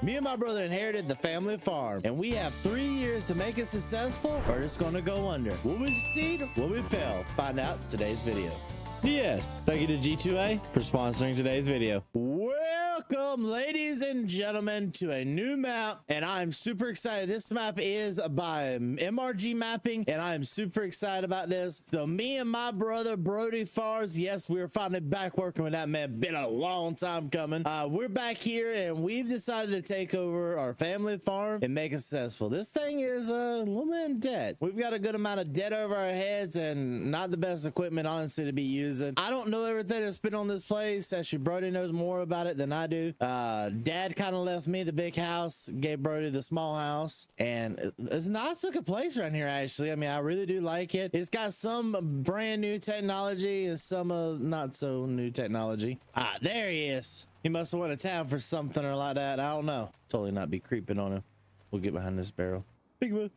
Me and my brother inherited the family farm, and we have 3 years to make it successful, or it's gonna go under. Will we succeed? Will we fail? Find out in today's video. Yes, thank you to G2A for sponsoring today's video. Welcome, ladies and gentlemen, to a new map, and I'm super excited. This map is by MRG Mapping, and I'm super excited about this. So me and my brother Brody Fars, yes, we're finally back working with that man. Been a long time coming. We're back here, and we've decided to take over our family farm and make it successful. This thing is a little bit in debt. We've got a good amount of debt over our heads, and not the best equipment, honestly, to be using. I don't know everything that's been on this place. Actually, Brody knows more about it than I do. Dad kind of left me the big house, gave Brody the small house, and it's a nice looking place around here, actually. I mean, I really do like it. It's got some brand new technology and some not so new technology. There he is. He must have went to town for something or like that. I don't know. Totally not be creeping on him. We'll get behind this barrel. Peekaboo.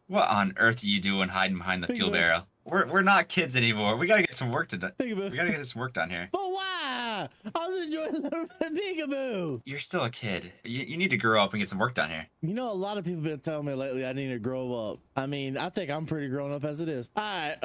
What on earth are you doing hiding behind the fuel barrel? We're not kids anymore. We gotta get some work done. We gotta get some work done here. But why? I was enjoying a little bit of peekaboo. You're still a kid. You need to grow up and get some work done here. You know, a lot of people have been telling me lately I need to grow up. I mean, I think I'm pretty grown up as it is. All right.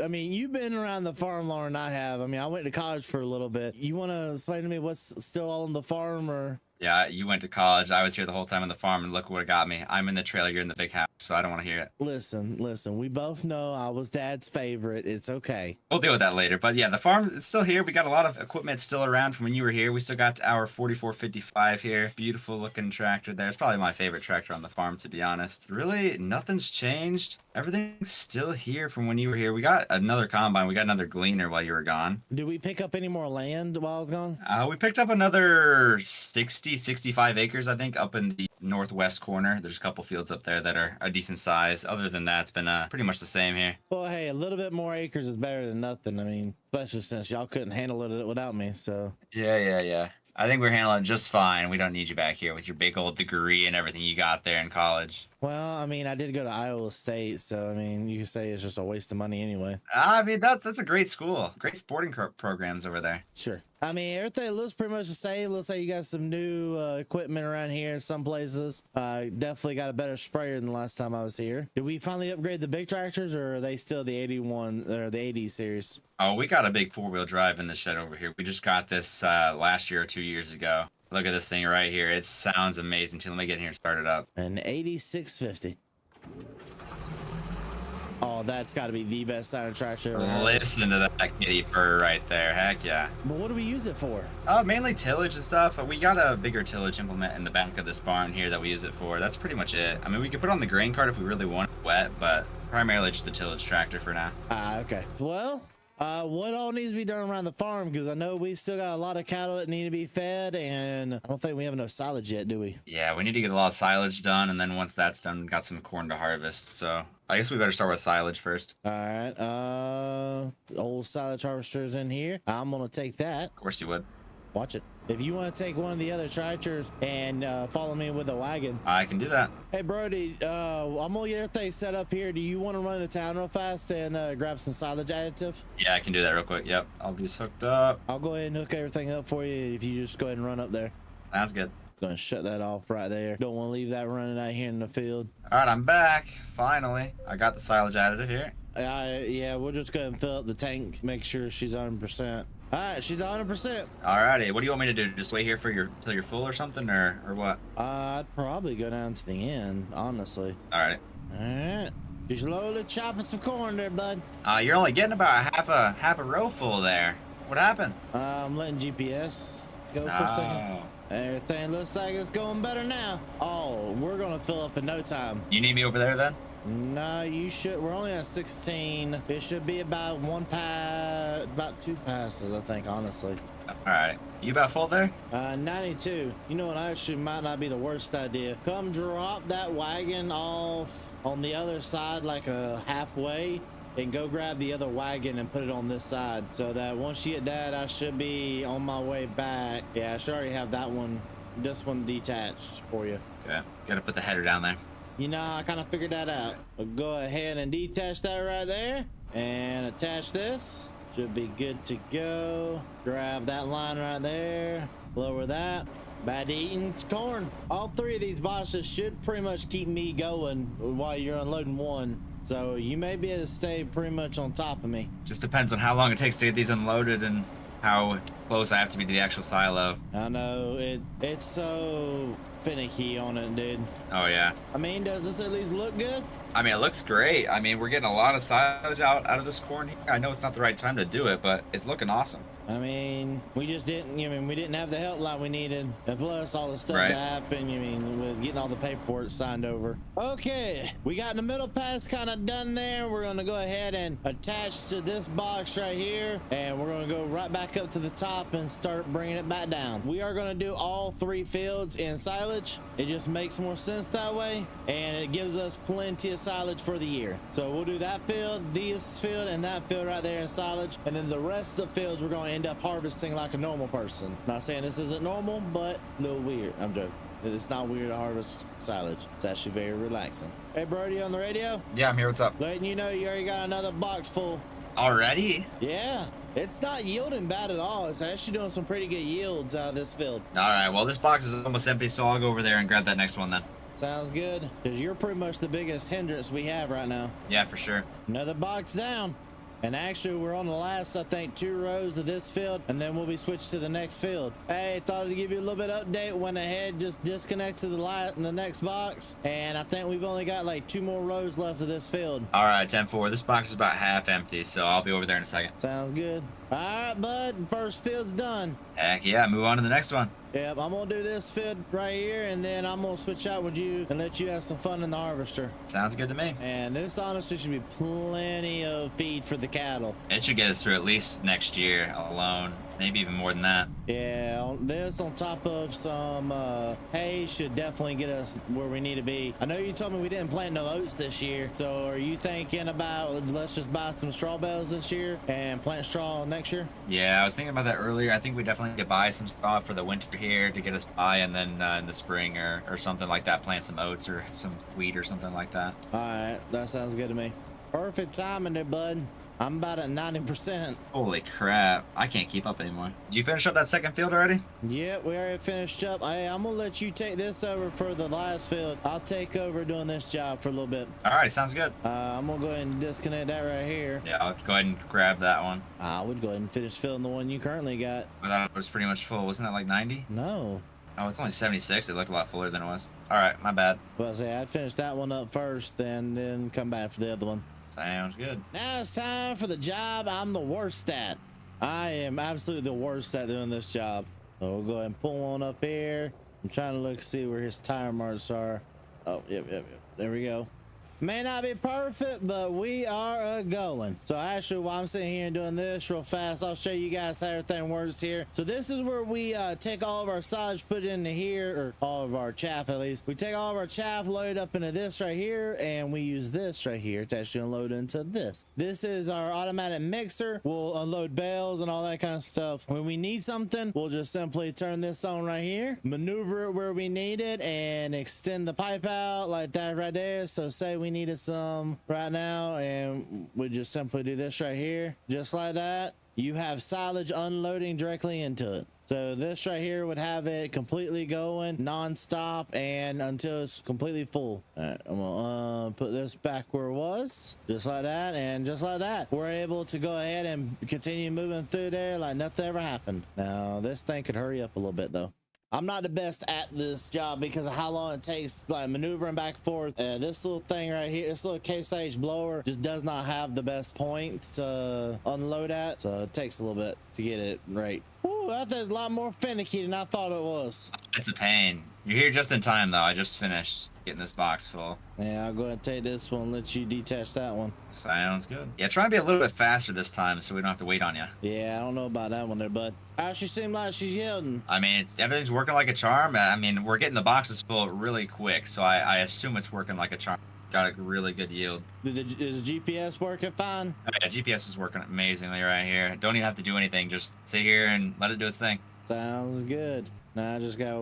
I mean, you've been around the farm longer than I have. I mean, I went to college for a little bit. You want to explain to me what's still on the farm, or? Yeah, you went to college. I was here the whole time on the farm, and look what it got me. I'm in the trailer, you're in the big house, so I don't want to hear it. Listen, we both know I was Dad's favorite. It's okay. We'll deal with that later. But yeah, the farm is still here. We got a lot of equipment still around from when you were here. We still got our 4455 here. Beautiful looking tractor there. It's probably my favorite tractor on the farm, to be honest. Really, nothing's changed. Everything's still here from when you were here. We got another combine. We got another gleaner while you were gone. Did we pick up any more land while I was gone? We picked up another 65 acres, I think, up in the northwest corner. There's a couple fields up there that are a decent size. Other than that, it's been pretty much the same here. Well, hey, a little bit more acres is better than nothing. I mean, especially since y'all couldn't handle it without me, so. Yeah. I think we're handling just fine. We don't need you back here with your big old degree and everything you got there in college. Well, I mean, I did go to Iowa State, so I mean, you could say it's just a waste of money anyway. I mean, that's a great school. Great sporting programs over there. Sure. I mean, everything looks pretty much the same. Looks like you got some new equipment around here. Some places definitely got a better sprayer than the last time I was here. Did we finally upgrade the big tractors, or are they still the 81 or the 80 series? Oh, we got a big 4-wheel drive in the shed over here. We just got this last year or 2 years ago. Look at this thing right here. It sounds amazing too. Let me get in here and start it up. An 8650. Oh, that's got to be the best sounding tractor ever. Listen to that kitty purr right there. Heck yeah. But what do we use it for? Mainly tillage and stuff. We got a bigger tillage implement in the back of this barn here that we use it for. That's pretty much it. I mean, we could put on the grain cart if we really want it wet, but primarily just the tillage tractor for now. Okay. Well, what all needs to be done around the farm? Because I know we still got a lot of cattle that need to be fed, and I don't think we have enough silage yet, do we? Yeah, we need to get a lot of silage done, and then once that's done, we got some corn to harvest. So I guess we better start with silage first. All right. Old silage harvester's in here. I'm gonna take that. Of course you would. Watch it. If you want to take one of the other tractors and follow me with a wagon, I can do that. Hey Brody, I'm gonna get everything set up here. Do you want to run to town real fast and grab some silage additive? Yeah, I can do that real quick. Yep, I'll be hooked up. I'll go ahead and hook everything up for you if you just go ahead and run up there. Sounds good. Gonna shut that off right there. Don't want to leave that running out here in the field. All right, I'm back. Finally, I got the silage additive here. Yeah, we'll just go ahead and fill up the tank. Make sure she's 100%. All right, she's 100%. Alrighty, what do you want me to do? Just wait here for till you're full or something, or what? I'd probably go down to the end, honestly. Alright. Alright. Just slowly chopping some corn there, bud. You're only getting about half a row full there. What happened? I'm letting GPS go for a second. Everything looks like it's going better now. Oh, we're gonna fill up in no time. You need me over there then? No, you should. We're only at 16. It should be about about 2 passes, I think, honestly. All right. You about full there? 92. You know what? Actually, might not be the worst idea. Come drop that wagon off on the other side, like halfway, and go grab the other wagon and put it on this side, so that once you get that, I should be on my way back. Yeah, I should already have this one detached for you. Okay. Gotta put the header down there. You know, I kind of figured that out. We'll go ahead and detach that right there and attach this. Should be good to go. Grab that line right there. Lower that. Bad eating corn. All three of these boxes should pretty much keep me going while you're unloading one. So you may be able to stay pretty much on top of me. Just depends on how long it takes to get these unloaded and how close I have to be to the actual silo. I know it's so finicky on it, dude. Oh yeah. I mean, does this at least look good? I mean, it looks great. I mean, we're getting a lot of silage out of this corn here. I know it's not the right time to do it, but it's looking awesome. I mean, we just didn't, we didn't have the help line we needed. And plus all the stuff Right. that happened, with getting all the paperwork signed over. Okay, we got the middle pass kind of done there. We're going to go ahead and attach to this box right here. And we're going to go right back up to the top and start bringing it back down. We are going to do all 3 fields in silage. It just makes more sense that way. And it gives us plenty of silage for the year. So we'll do that field, this field, and that field right there in silage. And then the rest of the fields we're going to end up harvesting like a normal person. Not saying this isn't normal, but a little weird. I'm joking. It's not weird to harvest silage. It's actually very relaxing. Hey, Brody, on the radio? Yeah, I'm here. What's up? Letting you know you already got another box full. Already? Yeah, it's not yielding bad at all. It's actually doing some pretty good yields out of this field. All right. Well, this box is almost empty, so I'll go over there and grab that next one then. Sounds good. Because you're pretty much the biggest hindrance we have right now. Yeah, for sure. Another box down. And actually, we're on the last, I think, 2 rows of this field, and then we'll be switched to the next field. Hey, thought I'd give you a little bit of update. Went ahead, just disconnected the next box, and I think we've only got like 2 more rows left of this field. All right, 10-4. This box is about half empty, so I'll be over there in a second. Sounds good. All right, bud. First field's done. Heck yeah, move on to the next one. Yep, I'm gonna do this field right here, and then I'm gonna switch out with you and let you have some fun in the harvester. Sounds good to me. And this honestly should be plenty of feed for the cattle. It should get us through at least next year alone. Maybe even more than that. Yeah, this on top of some hay should definitely get us where we need to be. I know you told me we didn't plant no oats this year, so are you thinking about let's just buy some straw bales this year and plant straw next year? Yeah, I was thinking about that earlier. I think we definitely need to buy some straw for the winter here to get us by, and then in the spring or something like that, plant some oats or some wheat or something like that. All right, that sounds good to me. Perfect timing there, bud. I'm about at 90%. Holy crap, I can't keep up anymore. Did you finish up that second field already? Yep, we already finished up. Hey, I'm gonna let you take this over for the last field. I'll take over doing this job for a little bit. All right, sounds good. I'm gonna go ahead and disconnect that right here. Yeah, I'll go ahead and grab that one. I would go ahead and finish filling the one you currently got. I thought it was pretty much full. Wasn't it like 90? No. Oh, it's only 76. It looked a lot fuller than it was. All right, my bad. Well, I say I'd finish that one up first, then come back for the other one. Sounds good. Now it's time for the job I'm the worst at. I am absolutely the worst at doing this job. So we'll go ahead and pull one up here. I'm trying to look, see where his tire marks are. Oh, yep. There we go. May not be perfect, but we are going. So actually, while I'm sitting here and doing this real fast, I'll show you guys how everything works here. So this is where we take all of our silage, put it into here, or all of our chaff at least. We take all of our chaff, load it up into this right here, and we use this right here to actually unload into this. This is our automatic mixer. We'll unload bales and all that kind of stuff. When we need something, we'll just simply turn this on right here, maneuver it where we need it, and extend the pipe out like that right there. So say we needed some right now, and we just simply do this right here, just like that. You have silage unloading directly into it. So this right here would have it completely going non-stop and until it's completely full. All right, I'm gonna put this back where it was, just like that, and just like that, we're able to go ahead and continue moving through there like nothing ever happened. Now this thing could hurry up a little bit though. I'm not the best at this job because of how long it takes, like maneuvering back and forth. This little thing right here, this little case-age blower just does not have the best point to unload at. So it takes a little bit to get it right. Ooh, that's a lot more finicky than I thought it was. It's a pain. You're here just in time though. I just finished getting this box full. Yeah, I'll go ahead and take this one and let you detach that one. Sounds good. Yeah, try and be a little bit faster this time so we don't have to wait on you. Yeah, I don't know about that one there, bud. How she seem like she's yielding? I mean, everything's working like a charm. I mean, we're getting the boxes full really quick, so I assume it's working like a charm. Got a really good yield. Is the GPS working fine? Oh, yeah, GPS is working amazingly right here. Don't even have to do anything. Just sit here and let it do its thing. Sounds good. Now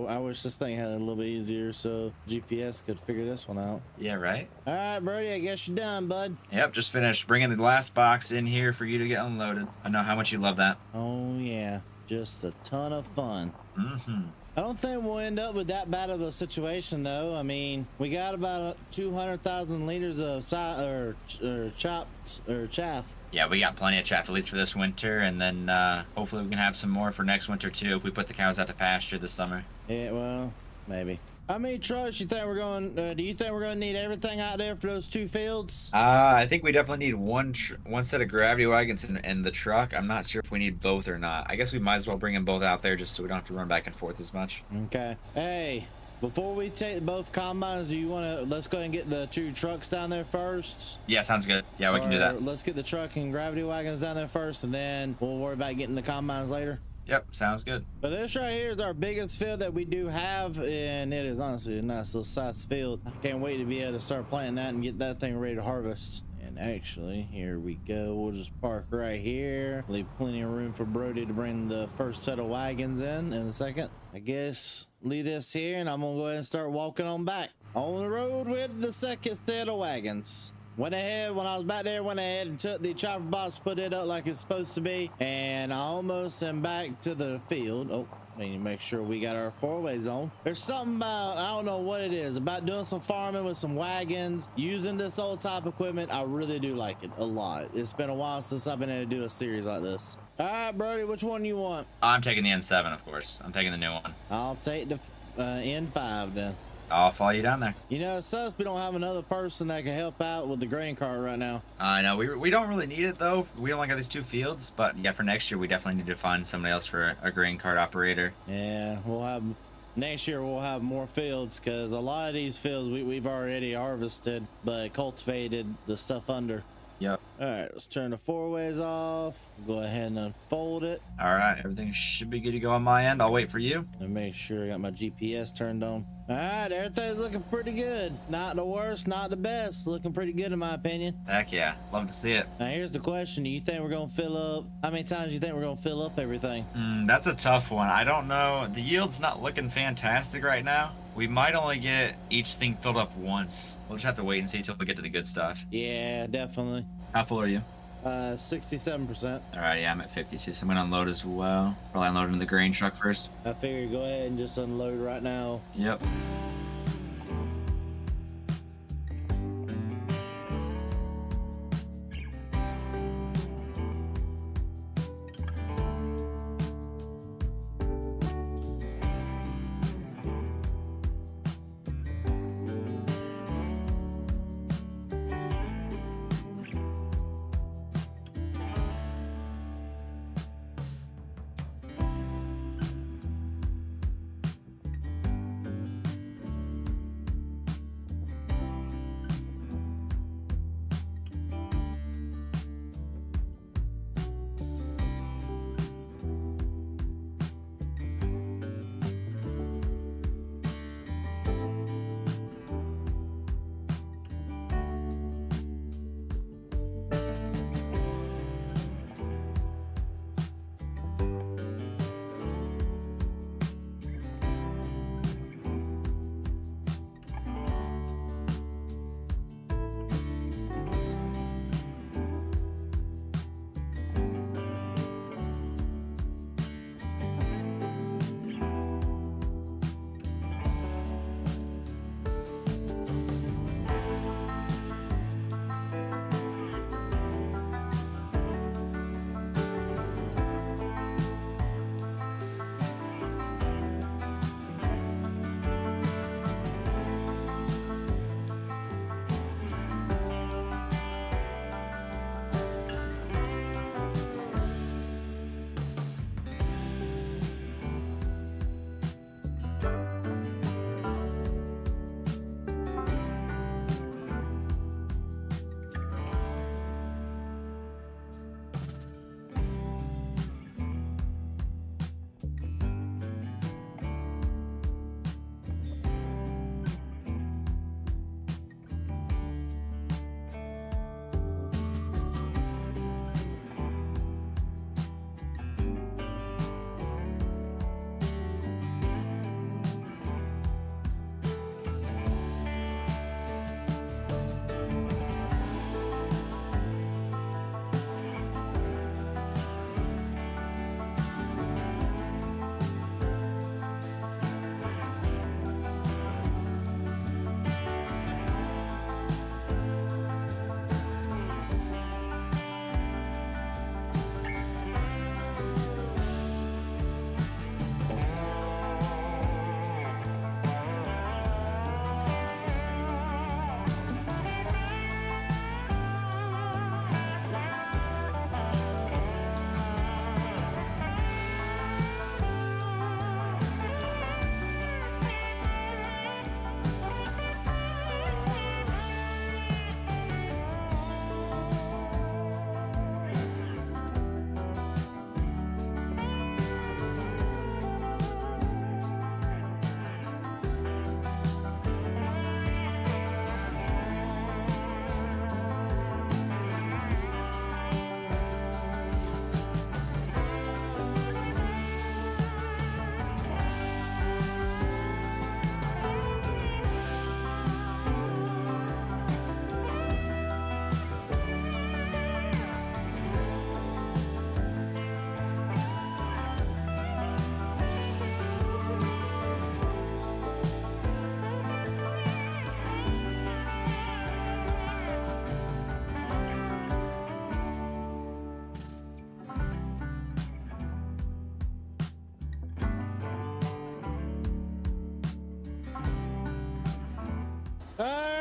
I wish this thing had it a little bit easier so GPS could figure this one out. Yeah, right? All right, Brody, I guess you're done, bud. Yep, just finished bringing the last box in here for you to get unloaded. I know how much you love that. Oh, yeah. Just a ton of fun. Mm-hmm. I don't think we'll end up with that bad of a situation, though. I mean, we got about 200,000 liters of chaff. Yeah, we got plenty of chaff, at least for this winter, and then hopefully we can have some more for next winter too if we put the cows out to pasture this summer. Yeah, well, maybe. How many trucks you think we're going? Do you think we're going to need everything out there for those 2 fields? I think we definitely need one set of gravity wagons and the truck. I'm not sure if we need both or not. I guess we might as well bring them both out there just so we don't have to run back and forth as much. Okay. Hey, before we take both combines, do you want to? Let's go ahead and get the 2 trucks down there first. Yeah, sounds good. Yeah, we can do that. Let's get the truck and gravity wagons down there first, and then we'll worry about getting the combines later. Yep, sounds good. But this right here is our biggest field that we do have, and it is honestly a nice little size field. I can't wait to be able to start planting that and get that thing ready to harvest. And actually, here we go. We'll just park right here. Leave plenty of room for Brody to bring the first set of wagons in a second. I guess leave this here, and I'm gonna go ahead and start walking on back on the road with the second set of wagons. Went ahead when I was back there, went ahead and took the chopper box, put it up like it's supposed to be, and I almost am back to the field. Oh, I need to make sure we got our 4-ways on. There's something about, I don't know what it is, about doing some farming with some wagons, using this old type equipment. I really do like it a lot. It's been a while since I've been able to do a series like this. All right, Brody, which one you want? I'm taking the N7, of course. I'm taking the new one. I'll take the N5 then. I'll follow you down there. You know, it sucks we don't have another person that can help out with the grain cart right now. I know, we don't really need it though. We only got these 2 fields, but yeah, for next year we definitely need to find somebody else for a grain cart operator. Yeah, next year we'll have more fields, because a lot of these fields we've already harvested but cultivated the stuff under. Yep. All right, let's turn the 4-ways off. Go ahead and unfold it. All right, everything should be good to go on my end. I'll wait for you. And make sure I got my GPS turned on. All right, everything's looking pretty good. Not the worst, not the best. Looking pretty good in my opinion. Heck yeah, love to see it. Now here's the question. Do you think we're gonna fill up? How many times do you think we're gonna fill up everything? That's a tough one. I don't know. The yield's not looking fantastic right now. We might only get each thing filled up once. We'll just have to wait and see until we get to the good stuff. Yeah, definitely. How full are you? 67%. All right, yeah, I'm at 52, so I'm gonna unload as well. Probably unload into the grain truck first. I figured go ahead and just unload right now. Yep.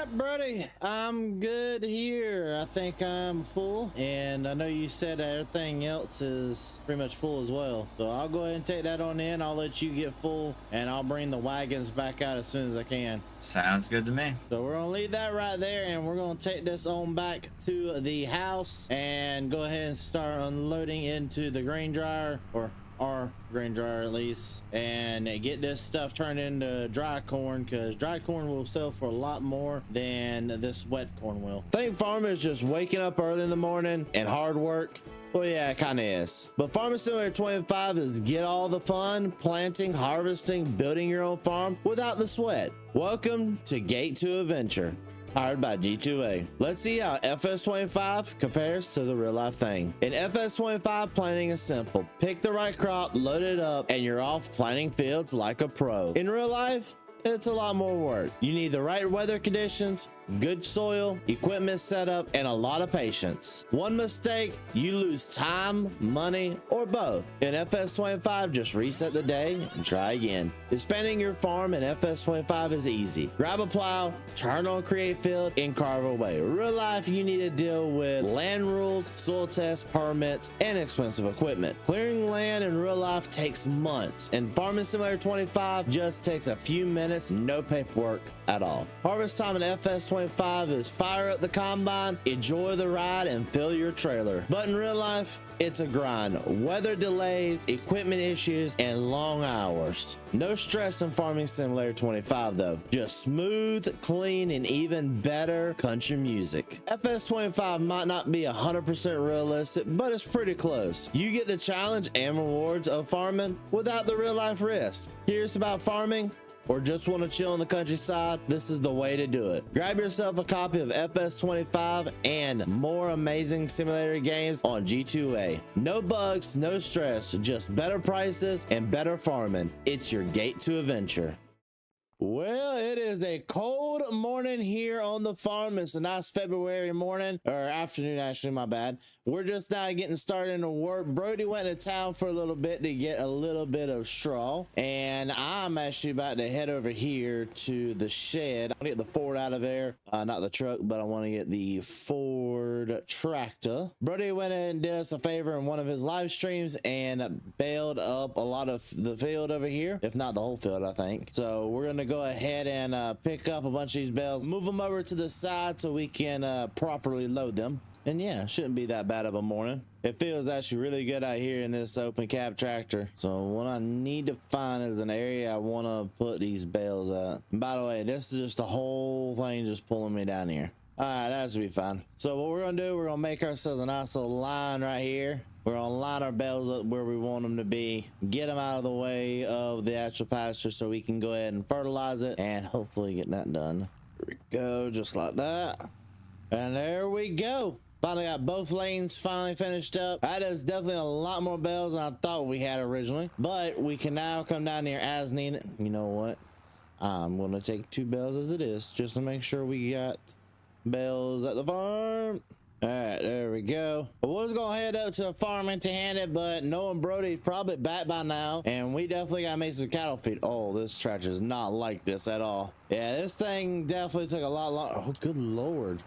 right, Brody, I'm good here. I think I'm full, and I know you said everything else is pretty much full as well. So I'll go ahead and take that on in. I'll let you get full, and I'll bring the wagons back out as soon as I can. Sounds good to me. So we're gonna leave that right there, and we're gonna take this on back to the house and go ahead and start unloading into the grain dryer, or our grain dryer at least, and get this stuff turned into dry corn, because dry corn will sell for a lot more than this wet corn will. I think farmers just waking up early in the morning and hard work. Well, yeah, it kind of is. But Farming Simulator 25 is get all the fun, planting, harvesting, building your own farm without the sweat. Welcome to Gate to Adventure, powered by G2A. Let's see how FS25 compares to the real life thing. In FS25, planting is simple. Pick the right crop, load it up, and you're off planting fields like a pro. In real life, it's a lot more work. You need the right weather conditions, good soil, equipment setup, and a lot of patience. One mistake, you lose time, money, or both. In FS25, just reset the day and try again. Expanding your farm in FS25 is easy. Grab a plow, turn on create field, and carve away. Real life, you need to deal with land rules, soil tests, permits, and expensive equipment. Clearing land in real life takes months, and Farming Simulator 25 just takes a few minutes, no paperwork at all. Harvest time in FS25 is fire up the combine, enjoy the ride, and fill your trailer. But in real life, it's a grind. Weather delays, equipment issues, and long hours. No stress in Farming Simulator 25 though. Just smooth, clean, and even better country music. FS25 might not be 100% realistic, but it's pretty close. You get the challenge and rewards of farming without the real life risk. Curious about farming? Or just want to chill in the countryside? This is the way to do it. Grab yourself a copy of FS25 and more amazing simulator games on G2A. No bugs, no stress, just better prices and better farming. It's your gate to adventure. Well, it is a cold morning here on the farm. It's a nice February morning, or afternoon actually, my bad. We're just now getting started into work. Brody went to town for a little bit to get a little bit of straw, and I'm actually about to head over here to the shed. I want to get the Ford out of there, not the truck, but I want to get the Ford tractor. Brody went in and did us a favor in one of his live streams and baled up a lot of the field over here, if not the whole field, I think. So we're gonna go ahead and pick up a bunch of these bales, move them over to the side so we can properly load them. And yeah, shouldn't be that bad of a morning. It feels actually really good out here in this open cab tractor. So what I need to find is an area I want to put these bales at. And by the way, this is just the whole thing just pulling me down here. All right, that should be fine. So what we're gonna do, we're gonna make ourselves a nice little line right here. We're gonna line our bales up where we want them to be, get them out of the way of the actual pasture so we can go ahead and fertilize it and hopefully get that done. There we go, just like that. And there we go. Finally got both lanes finally finished up. That is definitely a lot more bales than I thought we had originally, but we can now come down here as needed. You know what? I'm gonna take 2 bales as it is, just to make sure we got bales at the farm. All right, there we go. I was gonna head up to the farm empty-handed, but knowing Brody's probably back by now, and we definitely gotta make some cattle feed. Oh, this tractor is not like this at all. Yeah, this thing definitely took a lot longer. Oh, good lord.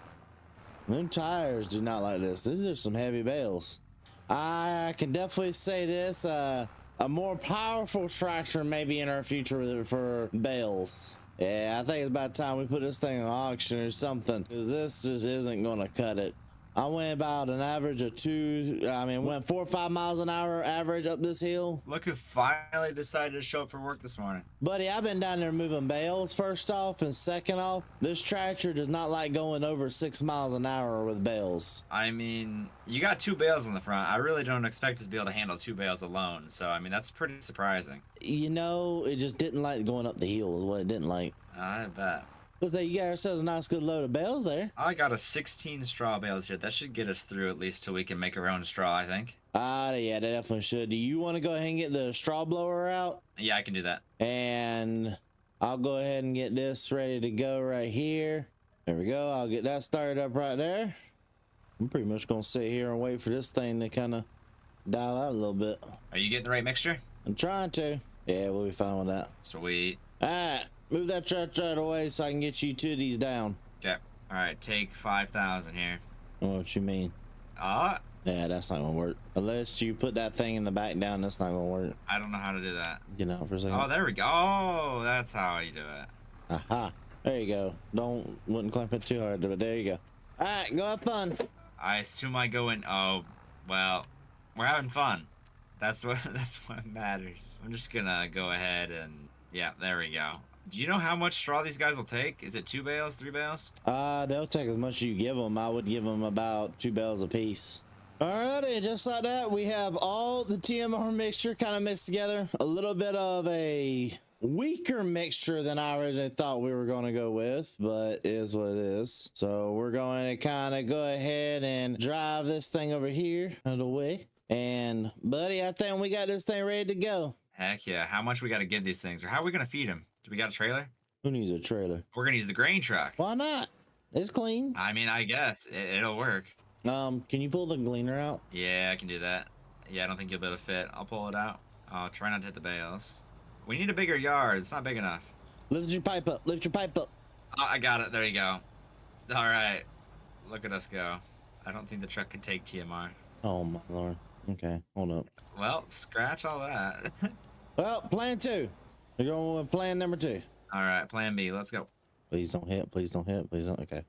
Them tires do not like this. These are some heavy bales. I can definitely say this, a more powerful tractor maybe in our future for bales. Yeah, I think it's about time we put this thing on auction or something, because this just isn't gonna cut it. I went about an average of went 4 or 5 miles an hour average up this hill. Look who finally decided to show up for work this morning. Buddy, I've been down there moving bales first off, and second off, this tractor does not like going over 6 miles an hour with bales. I mean, you got 2 bales in the front. I really don't expect it to be able to handle 2 bales alone. So, I mean, that's pretty surprising. You know, it just didn't like going up the hill is what it didn't like. I bet. Looks like you got ourselves a nice good load of bales there. I got a 16 straw bales here. That should get us through at least till we can make our own straw, I think. Yeah, they definitely should. Do you want to go ahead and get the straw blower out? Yeah, I can do that. And I'll go ahead and get this ready to go right here. There we go. I'll get that started up right there. I'm pretty much going to sit here and wait for this thing to kind of dial out a little bit. Are you getting the right mixture? I'm trying to. Yeah, we'll be fine with that. Sweet. All right. Move that tractor out of the way so I can get you 2 of these down. Okay. All right, take 5,000 here. What you mean? Uh, Yeah, that's not gonna work. Unless you put that thing in the back down, that's not gonna work. I don't know how to do that. Get out for a second. Oh, there we go. Oh, that's how you do it. Aha. There you go. Wouldn't clamp it too hard, but there you go. All right, go have fun. I assume I go in. Oh, well, we're having fun. That's what matters. I'm just gonna go ahead and yeah, there we go. Do you know how much straw these guys will take? Is it 2 bales, 3 bales? They'll take as much as you give them. I would give them about 2 bales a piece. Alrighty, just like that, we have all the TMR mixture kind of mixed together. A little bit of a weaker mixture than I originally thought we were going to go with, but it is what it is. So we're going to kind of go ahead and drive this thing over here out of the way. And buddy, I think we got this thing ready to go. Heck yeah. How much we got to give these things? Or how are we going to feed them? Do we got a trailer? Who needs a trailer? We're going to use the grain truck. Why not? It's clean. I mean, I guess it'll work. Can you pull the gleaner out? Yeah, I can do that. Yeah, I don't think you'll be able to fit. I'll pull it out. I'll try not to hit the bales. We need a bigger yard. It's not big enough. Lift your pipe up. Lift your pipe up. Oh, I got it. There you go. All right. Look at us go. I don't think the truck could take TMR. Oh, my Lord. Okay, hold up. Well, scratch all that. Well, plan 2. We're going with plan number 2. All right, plan B. Let's go. Please don't hit. Please don't hit. Please don't. Okay.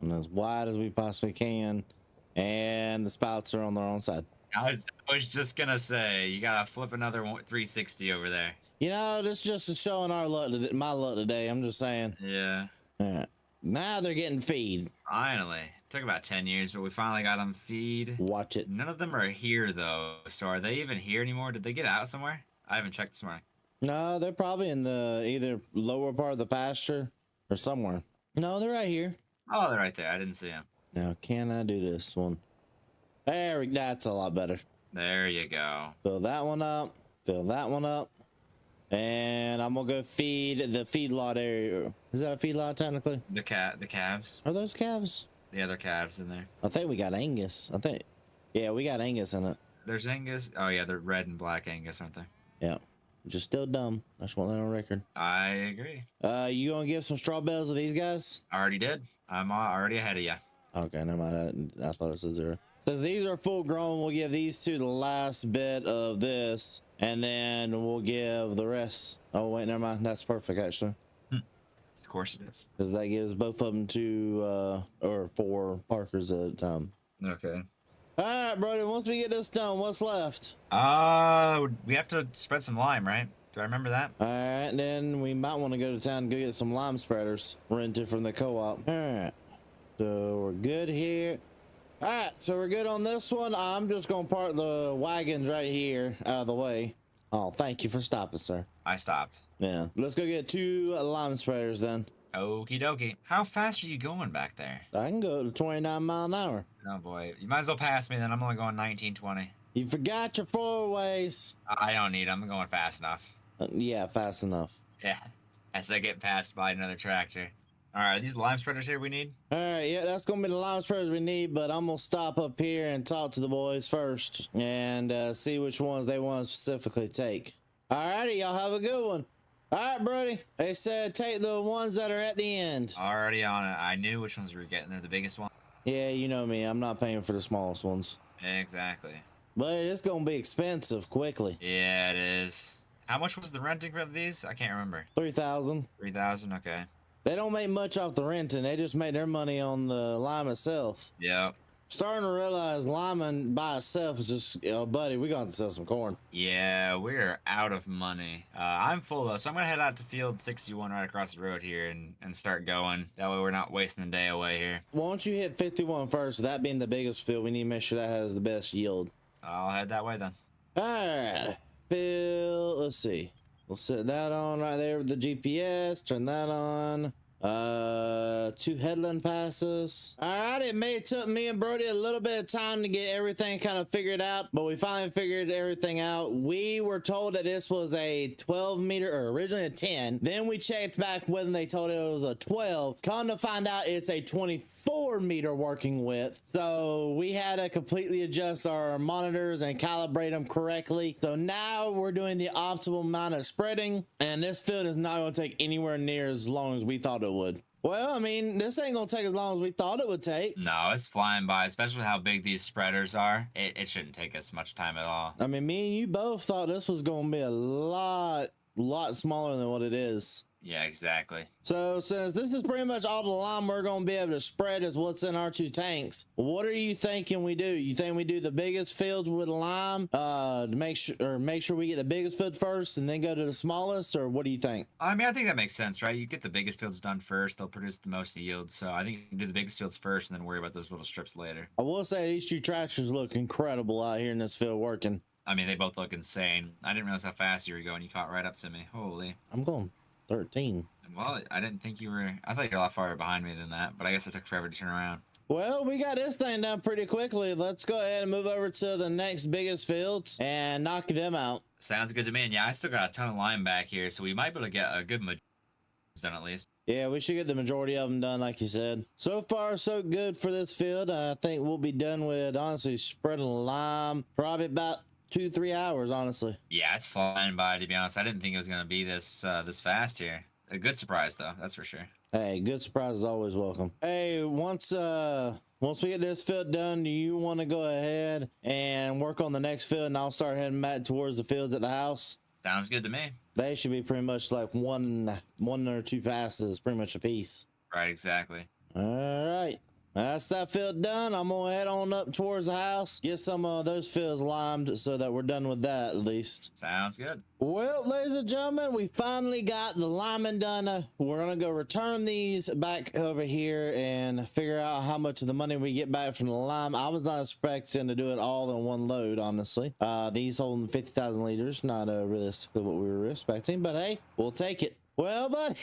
And as wide as we possibly can. And the spouts are on their own side. I was just going to say, you got to flip another 360 over there. You know, this just is showing our luck, my luck today. I'm just saying. Yeah. All right. Now they're getting feed. Finally. Took about 10 years, but we finally got them feed. Watch it. None of them are here, though. So are they even here anymore? Did they get out somewhere? I haven't checked this morning. No, they're probably in the either lower part of the pasture or somewhere. No, they're right here. Oh, they're right there. I didn't see them. Now, can I do this one? That's a lot better. There you go. Fill that one up. Fill that one up. And I'm gonna go feed the feedlot area. Is that a feedlot technically? The calves. Are those calves? The other calves in there. I think we got Angus. Yeah, we got Angus in it. There's Angus. Oh yeah, they're red and black Angus, aren't they? Yeah. Just still dumb. I just want that on record. I agree. You gonna give some straw bales to these guys? I already did. I'm already ahead of you. Okay, never mind. I thought it said 0. So these are full grown. We'll give these 2 the last bit of this, and then we'll give the rest. Oh wait, never mind. That's perfect actually. Of course it is. Because that gives both of them 2 or 4 Parkers at a time. Okay. All right, brother. Once we get this done, what's left? We have to spread some lime, right? Do I remember that? All right, then we might want to go to town and go get some lime spreaders rented from the co-op. All right, so we're good here. All right, so we're good on this one. I'm just gonna park the wagons right here out of the way. Oh, thank you for stopping, sir. I stopped. Yeah, let's go get 2 lime spreaders then. Okie dokie. How fast are you going back there? I can go to 29 miles an hour. Oh boy, you might as well pass me then. I'm only going 19, 20. You forgot your 4-ways. I don't need. I'm going fast enough. Yeah, fast enough. Yeah, as I get passed by another tractor. All right, are these lime spreaders here we need? All right, yeah, that's gonna be the lime spreaders we need, but I'm gonna stop up here and talk to the boys first and see which ones they want to specifically take. All righty, y'all have a good one. All right, Brody. They said take the ones that are at the end. Already on it. I knew which ones we were getting. They're the biggest one. Yeah, you know me. I'm not paying for the smallest ones. Exactly. But it's gonna be expensive quickly. Yeah, it is. How much was the renting of these? I can't remember. 3,000. 3,000. Okay. They don't make much off the renting. They just make their money on the lime itself. Yep. Starting to realize lime by itself is just, buddy, we're going to sell some corn. Yeah, we're out of money. I'm full though, so I'm gonna head out to field 61 right across the road here and start going. That way we're not wasting the day away here. Why don't you hit 51 first? That being the biggest field, we need to make sure that has the best yield. I'll head that way then. All right, field. Let's see. We'll set that on right there with the GPS. Turn that on. 2 headland passes. All right, it took me and Brody a little bit of time to get everything kind of figured out, but we finally figured everything out. We were told that this was a 12 meter, or originally a 10. Then we checked back when they told it was a 12. Come to find out it's a 24 meter working width. So we had to completely adjust our monitors and calibrate them correctly. So now we're doing the optimal amount of spreading, and this field is not going to take anywhere near as long as we thought it would. Well, I mean, this ain't gonna take as long as we thought it would take. No, it's flying by, especially how big these spreaders are. It shouldn't take us much time at all. I mean, me and you both thought this was gonna be a lot smaller than what it is. Yeah, exactly. So since this is pretty much all the lime we're going to be able to spread is what's in our 2 tanks, what are you thinking we do? You think we do the biggest fields with lime to make sure we get the biggest field first and then go to the smallest, or what do you think? I mean, I think that makes sense, right? You get the biggest fields done first, they'll produce the most yield. So I think you can do the biggest fields first and then worry about those little strips later. I will say these 2 tractors look incredible out here in this field working. I mean, they both look insane. I didn't realize how fast you were going. You caught right up to me. Holy. I'm going 13. Well, I didn't think you were. I thought you were a lot farther behind me than that, but I guess it took forever to turn around. Well, we got this thing done pretty quickly. Let's go ahead and move over to the next biggest fields and knock them out. Sounds good to me. And yeah, I still got a ton of lime back here, so we might be able to get a good majority done at least. Yeah, we should get the majority of them done, like you said. So far, so good for this field. I think we'll be done with, honestly, spreading lime probably about 2-3 hours, honestly. Yeah, it's flying by, to be honest. I didn't think it was going to be this fast here. A good surprise, though. That's for sure. Hey, good surprise is always welcome. Hey, once we get this field done, do you want to go ahead and work on the next field, and I'll start heading back towards the fields at the house? Sounds good to me. They should be pretty much like one or 2 passes, pretty much a piece. Right, exactly. All right. That's that field done. I'm gonna head on up towards the house, get some of those fields limed so that we're done with that at least. Sounds good. Well, ladies and gentlemen, we finally got the liming done. We're gonna go return these back over here and figure out how much of the money we get back from the lime. I was not expecting to do it all in one load, honestly. These holding 50,000 liters, not realistically what we were expecting, but hey, we'll take it. Well, buddy.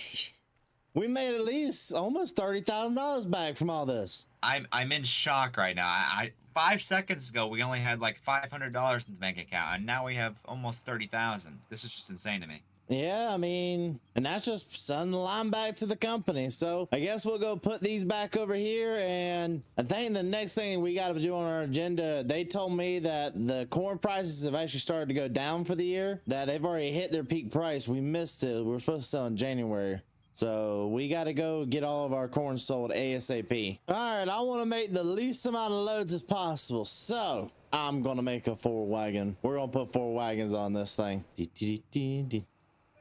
We made at least almost $30,000 back from all this. I'm in shock right now. I 5 seconds ago we only had like $500 in the bank account, and now we have almost 30,000. This is just insane to me. Yeah, I mean, and that's just sending the lime back to the company. So I guess we'll go put these back over here. And I think the next thing we got to do on our agenda, they told me that the corn prices have actually started to go down for the year, that they've already hit their peak price. We missed it. We were supposed to sell in January. So we got to go get all of our corn sold ASAP. All right, I want to make the least amount of loads as possible. So I'm going to make a 4 wagon. We're going to put 4 wagons on this thing.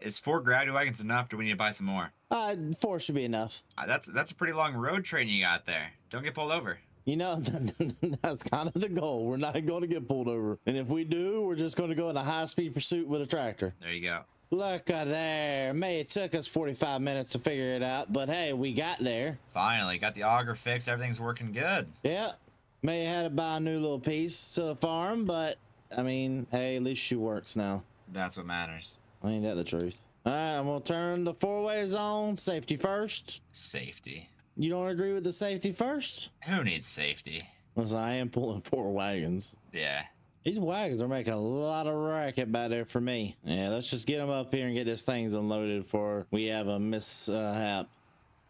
Is 4 gravity wagons enough? Do we need to buy some more? 4 should be enough. That's a pretty long road train you got there. Don't get pulled over. You know, that's kind of the goal. We're not going to get pulled over. And if we do, we're just going to go in a high-speed pursuit with a tractor. There you go. Look at there. May it took us 45 minutes to figure it out, but hey, we got there. Finally, got the auger fixed. Everything's working good. Yeah. May have had to buy a new little piece to the farm, but I mean, hey, at least she works now. That's what matters. Ain't that the truth? All right, I'm going to turn the 4-ways on. Safety first. Safety. You don't agree with the safety first? Who needs safety? Listen, I am pulling 4 wagons. Yeah. These wagons are making a lot of racket back there for me. Yeah, let's just get them up here and get this things unloaded before we have a mishap.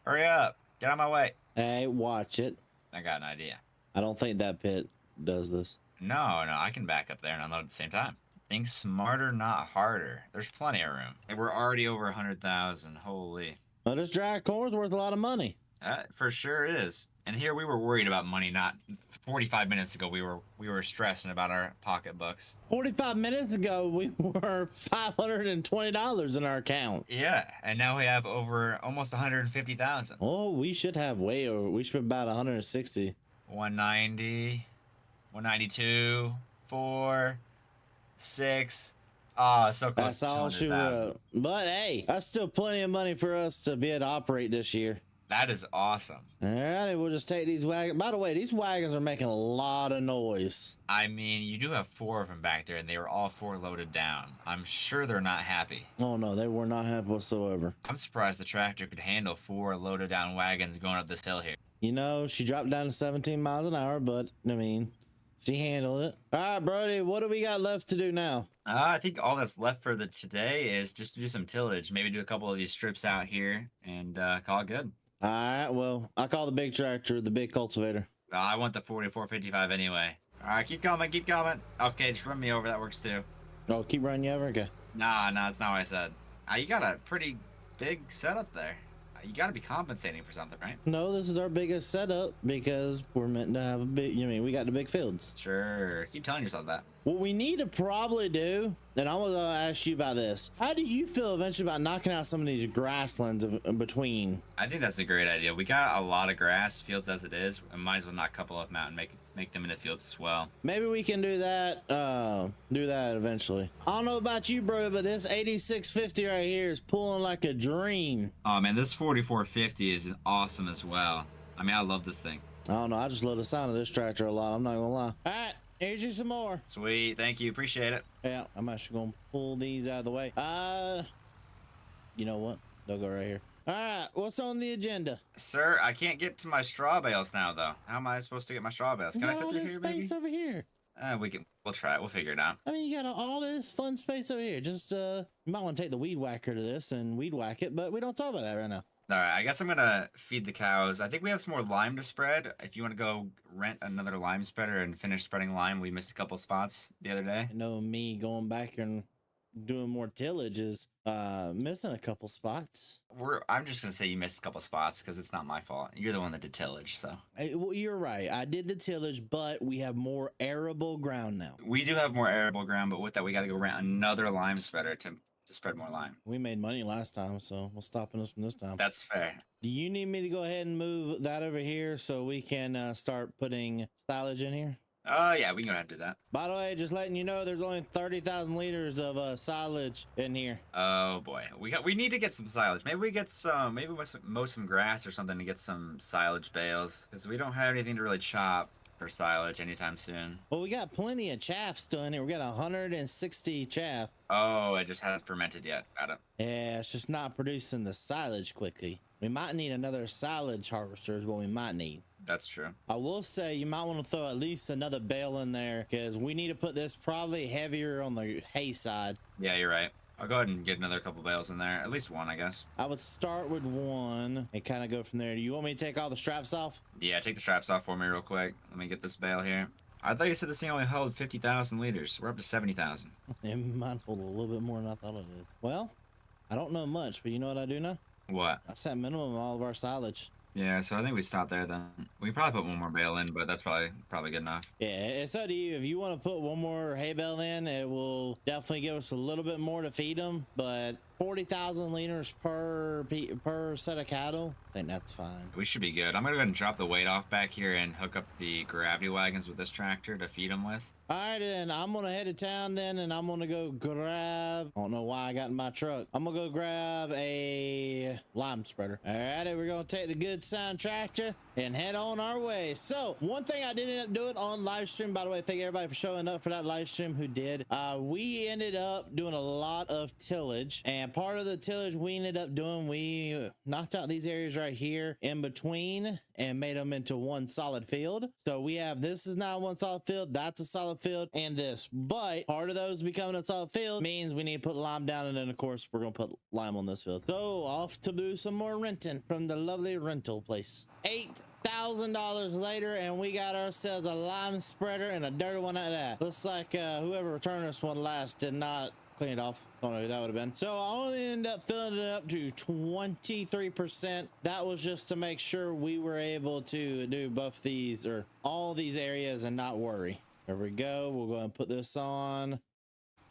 Hurry up. Get out of my way. Hey, watch it. I got an idea. I don't think that pit does this. No, I can back up there and unload at the same time. Think smarter, not harder. There's plenty of room. And we're already over 100,000. Holy. Well, this dry corn's worth a lot of money. For sure is. And here we were worried about money. Not 45 minutes ago, we were stressing about our pocketbooks. 45 minutes ago, we were $520 in our account. Yeah, and now we have over almost 150,000. Oh, we should have way over. We should be about 160. 190, 192, 4, 6. Oh, so close. That's all she wrote. But hey, that's still plenty of money for us to be able to operate this year. That is awesome. All right, we'll just take these wagons. By the way, these wagons are making a lot of noise. I mean, you do have 4 of them back there, and they were all 4 loaded down. I'm sure they're not happy. Oh, no, they were not happy whatsoever. I'm surprised the tractor could handle 4 loaded down wagons going up this hill here. You know, she dropped down to 17 miles an hour, but, I mean, she handled it. All right, Brody, what do we got left to do now? I think all that's left for today is just to do some tillage. Maybe do a couple of these strips out here and call it good. All right, well, I call the big tractor the big cultivator. I want the 4455 anyway. All right, keep coming, keep coming. Okay, just run me over. That works too. Oh, keep running you over? Okay. Nah, that's not what I said. You got a pretty big setup there. You got to be compensating for something, right? No, this is our biggest setup because we're meant to have a big, I mean, we got the big fields. Sure. Keep telling yourself that. What we need to probably do, and I'm gonna ask you about this. How do you feel eventually about knocking out some of these grasslands in between? I think that's a great idea. We got a lot of grass fields as it is. We might as well knock a couple of them out and make them into fields as well. Maybe we can do that eventually. I don't know about you, bro, but this 8650 right here is pulling like a dream. Oh man, this 4450 is awesome as well. I mean, I love this thing. I don't know, I just love the sound of this tractor a lot, I'm not gonna lie. All right, here's you some more. Sweet, thank you, appreciate it. Yeah, I'm actually gonna pull these out of the way. You know what, they'll go right here. All right, what's on the agenda? Sir, I can't get to my straw bales now though. How am I supposed to get my straw bales? Can I fit through here, space over here. We'll try it, we'll figure it out. I mean, you got all this fun space over here. Just you might want to take the weed whacker to this and weed whack it, but we don't talk about that right now. All right, I guess I'm gonna feed the cows. I think we have some more lime to spread. If you want to go rent another lime spreader and finish spreading lime, we missed a couple spots the other day. I know me going back and doing more tillage is missing a couple spots. I'm just gonna say you missed a couple spots because it's not my fault. You're the one that did tillage, so. Well, you're right. I did the tillage, but we have more arable ground now. We do have more arable ground, but with that, we got to go rent another lime spreader to spread more lime. We made money last time, so what's stopping us from this time? That's fair. Do you need me to go ahead and move that over here so we can start putting silage in here? Yeah, we can go ahead and do that. By the way, just letting you know, there's only 30,000 liters of silage in here. Oh boy, we need to get some silage. Maybe we get some, maybe we mow some grass or something to get some silage bales because we don't have anything to really chop for silage anytime soon. Well, we got plenty of chaff still in here. We got 160 chaff. Oh, it just hasn't fermented yet. Got it. Yeah, it's just not producing the silage quickly. We might need another silage harvester is what we might need. That's true. I will say you might want to throw at least another bale in there because we need to put this probably heavier on the hay side. Yeah, you're right. I'll go ahead and get another couple bales in there. At least one, I guess. I would start with one and kind of go from there. Do you want me to take all the straps off? Yeah, take the straps off for me real quick. Let me get this bale here. I thought you said this thing only held 50,000 liters. We're up to 70,000. It might hold a little bit more than I thought it did. Well, I don't know much, but you know what I do know? What? I set minimum of all of our silage. Yeah, so I think we stop there then. We can probably put one more bale in, but that's probably good enough. Yeah, it's up to you. If you want to put one more hay bale in, it will definitely give us a little bit more to feed them, but 40,000 liters per set of cattle, I think that's fine. We should be good. I'm gonna go ahead and drop the weight off back here and hook up the gravity wagons with this tractor to feed them with. All right, then I'm gonna head to town then, and I'm gonna go grab, I don't know why I got in my truck. I'm gonna go grab a lime spreader. All right, we're gonna take the good sign tractor and head on our way. So one thing I did end up doing on live stream, by the way, thank everybody for showing up for that live stream who did. We ended up doing a lot of tillage, and part of the tillage we ended up doing, we knocked out these areas right here in between and made them into one solid field. So we have, this is not one solid field, that's a solid field, and this, but part of those becoming a solid field means we need to put lime down, and then of course we're gonna put lime on this field. So off to do some more renting from the lovely rental place. $8,000 later, and we got ourselves a lime spreader and a dirty one at that. Looks like whoever returned this one last did not clean it off. Don't know who that would have been. So I only ended up filling it up to 23%. That was just to make sure we were able to do both these or all these areas and not worry. There we go. We'll go and put this on.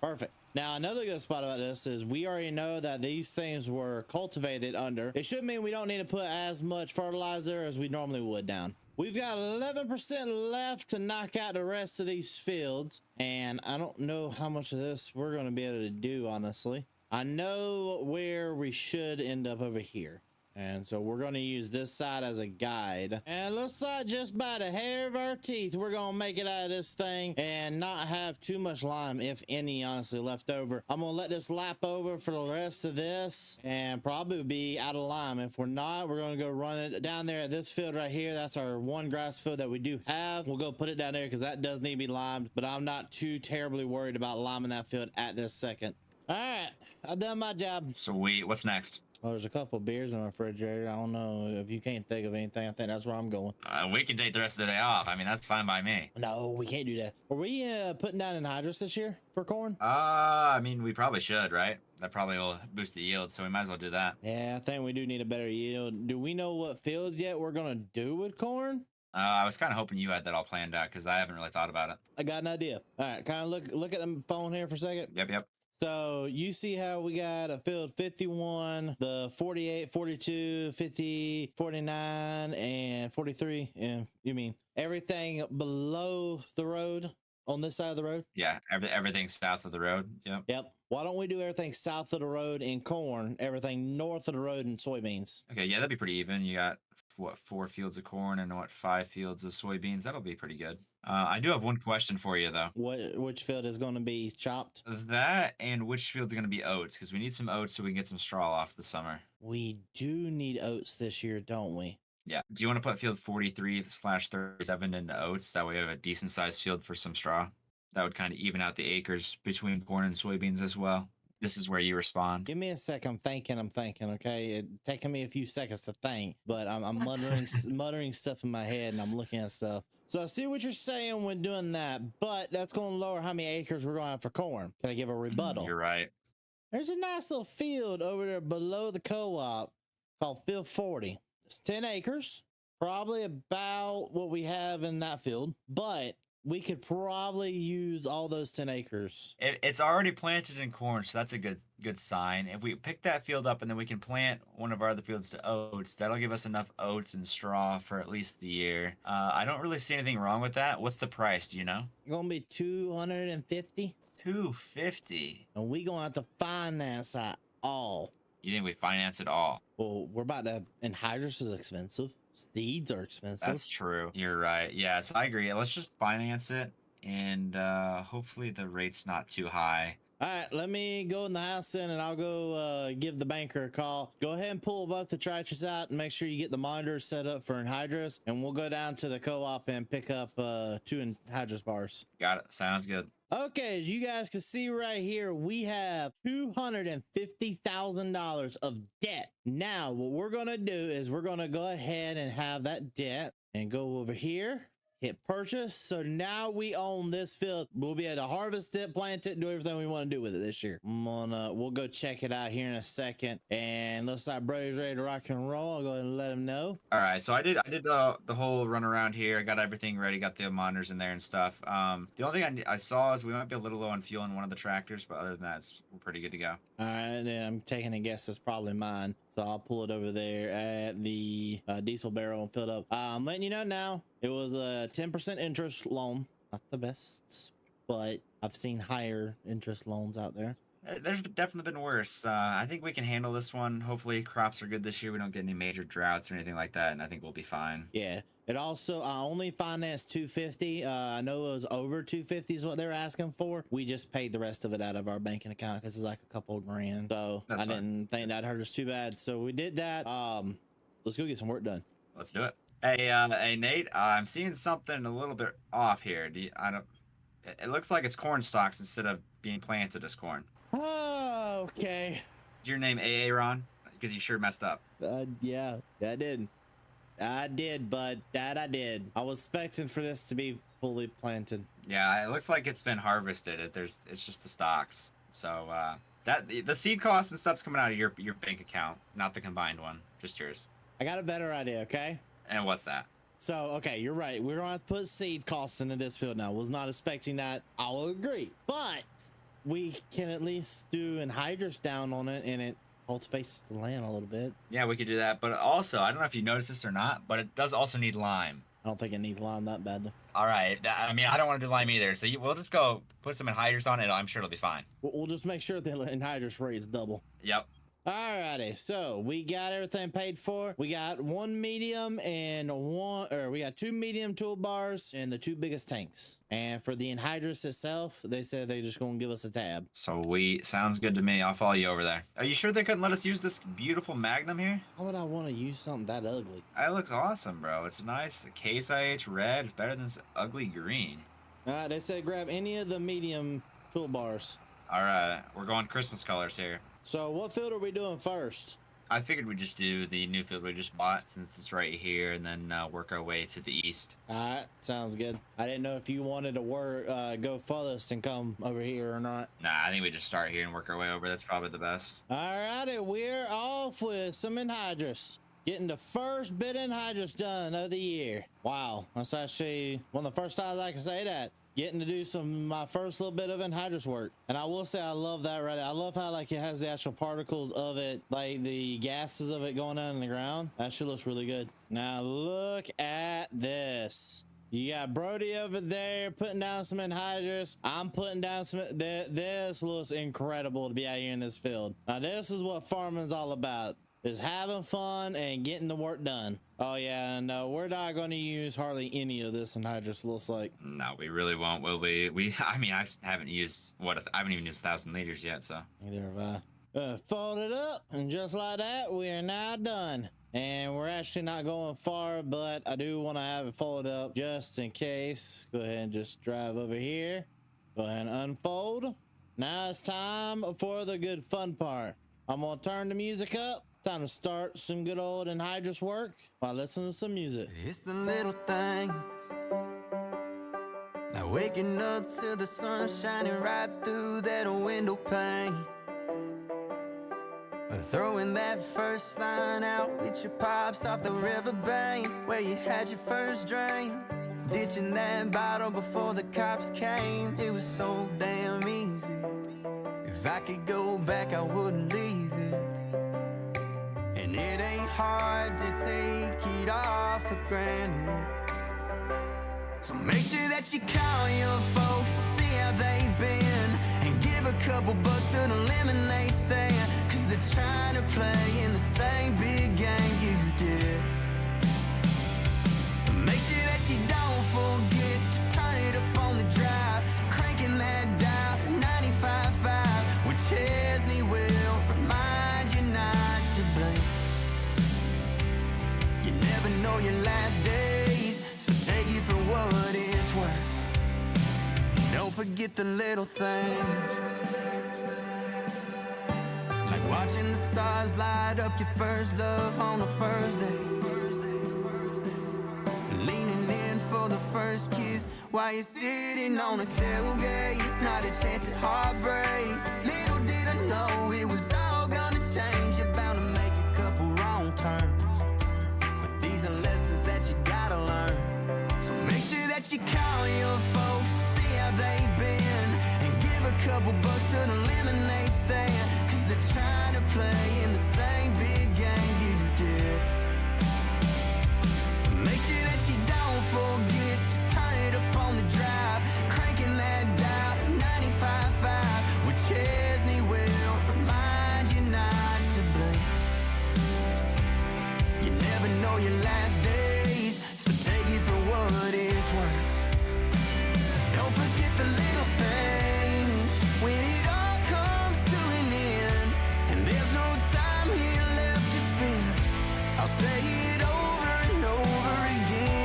Perfect. Now, another good spot about this is we already know that these things were cultivated under. It should mean we don't need to put as much fertilizer as we normally would down. We've got 11% left to knock out the rest of these fields, and I don't know how much of this we're going to be able to do, honestly. I know where we should end up over here. And so we're going to use this side as a guide. And looks like just by the hair of our teeth, we're going to make it out of this thing and not have too much lime, if any, honestly, left over. I'm going to let this lap over for the rest of this and probably be out of lime. If we're not, we're going to go run it down there at this field right here. That's our one grass field that we do have. We'll go put it down there because that does need to be limed, but I'm not too terribly worried about liming that field at this second. All right, I've done my job. Sweet. What's next? Well, there's a couple beers in my refrigerator. I don't know if you can't think of anything. I think that's where I'm going. We can take the rest of the day off. I mean, that's fine by me. No, we can't do that. Are we putting down anhydrous this year for corn? I mean, we probably should, right? That probably will boost the yield, so we might as well do that. Yeah, I think we do need a better yield. Do we know what fields yet we're gonna do with corn? I was kind of hoping you had that all planned out because I haven't really thought about it. I got an idea. All right, kind of look at the phone here for a second. Yep. So you see how we got a field 51, the 48, 42, 50, 49, and 43. And you mean everything below the road on this side of the road? Yeah, everything's south of the road. Yep. Why don't we do everything south of the road in corn, everything north of the road in soybeans? Okay, yeah, that'd be pretty even. You got what, 4 fields of corn and what, 5 fields of soybeans? That'll be pretty good. I do have one question for you though. Which field is going to be chopped? That and which field's going to be oats? Because we need some oats so we can get some straw off this summer. We do need oats this year, don't we? Yeah. Do you want to put field 43/37 into oats? That way we have a decent sized field for some straw. That would kind of even out the acres between corn and soybeans as well. This is where you respond. Give me a sec. I'm thinking. Okay, it's taking me a few seconds to think, but I'm muttering muttering stuff in my head, and I'm looking at stuff. So I see what you're saying when doing that, but that's going to lower how many acres we're going to have for corn. Can I give a rebuttal? You're right. There's a nice little field over there below the co-op called Field 40. It's 10 acres, probably about what we have in that field, but we could probably use all those 10 acres. It's already planted in corn, so that's a good sign. If we pick that field up and then we can plant one of our other fields to oats, that'll give us enough oats and straw for at least the year. I don't really see anything wrong with that. What's the price? Do you know? Gonna be 250. 250. And we gonna have to finance that all. You think we finance it all? Well, we're about to. Anhydrous is expensive. Seeds are expensive. That's true. You're right. Yeah, so I agree. Let's just finance it, and hopefully the rate's not too high. All right, let me go in the house then, and I'll go give the banker a call. Go ahead and pull both the tractors out and make sure you get the monitors set up for anhydrous, and we'll go down to the co-op and pick up 2 anhydrous bars. Got it. Sounds good. Okay, as you guys can see right here, we have $250,000 of debt. Now, what we're going to do is we're going to go ahead and have that debt and go over here, hit purchase. So now we own this field. We'll be able to harvest it, plant it, do everything we want to do with it this year. We'll go check it out here in a second. And looks like Brody's ready to rock and roll. I'll go ahead and let him know. All right, so I did the whole run around here. I got everything ready, got the monitors in there and stuff. The only thing I saw is we might be a little low on fuel in one of the tractors, but other than that, we're pretty good to go. All right, then I'm taking a guess it's probably mine. So I'll pull it over there at the diesel barrel and fill it up. I'm letting you know now, it was a 10% interest loan. Not the best, but I've seen higher interest loans out there. There's definitely been worse. I think we can handle this one. Hopefully crops are good this year. We don't get any major droughts or anything like that, and I think we'll be fine. Yeah. It also, I only financed 250. I know it was over 250 is what they were asking for. We just paid the rest of it out of our banking account because it's like a couple of grand. So I didn't think that hurt us too bad. So we did that. Let's go get some work done. Let's do it. Hey, Nate, I'm seeing something a little bit off here. It looks like it's corn stalks instead of being planted as corn. Oh, okay. Is your name Aaron? Because you sure messed up. Yeah, I did. But I did. I was expecting for this to be fully planted. Yeah, it looks like it's been harvested. It's just the stalks. So the seed cost and stuff's coming out of your bank account, not the combined one, just yours. I got a better idea, okay? And what's that? So, okay, you're right. We're going to have to put seed costs into this field now. Was not expecting that. I'll agree. But we can at least do anhydrous down on it, and it cultivates the land a little bit. Yeah, we could do that. But also, I don't know if you noticed this or not, but it does also need lime. I don't think it needs lime that badly. All right. I mean, I don't want to do lime either. So we'll just go put some anhydrous on it. I'm sure it'll be fine. We'll just make sure the anhydrous rate is double. Yep. Alrighty, so we got everything paid for. We got one medium and we got 2 medium toolbars and the 2 biggest tanks. And for the anhydrous itself, they said they're just gonna give us a tab. Sounds good to me. I'll follow you over there. Are you sure they couldn't let us use this beautiful Magnum here? Why would I want to use something that ugly? It looks awesome, bro. It's a nice Case IH red. It's better than this ugly green. Alright, they said grab any of the medium toolbars. All right, we're going Christmas colors here. So what field are we doing first? I figured we'd just do the new field we just bought since it's right here, and then work our way to the east. All right, sounds good. I didn't know if you wanted to go furthest and come over here or not. Nah, I think we just start here and work our way over. That's probably the best. All righty, we're off with some anhydrous. Getting the first bit of anhydrous done of the year. Wow, that's actually one of the first times I can say that. Getting to do my first little bit of anhydrous work. And I will say I love that right. I love how like it has the actual particles of it, like the gases of it going down in the ground. That sure looks really good. Now look at this. You got Brody over there putting down some anhydrous. I'm putting down some. This looks incredible to be out here in this field. Now this is what farming's all about. Is having fun and getting the work done. Oh yeah, and we're not going to use hardly any of this anhydrous, looks like. No, we really won't, will we? I mean, I haven't used I haven't even used 1,000 liters yet, so. Neither have I. Fold it up, and just like that, we are now done. And we're actually not going far, but I do want to have it folded up just in case. Go ahead and just drive over here. Go ahead and unfold. Now it's time for the good fun part. I'm gonna turn the music up. Time to start some good old anhydrous work while listening to some music. It's the little things, like waking up to the sun shining right through that window pane, or throwing that first line out with your pops off the riverbank where you had your first drink, ditching that bottle before the cops came. It was so damn easy. If I could go back, I wouldn't leave it. And it ain't hard to take it all for granted. So make sure that you call your folks to see how they've been, and give a couple bucks to the lemonade stand, cause they're trying to play in the same big game you did. Make sure that you don't forget to turn it up on the drive, cranking that dial to 95.5, with Chesney will remind you not to blame. You never know your last days, so take it for what it's worth. Don't forget the little things, like watching the stars light up your first love on the first day, leaning in for the first kiss while you're sitting on a tailgate. Not a chance at heartbreak. Little did I know it was all gonna change. You're bound to make a couple wrong turns, these are lessons that you gotta learn. So make sure that you call your folks to see how they've been, and give a couple bucks to the lemonade stand, cause they're trying to play in the same big game you did. Make sure that you don't forget to turn it up on the drive, cranking that dial to 95.5, with Chesney will remind you not to blame. You never know your last days, so take it for what it's worth. Don't forget the little things when it all comes to an end, and there's no time here left to spend. I'll say it over and over again.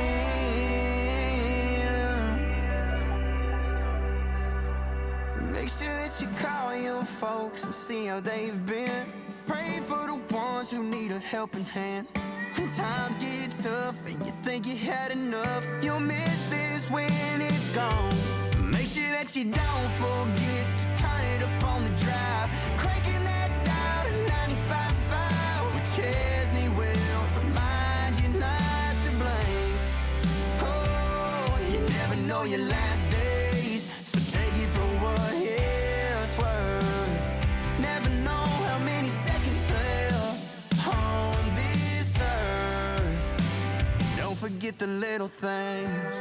Make sure that you call your folks and see how they've been. Pray for the ones who need a helping hand. When times get tough and you think you had enough, you'll miss this when it's gone. Make sure that you don't forget to turn it up on the drive, cranking that dial to 95.5, with Chesney will remind you not to blame. Oh, you never know your last days, so take it for what it's worth. Never know how many seconds left on this earth. Don't forget the little things.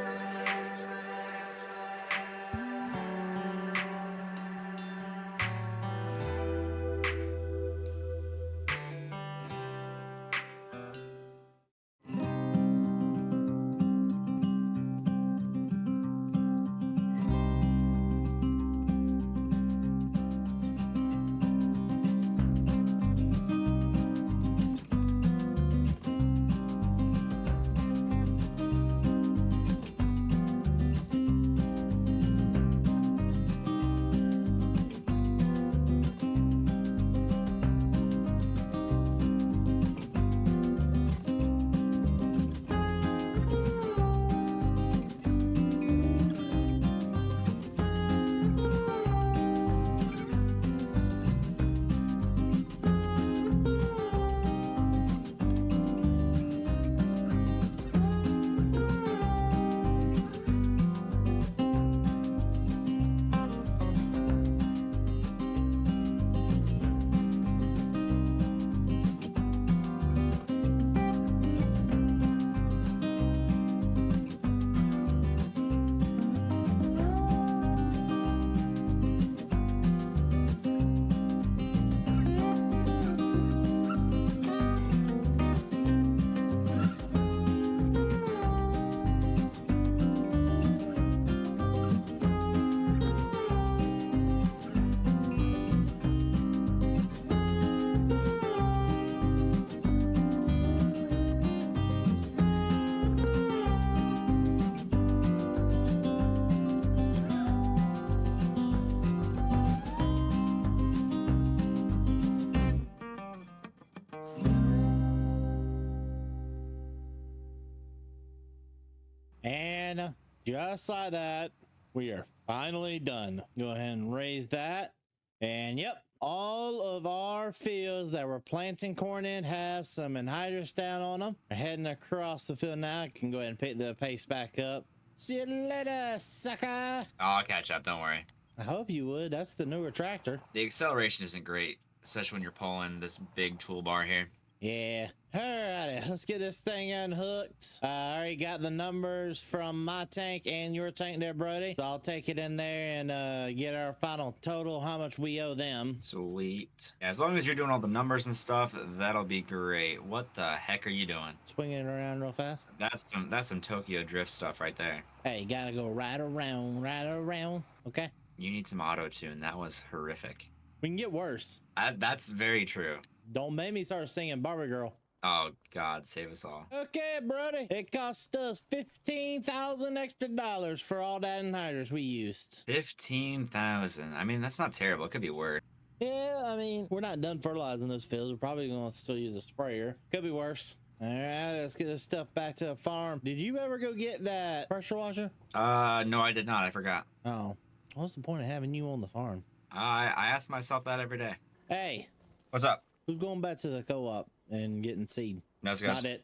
And just like that, we are finally done. Go ahead and raise that. And yep, all of our fields that we're planting corn in have some anhydrous down on them. We're heading across the field now. I can go ahead and pick the pace back up. See you later, sucker. I'll catch up, don't worry. I hope you would. That's the newer tractor. The acceleration isn't great, especially when you're pulling this big toolbar here. Yeah. Alrighty, let's get this thing unhooked. I already got the numbers from my tank and your tank there, Brody. So I'll take it in there and get our final total, how much we owe them. Sweet. Yeah, as long as you're doing all the numbers and stuff, that'll be great. What the heck are you doing? Swinging it around real fast. That's some Tokyo drift stuff right there. Hey, gotta go right around. Okay. You need some auto tune. That was horrific. We can get worse. That's very true. Don't make me start singing Barbie Girl. Oh God, save us all. Okay, Brody. It cost us $15,000 extra for all that anhydrous we used. 15,000. I mean, that's not terrible. It could be worse. Yeah, I mean, we're not done fertilizing those fields. We're probably gonna still use a sprayer. Could be worse. All right, let's get this stuff back to the farm. Did you ever go get that pressure washer? No, I did not. I forgot. Oh, what's the point of having you on the farm? I ask myself that every day. Hey, What's up? who's going back to the co-op and getting seed? No, it's Not it,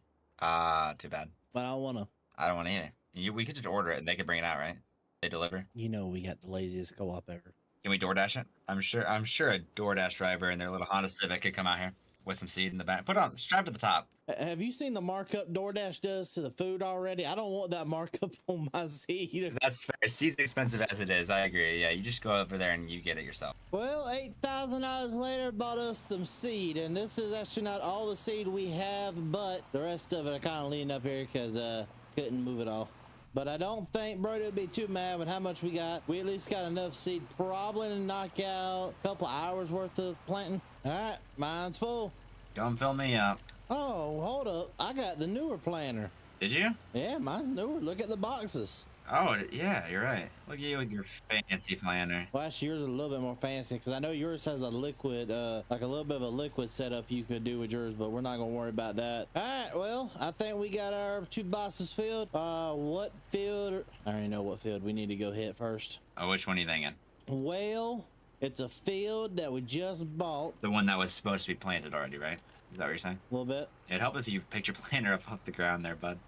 too bad. but I wanna. I don't want to either. We could just order it and they could bring it out, right? They deliver. You know, we got the laziest co-op ever. Can we DoorDash it? I'm sure a DoorDash driver in their little Honda Civic could come out here with some seed in the back. Put it on, strap to the top. Have you seen the markup DoorDash does to the food already? I don't want that markup on my seed. That's fair. Seed's expensive as it is. I agree. Yeah, you just go over there and you get it yourself. Well, $8,000 later, bought us some seed, and this is actually not all the seed we have, but the rest of it I kind of leaned up here because couldn't move it all. But I don't think Brody would be too mad with how much we got. We at least got enough seed probably to knock out a couple hours worth of planting. All right, mine's full. Don't fill me up. Oh, hold up. I got the newer planter. Did you? Yeah, mine's newer. Look at the boxes. Oh, yeah, you're right. Look at you with your fancy planner. Well, actually, yours is a little bit more fancy because I know yours has a liquid, like a little bit of a liquid setup you could do with yours, but we're not going to worry about that. All right, well, I think we got our 2 boxes filled. What field? I already know what field we need to go hit first. Oh, which one are you thinking? Well, it's a field that we just bought. The one that was supposed to be planted already, right? Is that what you're saying? A little bit. It'd help if you picked your planter up off the ground there, bud.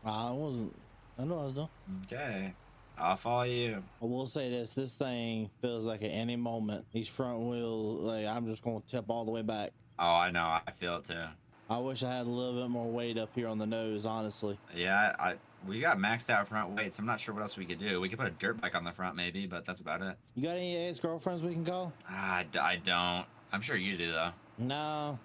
I wasn't. I know I was doing. Okay. I'll follow you. I will say this thing feels like at any moment, these front wheels, like I'm just going to tip all the way back. Oh, I know. I feel it too. I wish I had a little bit more weight up here on the nose, honestly. Yeah, we got maxed out front weights. I'm not sure what else we could do. We could put a dirt bike on the front maybe, but that's about it. You got any ex-girlfriends we can call? I don't. I'm sure you do though. No.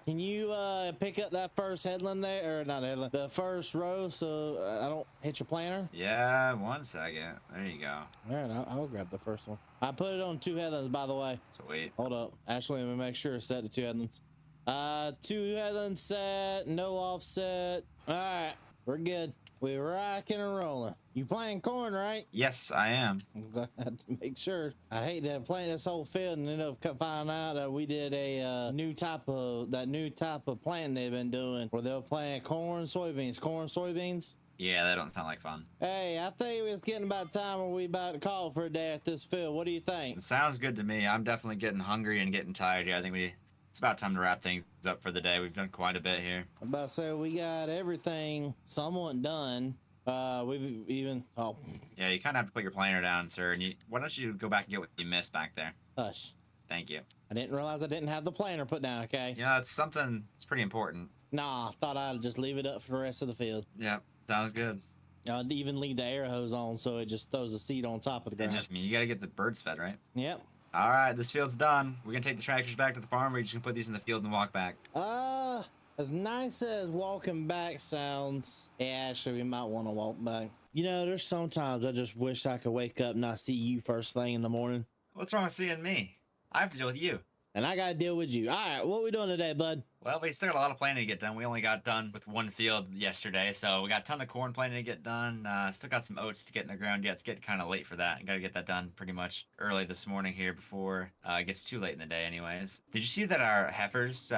Can you pick up that first headland there, or not headland, the first row, so I don't hit your planter? Yeah, 1 second. There you go. All right, I'll grab the first one. I put it on 2 headlands, by the way. Sweet. Hold up. Actually, let me make sure it's set to 2 headlands. 2 headlands set, no offset. All right, we're good. We're rocking and rolling. You playing corn, right? Yes, I am. I'm glad to make sure. I'd hate to plant this whole field and end up finding out that we did a new type of planting they've been doing, where they're planting corn, soybeans. Yeah, that don't sound like fun. Hey, I think it's getting about time where we about to call for a day at this field. What do you think? It sounds good to me. I'm definitely getting hungry and getting tired here. I think it's about time to wrap things up for the day. We've done quite a bit here. I'm about to say we got everything somewhat done. We've even Yeah, you kind of have to put your planter down, sir. And why don't you go back and get what you missed back there? Hush. Thank you. I didn't realize I didn't have the planter put down. Okay. You know, it's something. It's pretty important. Nah, I thought I'd just leave it up for the rest of the field. Yeah, sounds good. I'd even leave the air hose on so it just throws the seed on top of the ground. I mean, you got to get the birds fed, right? Yep. All right, this field's done. We're gonna take the tractors back to the farm. We're just gonna put these in the field and walk back. As nice as walking back sounds, yeah, actually we might want to walk back. You know, there's sometimes I just wish I could wake up and not see you first thing in the morning. What's wrong with seeing me? I have to deal with you. And I gotta deal with you. All right, what we doing today, bud? Well, we still got a lot of planting to get done. We only got done with one field yesterday, so we got a ton of corn planting to get done. Still got some oats to get in the ground yet. It's getting kind of late for that. Got to get that done pretty much early this morning here before it gets too late in the day anyways. Did you see that our heifers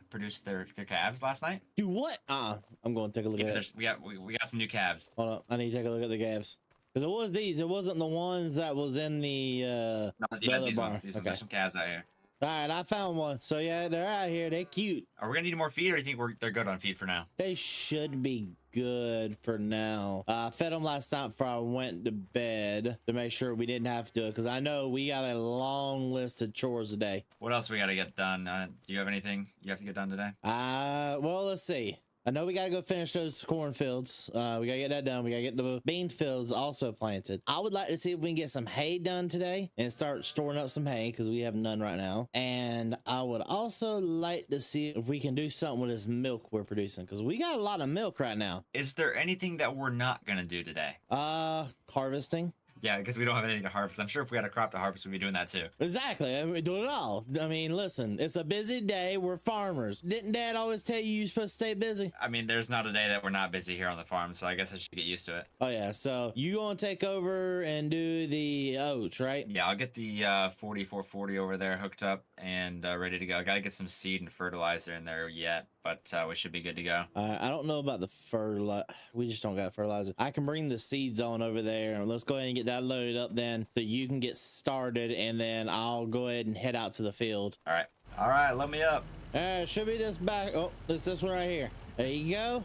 produced their calves last night? Do what? I'm going to take a look at it. We got some new calves. Hold on. I need to take a look at the calves. Because it was these. It wasn't the ones that was in the No, the other these bar. ones. These ones. Okay. There's some calves out here. All right, I found one. So yeah, they're out here. They're cute. Are we gonna need more feed, or do you think they're good on feed for now? They should be good for now. I fed them last night before I went to bed to make sure we didn't have to do it, because I know we got a long list of chores today. What else we gotta get done? Do you have anything you have to get done today? Well, let's see. I know we gotta go finish those cornfields. We gotta get that done. We gotta get the bean fields also planted. I would like to see if we can get some hay done today and start storing up some hay, because we have none right now. And I would also like to see if we can do something with this milk we're producing, because we got a lot of milk right now. Is there anything that we're not gonna do today? Harvesting. Yeah, because we don't have anything to harvest. I'm sure if we had a crop to harvest, we'd be doing that too. Exactly. I mean, we do it all. I mean, listen, it's a busy day. We're farmers. Didn't Dad always tell you you're supposed to stay busy? I mean, there's not a day that we're not busy here on the farm, so I guess I should get used to it. Oh yeah. So you gonna take over and do the oats, right? Yeah, I'll get the 4440 over there hooked up and ready to go. I gotta get some seed and fertilizer in there yet, but we should be good to go. I don't know about the fertilizer. We just don't got fertilizer. I can bring the seeds on over there. Let's go ahead and get that loaded up then, so you can get started, and then I'll go ahead and head out to the field. All right, let me up. Should be this back. Oh, it's this one right here. There you go.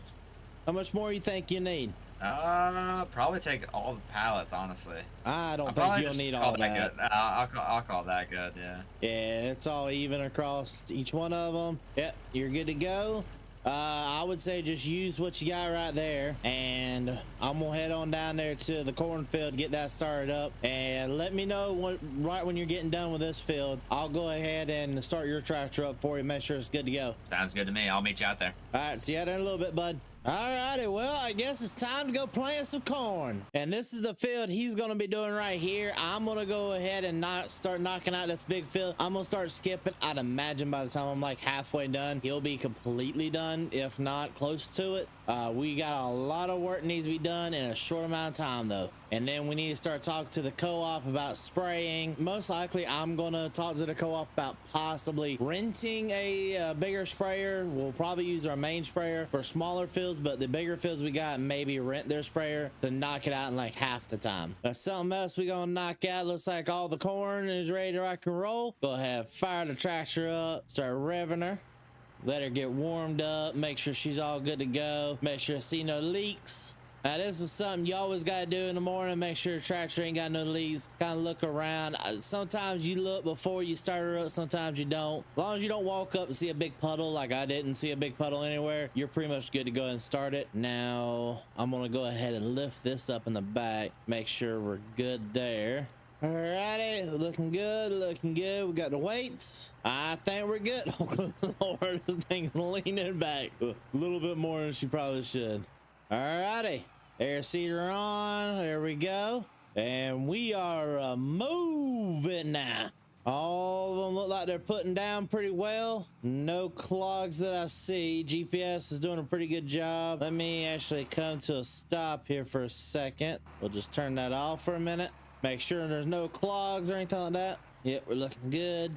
How much more you think you need? Probably take all the pallets, honestly. I don't think you'll need all that. Good. I'll call that good, yeah. Yeah, it's all even across each one of them. Yep, you're good to go. I would say just use what you got right there, and I'm gonna head on down there to the cornfield, get that started up, and let me know right when you're getting done with this field. I'll go ahead and start your tractor up for you, make sure it's good to go. Sounds good to me. I'll meet you out there. All right, see you out there in a little bit, bud. Alrighty, well, I guess it's time to go plant some corn. And this is the field he's gonna be doing right here. I'm gonna go ahead and start knocking out this big field. I'm gonna start skipping. I'd imagine by the time I'm like halfway done, he'll be completely done, if not close to it. We got a lot of work needs to be done in a short amount of time though. And then we need to start talking to the co-op about spraying. Most likely I'm gonna talk to the co-op about possibly renting a bigger sprayer. We'll probably use our main sprayer for smaller fields, but the bigger fields we got, maybe rent their sprayer to knock it out in like half the time. That's something else we gonna knock out. Looks like all the corn is ready to rock and roll. Go ahead, fire the tractor up, start revving her. Let her get warmed up, make sure she's all good to go, make sure I see no leaks. Now this is something you always got to do in the morning, make sure the tractor ain't got no leaks. Kind of look around. Sometimes you look before you start her up, sometimes you don't. As long as you don't walk up and see a big puddle, like I didn't see a big puddle anywhere, you're pretty much good to go ahead and start it. Now I'm gonna go ahead and lift this up in the back, make sure we're good there. Alrighty, looking good, looking good. We got the weights. I think we're good. Oh, Lord, this thing's leaning back a little bit more than she probably should. Alrighty, air seeder on. There we go. And we are moving now. All of them look like they're putting down pretty well. No clogs that I see. GPS is doing a pretty good job. Let me actually come to a stop here for a second. We'll just turn that off for a minute. Make sure there's no clogs or anything like that. Yep, we're looking good.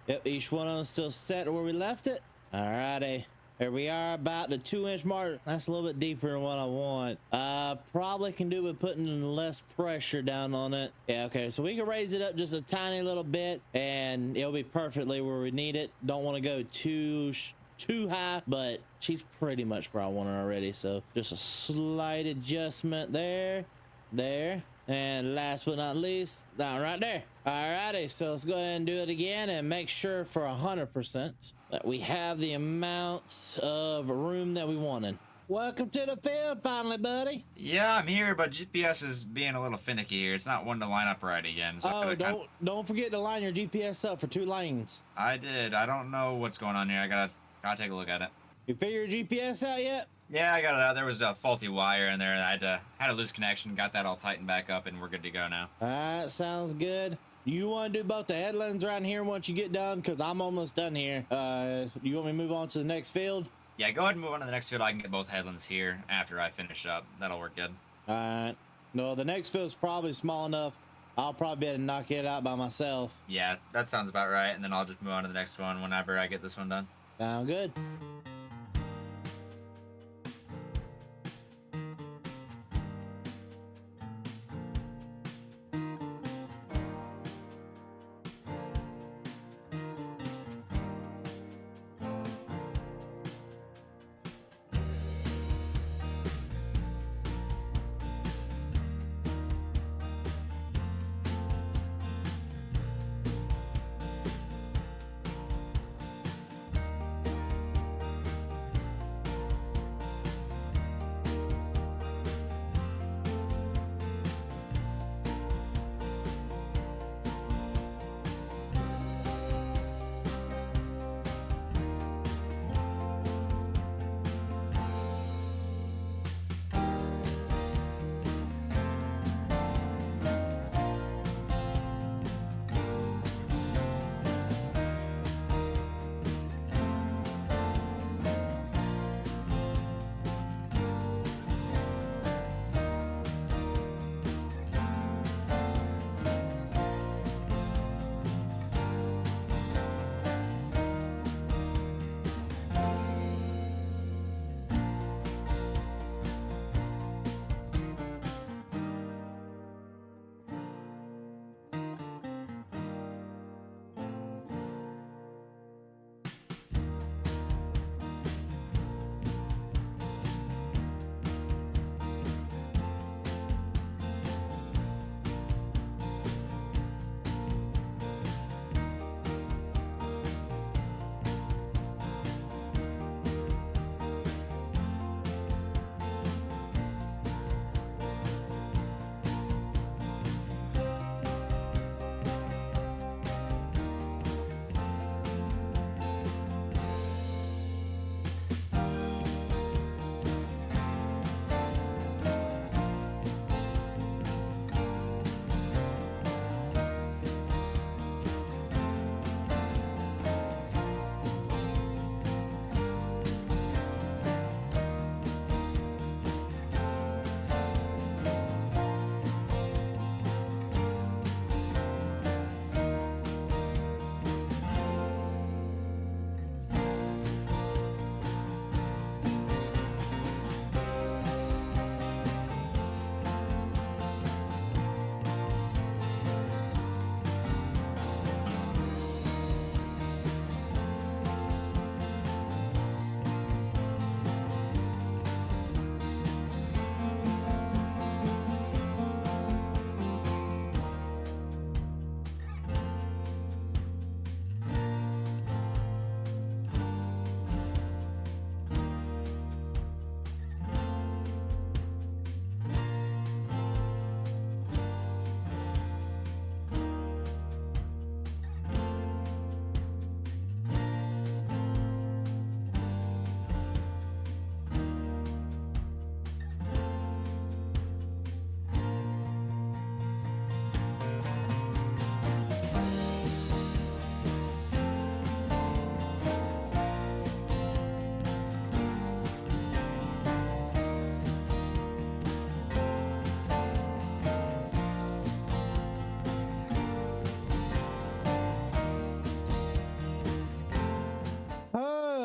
Yep, each one of them still set where we left it. Alrighty, here we are, about the 2-inch mark. That's a little bit deeper than what I want. Probably can do with putting less pressure down on it. Yeah, okay, so we can raise it up just a tiny little bit, and it'll be perfectly where we need it. Don't want to go too high, but she's pretty much where I want her already. So just a slight adjustment there. And last but not least, down right there. Alrighty, so let's go ahead and do it again and make sure for 100% that we have the amount of room that we wanted. Welcome to the field finally, buddy. Yeah, I'm here, but GPS is being a little finicky here. It's not one to line up right again. So oh, don't forget to line your GPS up for 2 lanes. I did. I don't know what's going on here. I gotta take a look at it. You figure your GPS out yet? Yeah, I got it out. There was a faulty wire in there, and I had a loose connection. Got that all tightened back up, and we're good to go now. All right, sounds good. You want to do both the headlands around here once you get done? Because I'm almost done here. You want me to move on to the next field? Yeah, go ahead and move on to the next field. I can get both headlands here after I finish up. That'll work good. All right. No, the next field's probably small enough. I'll probably be able to knock it out by myself. Yeah, that sounds about right. And then I'll just move on to the next one whenever I get this one done. Sound good.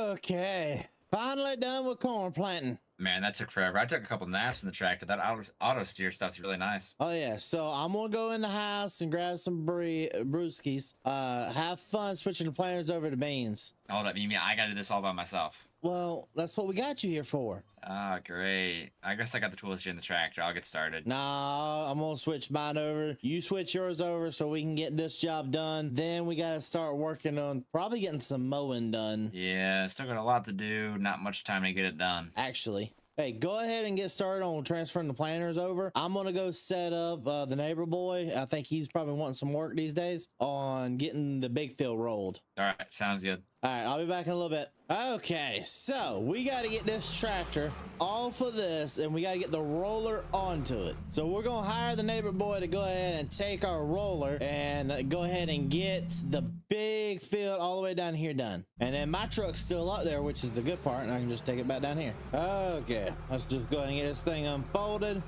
Okay, finally done with corn planting. Man, that took forever. I took a couple naps in the tractor. That auto steer stuff's really nice. Oh yeah, so I'm gonna go in the house and grab some brewskis. Have fun switching the planters over to beans. Hold up, you mean I gotta do this all by myself? Well, that's what we got you here for. Oh, great. I guess I got the tools here in the tractor. I'll get started. Nah, I'm gonna switch mine over. You switch yours over so we can get this job done. Then we gotta start working on probably getting some mowing done. Yeah, still got a lot to do. Not much time to get it done. Actually, hey, go ahead and get started on transferring the planters over. I'm gonna go set up the neighbor boy. I think he's probably wanting some work these days on getting the big field rolled. All right, sounds good. All right, I'll be back in a little bit. Okay, so we got to get this tractor off of this and we got to get the roller onto it. So we're going to hire the neighbor boy to go ahead and take our roller and go ahead and get the big field all the way down here done. And then my truck's still up there, which is the good part, and I can just take it back down here. Okay, let's just go ahead and get this thing unfolded.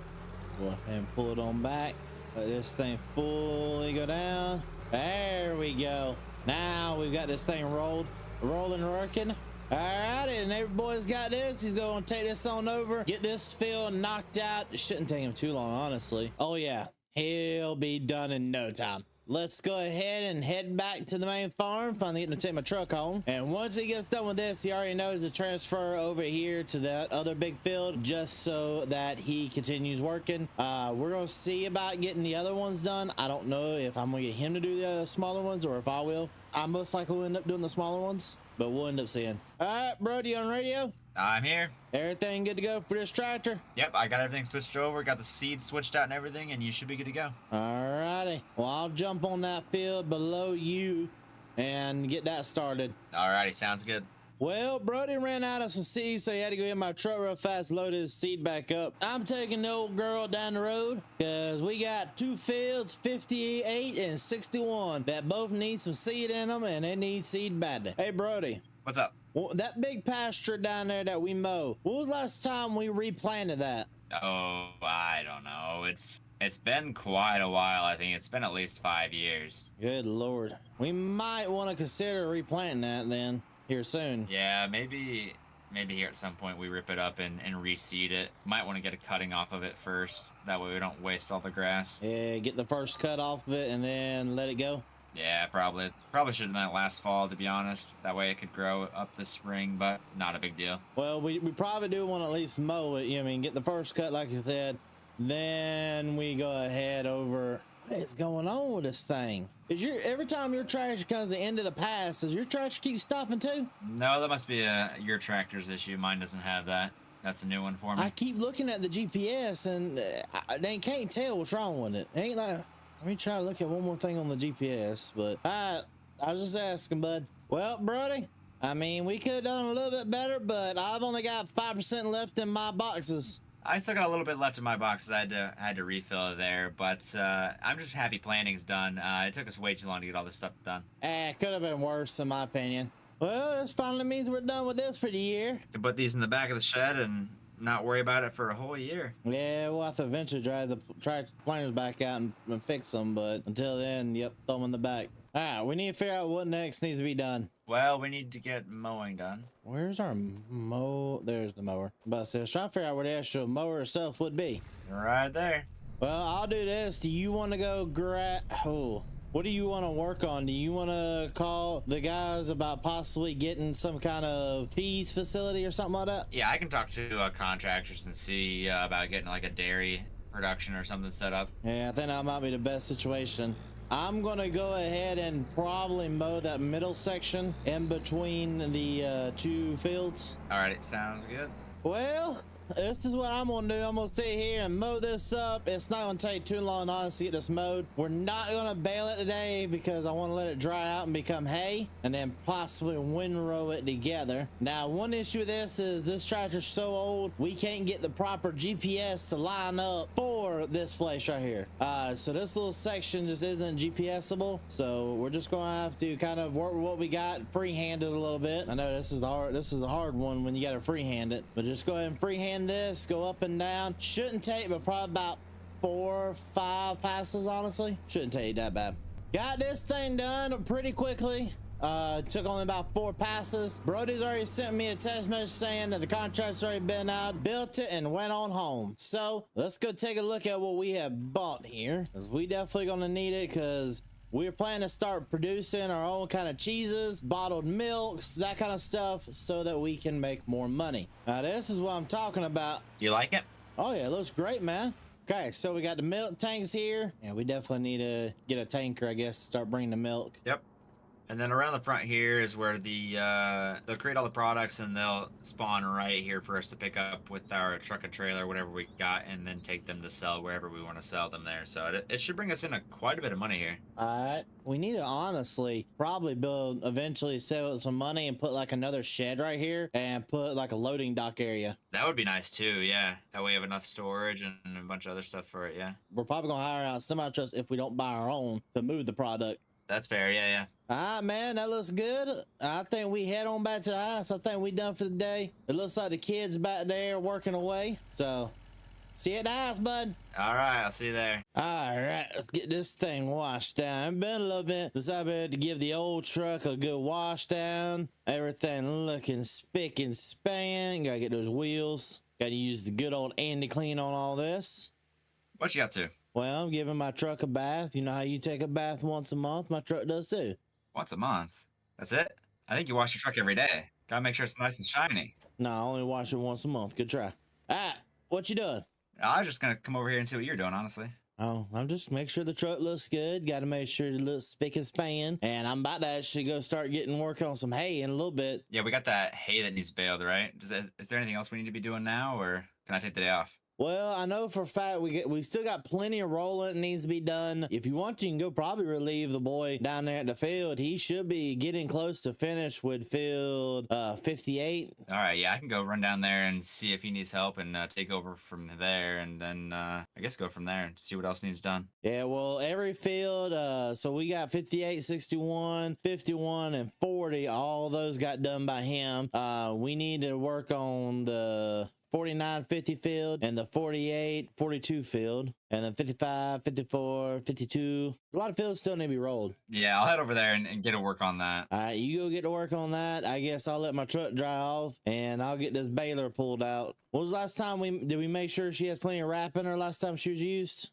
Go ahead and pull it on back. Let this thing fully go down. There we go. Now we've got this thing rolling, working. All right, and neighbor boy's got this. He's going to take this on over, get this field knocked out. It shouldn't take him too long, honestly. Oh yeah, he'll be done in no time. Let's go ahead and head back to the main farm. Finally getting to take my truck home. And once he gets done with this, he already knows to transfer over here to that other big field just so that he continues working. We're going to see about getting the other ones done. I don't know if I'm going to get him to do the smaller ones or if I will. I most likely will end up doing the smaller ones, but we'll end up seeing. All right, Brody on radio. I'm here. Everything good to go for this tractor? Yep, I got everything switched over, got the seeds switched out and everything, and you should be good to go. All righty. Well, I'll jump on that field below you and get that started. All righty, sounds good. Well, Brody ran out of some seeds, so he had to go get my truck real fast, load his seed back up. I'm taking the old girl down the road because we got two fields, 58 and 61, that both need some seed in them, and they need seed badly. Hey, Brody. What's up? Well, that big pasture down there that we mow, when was the last time we replanted that? Oh, I don't know. It's been quite a while. I think it's been at least 5 years. Good Lord. We might want to consider replanting that then here soon. Yeah, maybe here at some point we rip it up and reseed it. Might want to get a cutting off of it first. That way we don't waste all the grass. Yeah, get the first cut off of it and then let it go. Yeah, probably should have done it last fall, to be honest. That way it could grow up this spring, but not a big deal. Well, we probably do want to at least mow it. You know, I mean, get the first cut, like you said. Then we go ahead over. What is going on with this thing? Every time your tractor comes to the end of the pass, does your tractor keep stopping too? No, that must be your tractor's issue. Mine doesn't have that. That's a new one for me. I keep looking at the GPS and they can't tell what's wrong with it. It ain't like. Let me try to look at one more thing on the GPS, but I was just asking, bud. Well, Brody, I mean, we could have done a little bit better, but I've only got 5% left in my boxes. I still got a little bit left in my boxes. I had to refill there, but I'm just happy planting's done. It took us way too long to get all this stuff done. It could have been worse, in my opinion. Well, this finally means we're done with this for the year. Can put these in the back of the shed and not worry about it for a whole year. Yeah, we'll have to eventually drive the tractor planters back out and fix them, but until then, yep, throw them in the back. All right, we need to figure out what next needs to be done. Well, we need to get mowing done. Where's our mow? There's the mower. But I was trying to figure out where the actual mower itself would be. Right there. Well, I'll do this. Do you want to go what do you want to work on? Do you want to call the guys about possibly getting some kind of cheese facility or something like that? Yeah, I can talk to contractors and see about getting like a dairy production or something set up. Yeah, I think that might be the best situation. I'm going to go ahead and probably mow that middle section in between the two fields. All right, sounds good. Well, this is what I'm gonna do. I'm gonna sit here and mow this up. It's not gonna take too long, honestly, to get this mowed. We're not gonna bale it today because I want to let it dry out and become hay, and then possibly windrow it together. Now, one issue with this is this tractor's so old, we can't get the proper GPS to line up for this place right here. So this little section just isn't GPSable. So we're just gonna have to kind of work with what we got, freehand it a little bit. I know this is the hard one when you got to freehand it, but just go ahead and freehand this, go up and down. Shouldn't take but probably about 4 or 5 passes, honestly. Shouldn't take that bad. Got this thing done pretty quickly. Took only about 4 passes. Brody's already sent me a text message saying that the contract's already been out, built it, and went on home. So let's go take a look at what we have bought here, because we definitely gonna need it, because we're planning to start producing our own kind of cheeses, bottled milks, that kind of stuff, so that we can make more money. Now, this is what I'm talking about. Do you like it? Oh, yeah, it looks great, man. Okay, so we got the milk tanks here. Yeah, we definitely need to get a tanker, I guess, to start bringing the milk. Yep. And then around the front here is where they'll create all the products and they'll spawn right here for us to pick up with our truck and trailer, whatever we got, and then take them to sell wherever we want to sell them there. So it should bring us in quite a bit of money here. All right, we need to honestly probably build, eventually save up some money and put like another shed right here and put like a loading dock area. That would be nice too, yeah. That way we have enough storage and a bunch of other stuff for it, yeah. We're probably gonna hire out semi trucks if we don't buy our own to move the product. That's fair, yeah, yeah. All right, man, that looks good. I think we head on back to the house. I think we done for the day. It looks like the kids back there working away. So, see you at the house, bud. All right, I'll see you there. All right, let's get this thing washed down. It's been a little bit since I've been to give the old truck a good wash down. Everything looking spick and span. Gotta get those wheels. Gotta use the good old Andy clean on all this. What you got to? Well, I'm giving my truck a bath. You know how you take a bath once a month? My truck does too. Once a month? That's it? I think you wash your truck every day. Gotta make sure it's nice and shiny. No, I only wash it once a month. Good try. All right, what you doing? I was just gonna come over here and see what you're doing, honestly. Oh, I'm just make sure the truck looks good. Got to make sure it looks spick and span. And I'm about to actually go start getting work on some hay in a little bit. Yeah, we got that hay that needs baled, right? Is there anything else we need to be doing now, or can I take the day off? Well, I know for a fact we still got plenty of rolling that needs to be done. If you want, you can go probably relieve the boy down there at the field. He should be getting close to finish with field 58. All right, yeah, I can go run down there and see if he needs help and take over from there, and then I guess go from there and see what else needs done. Yeah, well, every field, so we got 58, 61, 51, and 40. All those got done by him. We need to work on the 49, 50 field and the 48, 42 field, and then 55, 54, 52. A lot of fields still need to be rolled. Yeah, I'll head over there and get to work on that. All right, you go get to work on that. I guess I'll let my truck dry off and I'll get this baler pulled out. When was the last time did we make sure she has plenty of wrap in her last time she was used?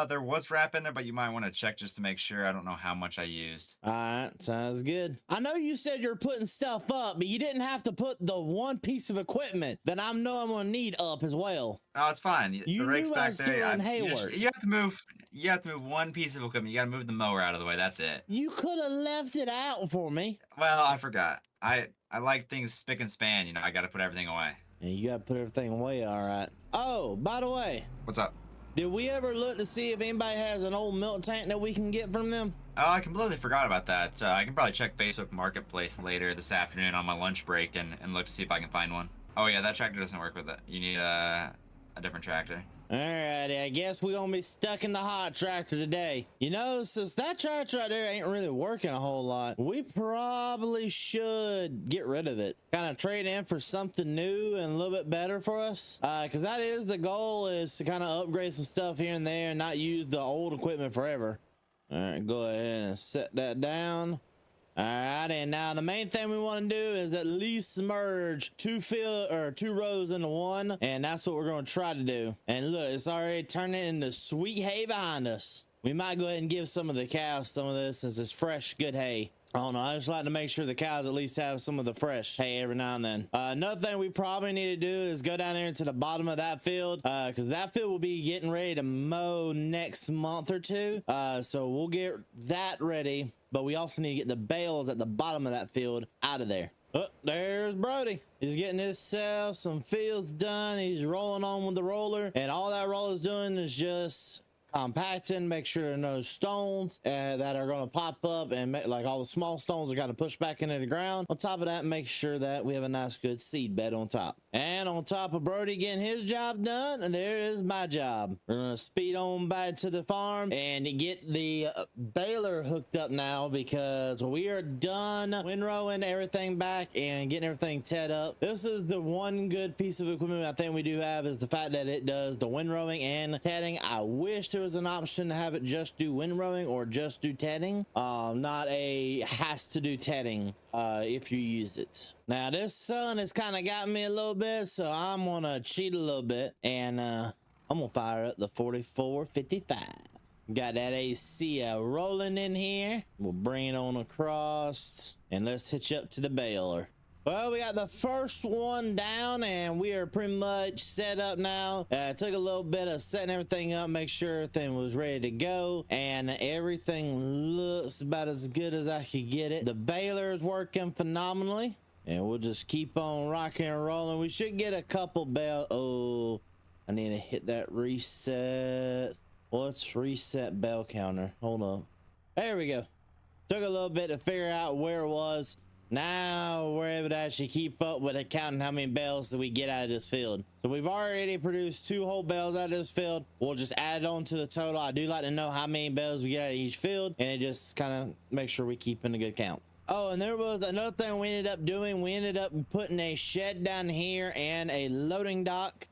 There was wrap in there, but you might want to check just to make sure. I don't know how much I used. All right, sounds good. I know you said you're putting stuff up, but you didn't have to put the one piece of equipment that I know I'm gonna need up as well. Oh, it's fine. You the rake's knew I back was there. doing hay work. You have to move. You have to move one piece of equipment. You got to move the mower out of the way. That's it. You could have left it out for me. Well, I forgot. I like things spick and span. You know, I got to put everything away. Yeah, you gotta put everything away. All right. Oh, by the way, What's up? did we ever look to see if anybody has an old milk tank that we can get from them? Oh, I completely forgot about that. I can probably check Facebook Marketplace later this afternoon on my lunch break and look to see if I can find one. Oh yeah, that tractor doesn't work with it. You need a different tractor. Alrighty, I guess we're gonna be stuck in the hot tractor today. You know, since that tractor right there ain't really working a whole lot, we probably should get rid of it. Kind of trade in for something new and a little bit better for us. Because that is the goal, is to kind of upgrade some stuff here and there and not use the old equipment forever. All right, go ahead and set that down. All right, and now the main thing we want to do is at least merge two rows into one, and that's what we're going to try to do. And look, it's already turning into sweet hay behind us. We might go ahead and give some of the cows some of this, since it's fresh, good hay. I don't know, I just like to make sure the cows at least have some of the fresh hay every now and then. Another thing we probably need to do is go down there into the bottom of that field, because that field will be getting ready to mow next month or two. So we'll get that ready, but we also need to get the bales at the bottom of that field out of there. Oh, there's Brody. He's getting himself some fields done. He's rolling on with the roller, and all that roller's doing is just compacting, make sure there are no stones that are going to pop up, and like all the small stones are going to push back into the ground. On top of that, make sure that we have a nice good seed bed on top. And on top of Brody getting his job done, and there is my job. We're going to speed on back to the farm and get the baler hooked up now, because we are done windrowing everything back and getting everything teed up. This is the one good piece of equipment I think we do have, is the fact that it does the windrowing and tedding. I wish there was an option to have it just do windrowing or just do tedding, not a has to do tedding if you use it. Now this sun has kind of got me a little bit, so I'm gonna cheat a little bit, and I'm gonna fire up the 4455. Got that AC rolling in here. We'll bring it on across, and let's hitch up to the baler. Well, we got the first one down and we are pretty much set up now. It took a little bit of setting everything up, make sure everything was ready to go, and everything looks about as good as I could get it. The baler is working phenomenally, and we'll just keep on rocking and rolling. We should get a couple bales. Oh, I need to hit that reset. Let's reset bell counter. Hold on. There we go. Took a little bit to figure out where it was. Now we're able to actually keep up with it, counting how many bales that we get out of this field. So we've already produced 2 whole bales out of this field. We'll just add it on to the total. I do like to know how many bales we get out of each field, and it just kind of make sure we keep in a good count. Oh, and there was another thing we ended up doing. We ended up putting a shed down here and a loading dock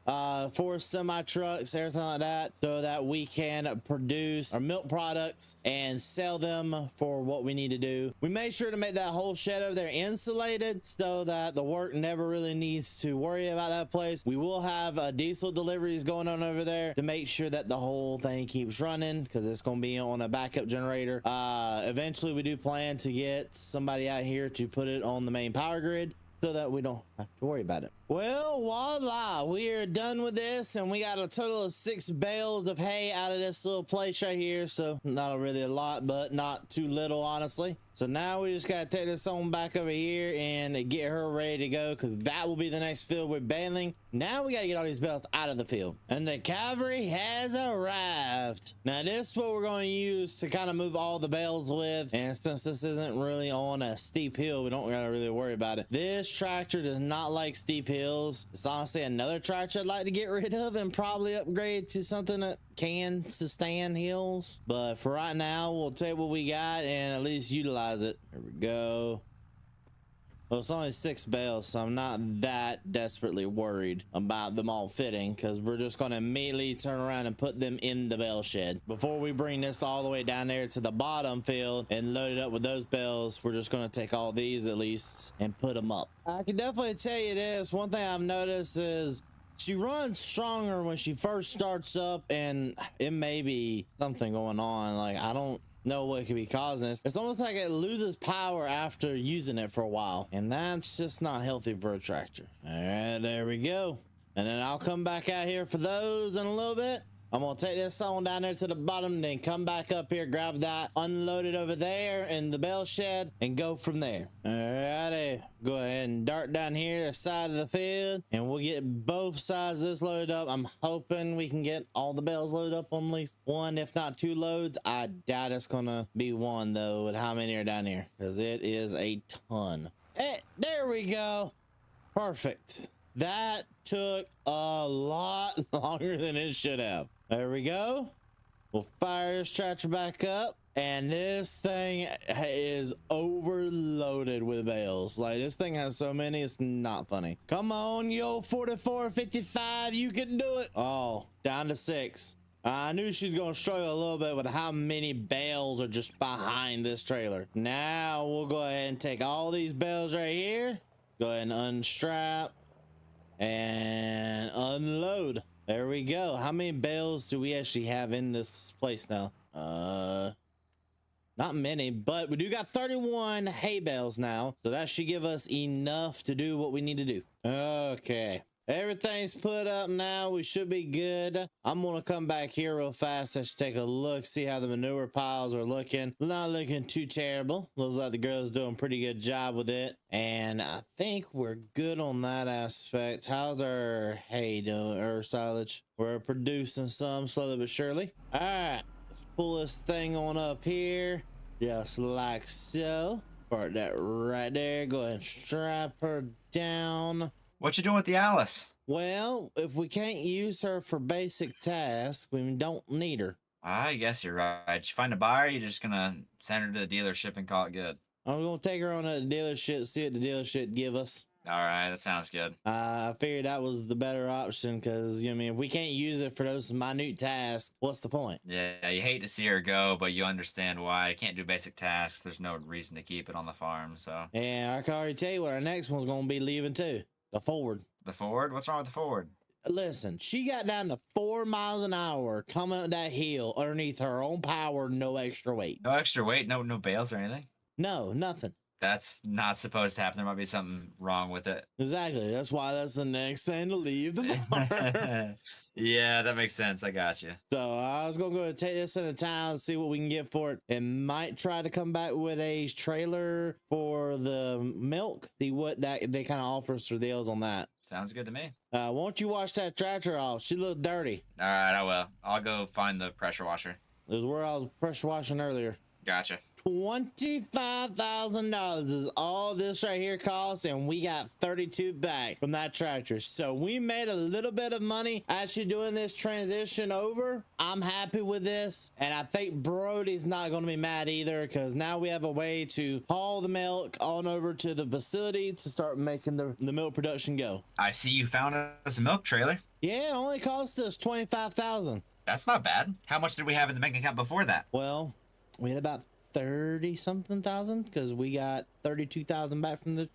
for semi trucks, everything like that, so that we can produce our milk products and sell them for what we need to do. We made sure to make that whole shed over there insulated so that the work never really needs to worry about that place. We will have diesel deliveries going on over there to make sure that the whole thing keeps running, because it's going to be on a backup generator. Eventually we do plan to get somebody out here to put it on the main power grid so that we don't have to worry about it. Well, voila, we are done with this, and we got a total of 6 bales of hay out of this little place right here. So not really a lot, but not too little, honestly. So now we just gotta take this on back over here and get her ready to go, because that will be the next field we're baling. Now we gotta get all these bales out of the field, and the cavalry has arrived. Now this is what we're going to use to kind of move all the bales with, and since this isn't really on a steep hill, we don't gotta really worry about it. This tractor does not like steep hills. It's honestly another tractor I'd like to get rid of and probably upgrade to something that can sustain hills, but for right now we'll take what we got and at least utilize it. There we go. Well, it's only 6 bales, so I'm not that desperately worried about them all fitting, because we're just going to immediately turn around and put them in the bale shed. Before we bring this all the way down there to the bottom field and load it up with those bales, we're just going to take all these at least and put them up. I can definitely tell you this. One thing I've noticed is she runs stronger when she first starts up, and it may be something going on. Like, I don't know what could be causing this. It's almost like it loses power after using it for a while, and that's just not healthy for a tractor. All right, there we go. And then I'll come back out here for those in a little bit. I'm gonna take this on down there to the bottom, then come back up here, grab that, unload it over there in the bale shed, and go from there. Alrighty, go ahead and dart down here to the side of the field, and we'll get both sides of this loaded up. I'm hoping we can get all the bales loaded up on at least 1, if not 2 loads. I doubt it's gonna be 1 though, with how many are down here, because it is a ton. Hey, there we go. Perfect. That took a lot longer than it should have. There we go. We'll fire this tractor back up, and this thing is overloaded with bales. Like, this thing has so many, it's not funny. Come on, yo, 4455, you can do it. Oh, down to 6. I knew she was gonna struggle a little bit with how many bales are just behind this trailer. Now we'll go ahead and take all these bales right here, go ahead and unstrap and unload. There we go. How many bales do we actually have in this place now? Not many, but we do got 31 hay bales now, so that should give us enough to do what we need to do. Okay, everything's put up now. We should be good. I'm gonna come back here real fast. Let's take a look, see how the manure piles are looking. Not looking too terrible. Looks like the girl's doing a pretty good job with it, and I think we're good on that aspect. How's our hay doing, or silage? We're producing some slowly but surely. All right, let's pull this thing on up here, just like so. Part that right there. Go ahead and strap her down. What you doing with the Alice? Well, if we can't use her for basic tasks, we don't need her. I guess you're right. Did you find a buyer? You're just gonna send her to the dealership and call it good. I'm gonna take her on a dealership, see what the dealership give us. All right, that sounds good. I figured that was the better option, because, you know, I mean, if we can't use it for those minute tasks, what's the point? Yeah, you hate to see her go, but you understand why. You can't do basic tasks. There's no reason to keep it on the farm, so. And I can already tell you what our next one's gonna be leaving too. The Ford. The Ford? What's wrong with the Ford? Listen, she got down to 4 miles an hour coming up that hill underneath her own power, no extra weight. No extra weight? No bales or anything? No, nothing. That's not supposed to happen. There might be something wrong with it. Exactly. That's why that's the next thing to leave the farm. Yeah, that makes sense. I got you. So I was gonna go and take this into town, see what we can get for it, and might try to come back with a trailer for the milk. See what that they kind of offers for deals on that. Sounds good to me. Won't you wash that tractor off? She looks dirty. All right, I will. I'll go find the pressure washer. This is where I was pressure washing earlier. Gotcha. $25,000 is all this right here costs, and we got 32 back from that tractor. So we made a little bit of money actually doing this transition over. I'm happy with this, and I think Brody's not going to be mad either, because now we have a way to haul the milk on over to the facility to start making the milk production go. I see you found us a milk trailer. Yeah, it only cost us $25,000. That's not bad. How much did we have in the bank account before that? Well, we had about 30 something thousand, because we got 32,000 back from the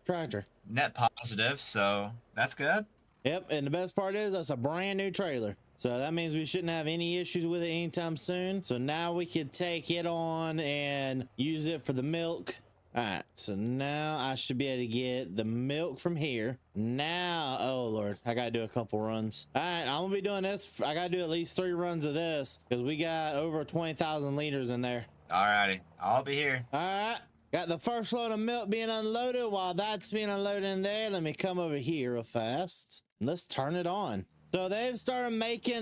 tractor. Net positive, so that's good. Yep, and the best part is that's a brand new trailer, so that means we shouldn't have any issues with it anytime soon. So now we can take it on and use it for the milk. All right, so now I should be able to get the milk from here. Now, oh Lord, I gotta do a couple runs. All right, I'm gonna be doing this. I gotta do at least 3 runs of this, because we got over 20,000 liters in there. Alrighty, I'll be here. All right, got the first load of milk being unloaded. While that's being unloaded in there, let me come over here real fast. Let's turn it on. So they've started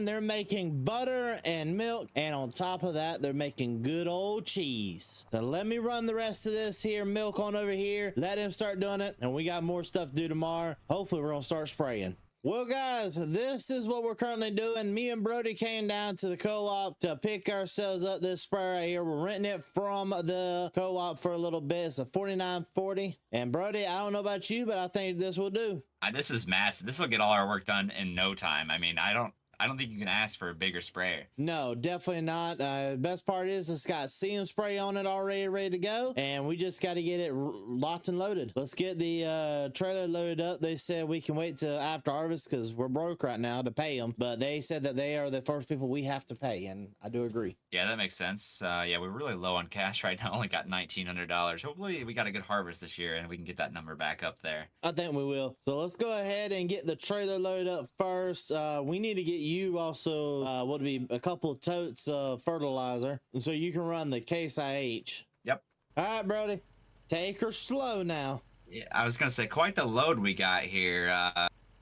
they're making butter and milk, and on top of that, they're making good old cheese. So let me run the rest of this here milk on over here, let him start doing it, and we got more stuff to do tomorrow. Hopefully we're gonna start spraying. Well, guys, this is what we're currently doing. Me and Brody came down to the co-op to pick ourselves up this sprayer right here. We're renting it from the co-op for a little bit. It's a $49.40. And Brody, I don't know about you, but I think this will do. This is massive. This will get all our work done in no time. I mean, I don't think you can ask for a bigger sprayer. No, definitely not. Best part is it's got seam spray on it already, ready to go, and we just got to get it locked and loaded. Let's get the trailer loaded up. They said we can wait till after harvest because we're broke right now to pay them, but they said that they are the first people we have to pay, and I do agree. Yeah, that makes sense. Yeah, we're really low on cash right now. Only got $1,900. Hopefully we got a good harvest this year and we can get that number back up there. I think we will. So let's go ahead and get the trailer loaded up first. We need to get you also what would be a couple of totes of fertilizer, and so you can run the Case IH. Yep. All right, Brody, take her slow now. Yeah, I was gonna say, quite the load we got here.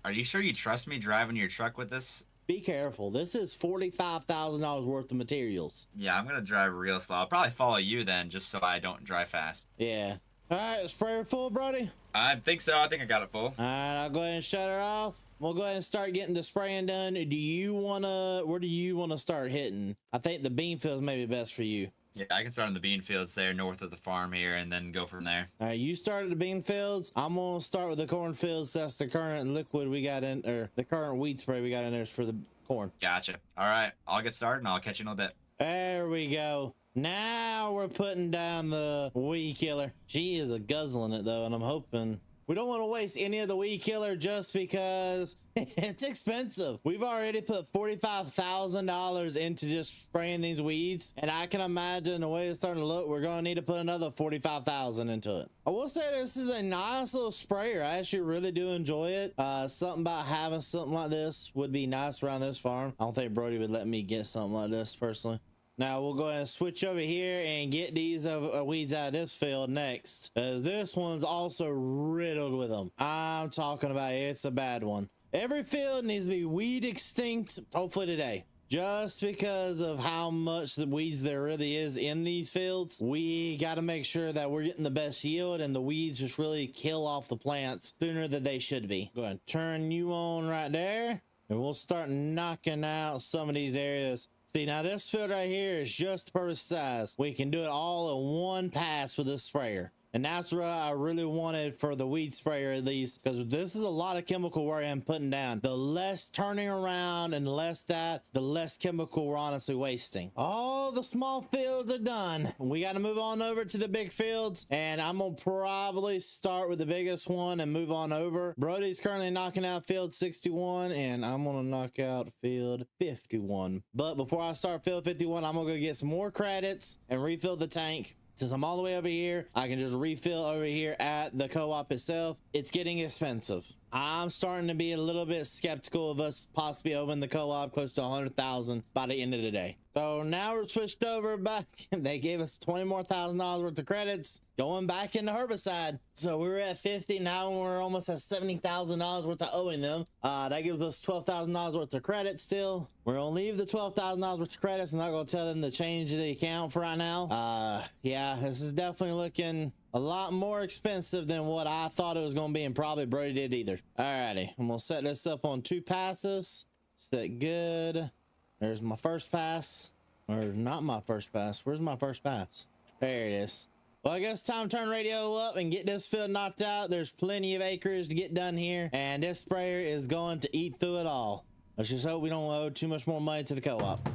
Are you sure you trust me driving your truck with this? Be careful. This is $45,000 worth of materials. Yeah, I'm gonna drive real slow. I'll probably follow you then, just so I don't drive fast. Yeah. All right, sprayer full, Brody? I think so. I think I got it full. All right, I'll go ahead and shut her off. We'll go ahead and start getting the spraying done. Where do you want to start hitting? I think the bean fields may be best for you. Yeah, I can start on the bean fields there north of the farm here and then go from there. All right, you start at the bean fields. I'm going to start with the corn fields. That's the current liquid we got in, or the current weed spray we got in there for the corn. Gotcha. All right, I'll get started and I'll catch you in a little bit. There we go. Now we're putting down the weed killer. She is a guzzling it though, and I'm hoping we don't want to waste any of the weed killer just because it's expensive. We've already put $45,000 into just spraying these weeds, and I can imagine the way it's starting to look, we're going to need to put another $45,000 into it. I will say this is a nice little sprayer. I actually really do enjoy it. Something about having something like this would be nice around this farm. I don't think Brody would let me get something like this personally. Now we'll go ahead and switch over here and get these weeds out of this field next, as this one's also riddled with them. I'm talking about it's a bad one. Every field needs to be weed extinct, hopefully today. Just because of how much the weeds there really is in these fields, we got to make sure that we're getting the best yield, and the weeds just really kill off the plants sooner than they should be. Go ahead and turn you on right there, and we'll start knocking out some of these areas. See, now this field right here is just the perfect size. We can do it all in one pass with this sprayer. And that's what I really wanted for the weed sprayer, at least, because this is a lot of chemical where I'm putting down. The less turning around and less that, the less chemical we're honestly wasting. All the small fields are done. We got to move on over to the big fields, and I'm going to probably start with the biggest one and move on over. Brody's currently knocking out field 61, and I'm going to knock out field 51. But before I start field 51, I'm going to go get some more credits and refill the tank. Since I'm all the way over here, I can just refill over here at the co-op itself. It's getting expensive. I'm starting to be a little bit skeptical of us possibly opening the co-op close to 100,000 by the end of the day. So now we're switched over back. They gave us $20 more thousand worth of credits going back into herbicide. So we were at 50. Now we're almost at $70,000 worth of owing them. That gives us $12,000 worth of credits still. We're gonna leave the $12,000 worth of credits. I'm not gonna tell them to change the account for right now. Yeah, this is definitely looking a lot more expensive than what I thought it was going to be, and probably Brody did either. Alrighty, I'm going to set this up on 2 passes. Set good. There's my first pass. Or not my first pass. Where's my first pass? There it is. Well, I guess time to turn radio up and get this field knocked out. There's plenty of acres to get done here, and this sprayer is going to eat through it all. Let's just hope we don't owe too much more money to the co-op.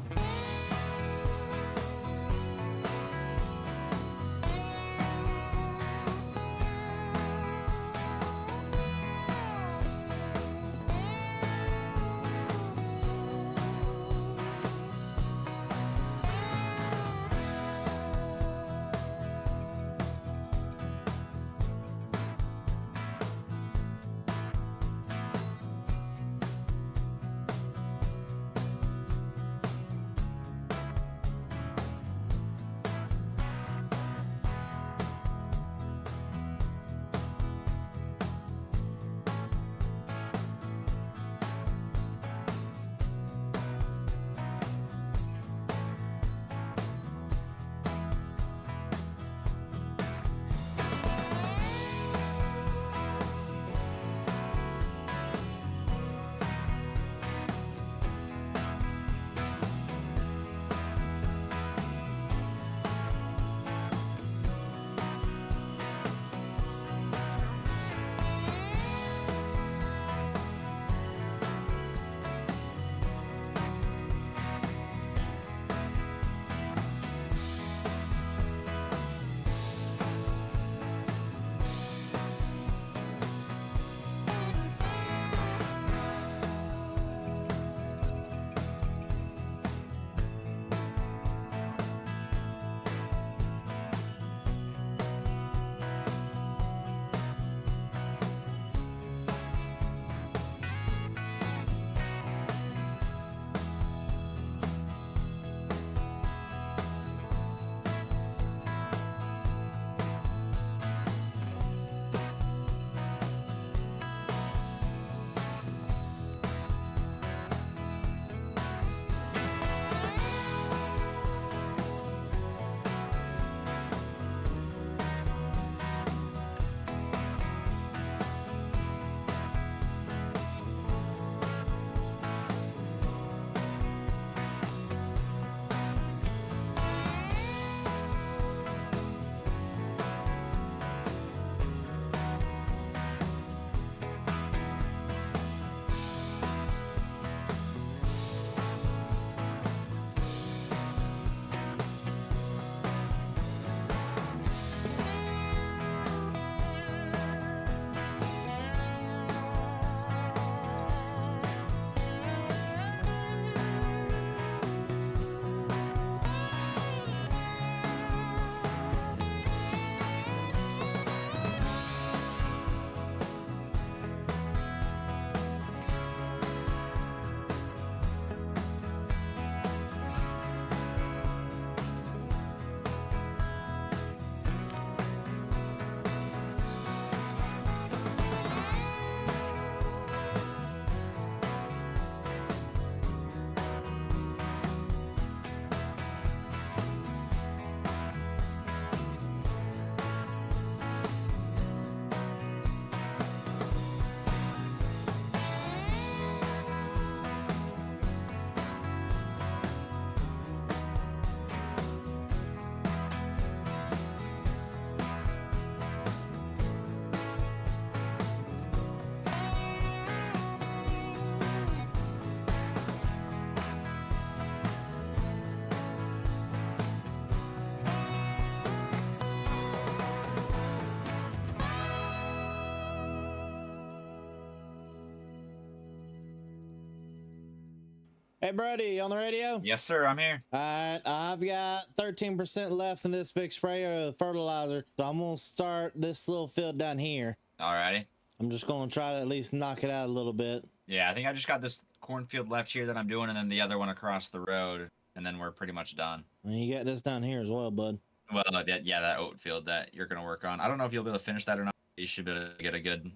Hey, Brody, you on the radio? Yes, sir. I'm here. All right, I've got 13% left in this big sprayer of fertilizer, so I'm gonna start this little field down here. Alrighty. I'm just gonna try to at least knock it out a little bit. Yeah, I think I just got this cornfield left here that I'm doing, and then the other one across the road, and then we're pretty much done. And you got this down here as well, bud. Well, yeah, that oat field that you're gonna work on. I don't know if you'll be able to finish that or not. You should be able to get a good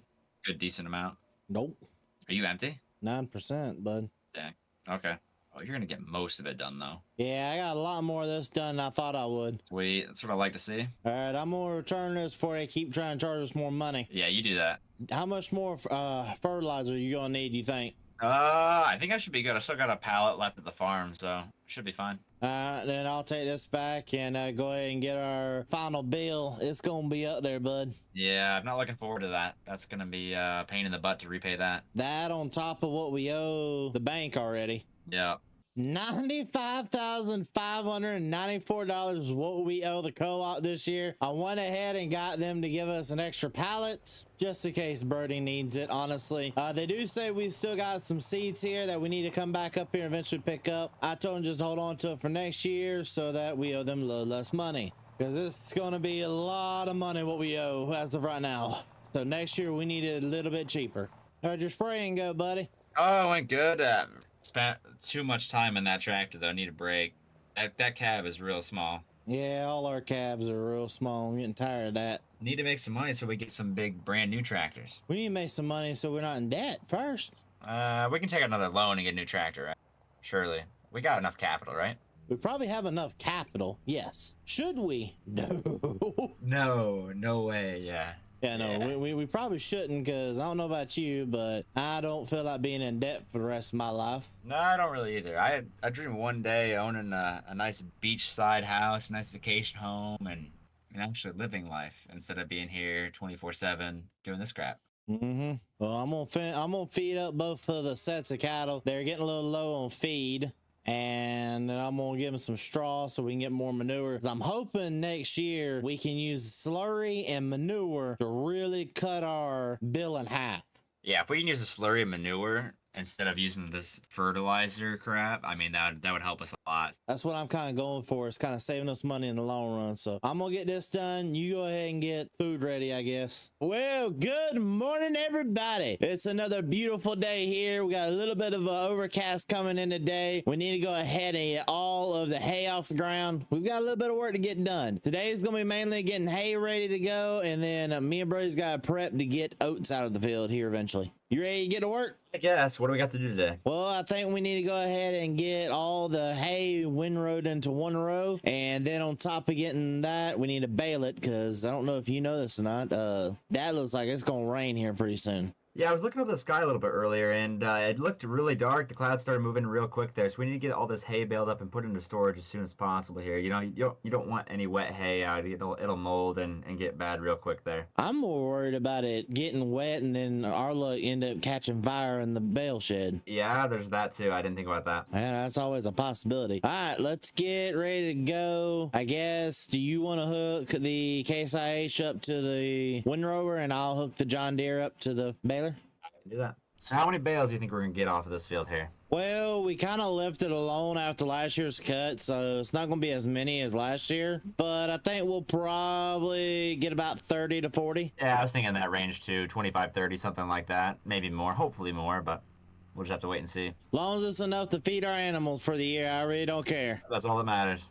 decent amount. Nope. Are you empty? 9%, bud. Dang. Okay. Oh, you're gonna get most of it done though. Yeah, I got a lot more of this done than I thought I would. Sweet. That's what I like to see. All right, I'm gonna return this before they keep trying to charge us more money. Yeah, you do that. How much more fertilizer you gonna need, you think? I think I should be good. I still got a pallet left at the farm, so should be fine. Then I'll take this back and go ahead and get our final bill. It's gonna be up there, bud. Yeah, I'm not looking forward to that. That's gonna be a pain in the butt to repay that. That on top of what we owe the bank already. Yeah. $95,594 is what we owe the co-op this year. I went ahead and got them to give us an extra pallet just in case Birdie needs it, honestly. They do say we still got some seeds here that we need to come back up here and eventually pick up. I told them just hold on to it for next year so that we owe them a little less money, because this is going to be a lot of money what we owe as of right now. So next year we need it a little bit cheaper. How'd your spraying go, buddy? Oh, it went good. Spent too much time in that tractor though. I need a break. That cab is real small. Yeah, all our cabs are real small. I'm getting tired of that. Need to make some money so we get some big brand new tractors. We need to make some money so we're not in debt first. We can take another loan and get a new tractor, right? Surely. We got enough capital, right? We probably have enough capital. Yes. Should we? No. No way. Yeah. Yeah, no, we probably shouldn't, because I don't know about you, but I don't feel like being in debt for the rest of my life. No, I don't really either. I dream one day owning a nice beachside house, a nice vacation home, and actually living life instead of being here 24/7 doing this crap. Mm-hmm. Well, I'm gonna feed up both of the sets of cattle. They're getting a little low on feed. And then I'm gonna give them some straw so we can get more manure. I'm hoping next year we can use slurry and manure to really cut our bill in half. Yeah, if we can use the slurry and manure instead of using this fertilizer crap, I mean, that would help us a lot. That's what I'm kind of going for. It's kind of saving us money in the long run. So I'm gonna get this done. You go ahead and get food ready, I guess. Well, good morning, everybody. It's another beautiful day here. We got a little bit of an overcast coming in today. We need to go ahead and get all of the hay off the ground. We've got a little bit of work to get done. Today is gonna be mainly getting hay ready to go, and then me and Brody's got to prep to get oats out of the field here eventually. You ready to get to work? I guess. What do we got to do today? Well, I think we need to go ahead and get all the hay windrowed into one row. And then on top of getting that, we need to bale it, because I don't know if you know this or not. That looks like it's going to rain here pretty soon. Yeah, I was looking up the sky a little bit earlier, and it looked really dark. The clouds started moving real quick there, so we need to get all this hay baled up and put into storage as soon as possible here. You know, you don't want any wet hay out. It'll mold and get bad real quick there. I'm more worried about it getting wet and then our luck end up catching fire in the bale shed. Yeah, there's that too. I didn't think about that. Yeah, that's always a possibility. All right, let's get ready to go. I guess, do you want to hook the Case IH up to the windrower, and I'll hook the John Deere up to the baler? Do that. So how many bales do you think we're gonna get off of this field here? Well, we kind of left it alone after last year's cut, so it's not going to be as many as last year, but I think we'll probably get about 30 to 40. Yeah, I was thinking that range too, 25, 30, something like that. Maybe more, hopefully more, but we'll just have to wait and see. As long as it's enough to feed our animals for the year, I really don't care. That's all that matters.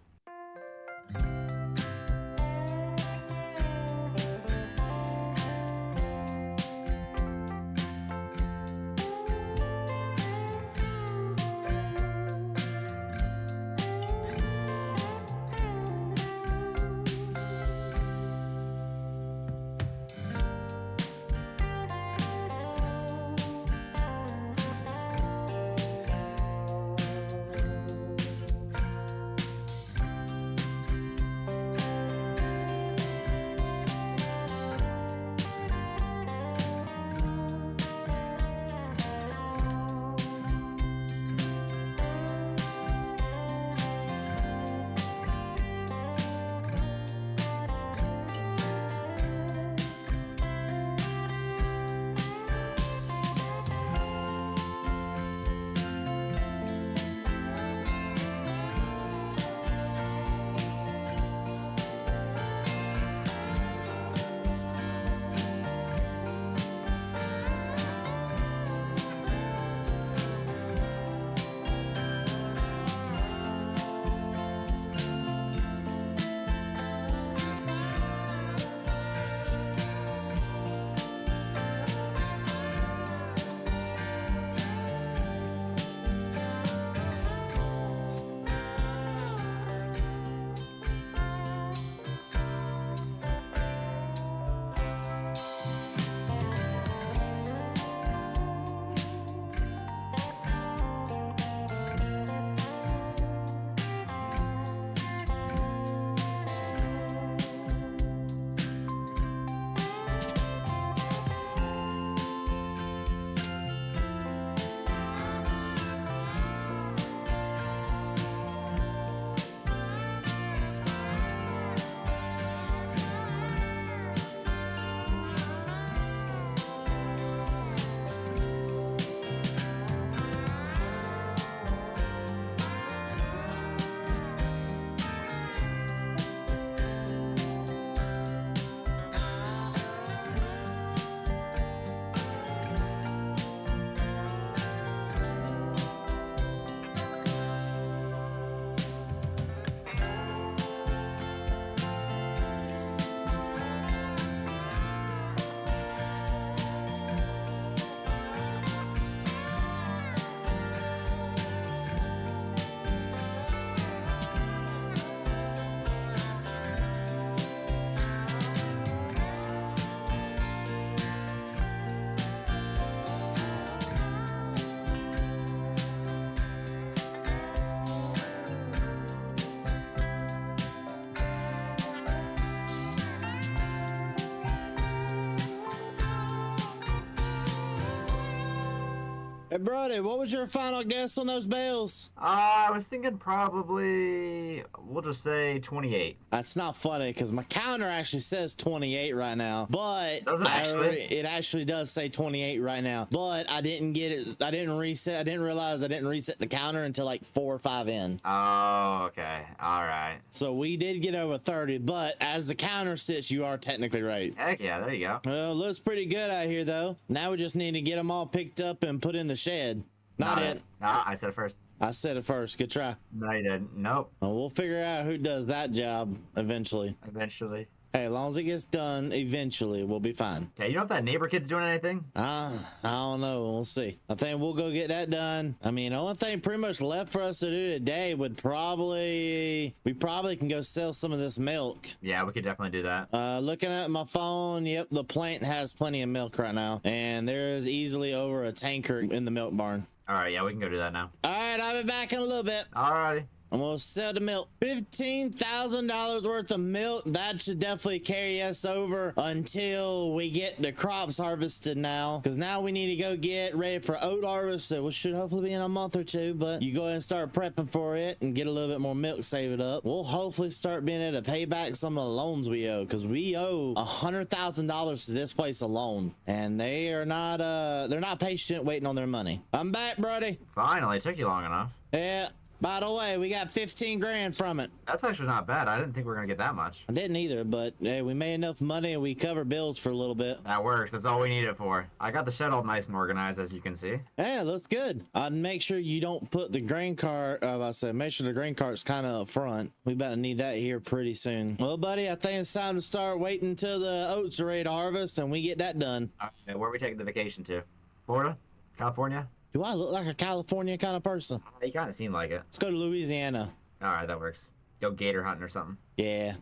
Hey, Brody, what was your final guess on those bales? I was thinking probably, we'll just say 28. That's not funny because my counter actually says 28 right now, but Does it actually? it actually does say 28 right now, but I didn't get it. I didn't reset. I didn't realize I didn't reset the counter until like 4 or 5 in. Oh, okay. All right. So we did get over 30, but as the counter sits, you are technically right. Heck yeah, there you go. Well, looks pretty good out here though. Now we just need to get them all picked up and put in the shed. Not it. Nah, I said it first. I said it first. Good try. No, you didn't. Nope. Well, we'll figure out who does that job eventually. Eventually. Hey, as long as it gets done, eventually we'll be fine. Okay, you know if that neighbor kid's doing anything? I don't know. We'll see. I think we'll go get that done. I mean, the only thing pretty much left for us to do today would we probably can go sell some of this milk. Yeah, we could definitely do that. Looking at my phone, yep, the plant has plenty of milk right now, and there is easily over a tanker in the milk barn. All right, yeah, we can go do that now. All right, I'll be back in a little bit. All righty. I'm gonna sell the milk. $15,000 worth of milk. That should definitely carry us over until we get the crops harvested now. Because now we need to go get ready for oat harvest. So it should hopefully be in a month or two. But you go ahead and start prepping for it and get a little bit more milk saved up. We'll hopefully start being able to pay back some of the loans we owe. Because we owe $100,000 to this place alone. And they're not patient waiting on their money. I'm back, Brody. Finally, it took you long enough. Yeah. By the way, we got 15 grand from it. That's actually not bad. I didn't think we were going to get that much. I didn't either, but hey, we made enough money and we covered bills for a little bit. That works. That's all we need it for. I got the shed all nice and organized, as you can see. Yeah, looks good. I'd make sure you don't put the grain cart, make sure the grain cart's kind of up front. We about to need that here pretty soon. Well, buddy, I think it's time to start waiting until the oats are ready to harvest and we get that done. Okay, where are we taking the vacation to? Florida? California? Do I look like a California kind of person? You kind of seem like it. Let's go to Louisiana. All right, that works. Go gator hunting or something. Yeah.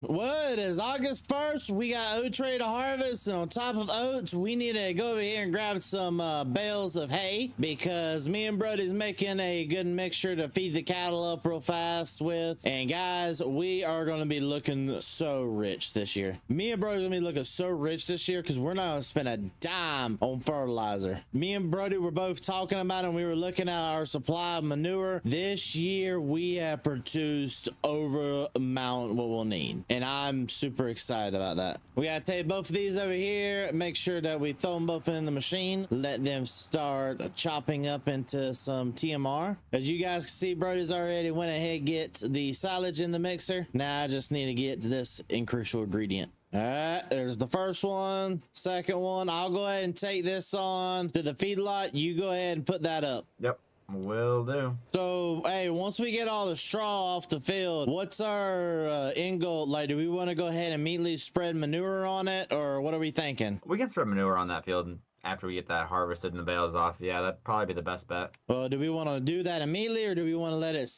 What is August 1st? We got oats ready to harvest, and on top of oats, we need to go over here and grab some bales of hay because me and Brody's making a good mixture to feed the cattle up real fast with. And guys, we are going to be looking so rich this year. Me and Brody's going to be looking so rich this year because we're not going to spend a dime on fertilizer. Me and Brody were both talking about it, and we were looking at our supply of manure. This year, we have produced over amount what we'll need. And I'm super excited about that. We gotta take both of these over here, make sure that we throw them both in the machine, let them start chopping up into some TMR. As you guys can see, Brody's already went ahead and get the silage in the mixer. Now I just need to get this crucial ingredient. All right, there's the first one. Second one, I'll go ahead and take this on to the feedlot. You go ahead and put that up. Yep. Will do. So, hey, once we get all the straw off the field, what's our end goal? Like, do we want to go ahead and immediately spread manure on it, or what are we thinking? We can spread manure on that field after we get that harvested and the bales off. Yeah, that'd probably be the best bet. Well, do we want to do that immediately, or do we want to let it,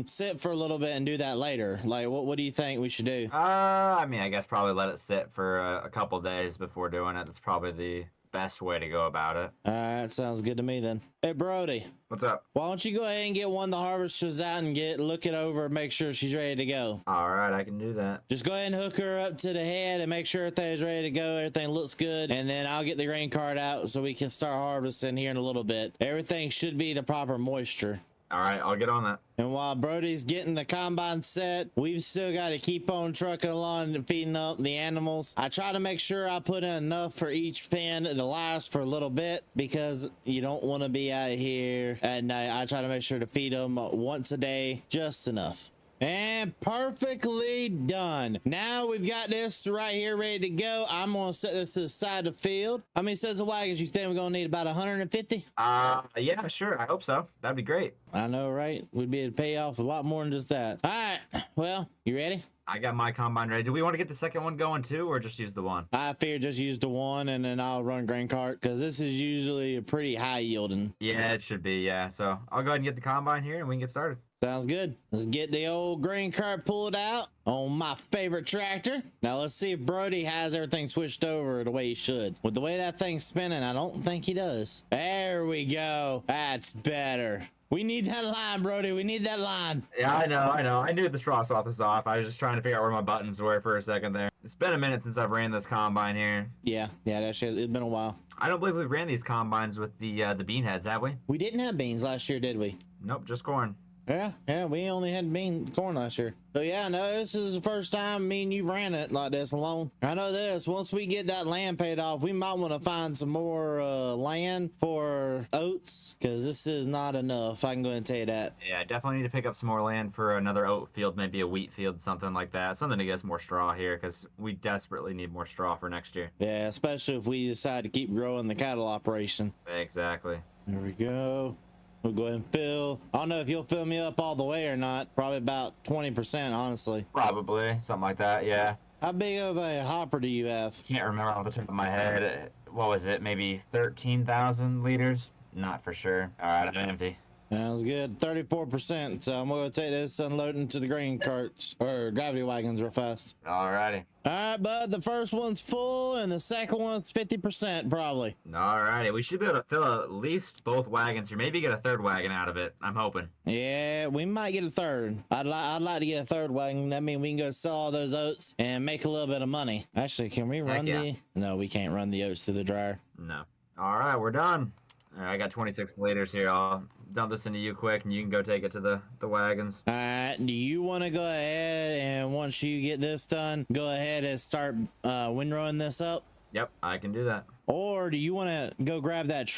sit for a little bit and do that later? Like, what do you think we should do? I mean, I guess probably let it sit for a couple days before doing it. That's probably the best way to go about it. All right, sounds good to me then. Hey, Brody. What's up? Why don't you go ahead and get one of the harvesters out and look it over, make sure she's ready to go. All right, I can do that. Just go ahead and hook her up to the head and make sure everything's ready to go. Everything looks good. And then I'll get the grain cart out so we can start harvesting here in a little bit. Everything should be the proper moisture. All right, I'll get on that. And while Brody's getting the combine set, we've still got to keep on trucking along and feeding up the animals. I try to make sure I put in enough for each pen to last for a little bit because you don't want to be out here at night. I try to make sure to feed them once a day, just enough. And perfectly done. Now we've got this right here ready to go. I'm gonna set this to the side of the field. How many sets of wagons you think we're gonna need? About 150? Yeah, sure. I hope so. That'd be great. I know, right? We'd be able to pay off a lot more than just that. All right, well, you ready? I got my combine ready. Do we want to get the second one going too, or just use the one? I figure just use the one and then I'll run grain cart because this is usually a pretty high yielding. Yeah, it should be, yeah. So I'll go ahead and get the combine here and we can get started. Sounds good. Let's get the old grain cart pulled out on my favorite tractor. Now let's see if Brody has everything switched over the way he should. With the way that thing's spinning, I don't think he does. There we go. That's better. We need that line, Brody. We need that line. Yeah, I know. I knew the straw swath was off. I was just trying to figure out where my buttons were for a second there. It's been a minute since I've ran this combine here. Yeah, that shit, it's been a while. I don't believe we ran these combines with the bean heads, have we? We didn't have beans last year, did we? Nope, just corn. Yeah, we only had corn last year. So yeah, no, this is the first time me and you ran it like this alone. I know this, once we get that land paid off, we might want to find some more land for oats, because this is not enough. I can go ahead and tell you that. Yeah, I definitely need to pick up some more land for another oat field, maybe a wheat field, something like that. Something to get us more straw here, because we desperately need more straw for next year. Yeah, especially if we decide to keep growing the cattle operation. Exactly. There we go. We'll go ahead and fill. I don't know if you'll fill me up all the way or not. Probably about 20%, honestly. Probably, something like that, yeah. How big of a hopper do you have? Can't remember off the top of my head. What was it, maybe 13,000 liters? Not for sure. All right, I'm empty. Sounds good. 34%. So I'm going to take this, unload into the grain carts or gravity wagons real fast. Alrighty. All right, bud. The first one's full and the second one's 50% probably. Alrighty. We should be able to fill at least both wagons here. Maybe get a third wagon out of it. I'm hoping. Yeah, we might get a third. I'd like to get a third wagon. That means we can go sell all those oats and make a little bit of money. Actually, can we run No, we can't run the oats through the dryer. No. All right, we're done. All right, I got 26 liters here. I'll dump this into you quick, and you can go take it to the wagons. All right, do you want to go ahead and once you get this done, go ahead and start windrowing this up? Yep, I can do that. Or do you want to go grab that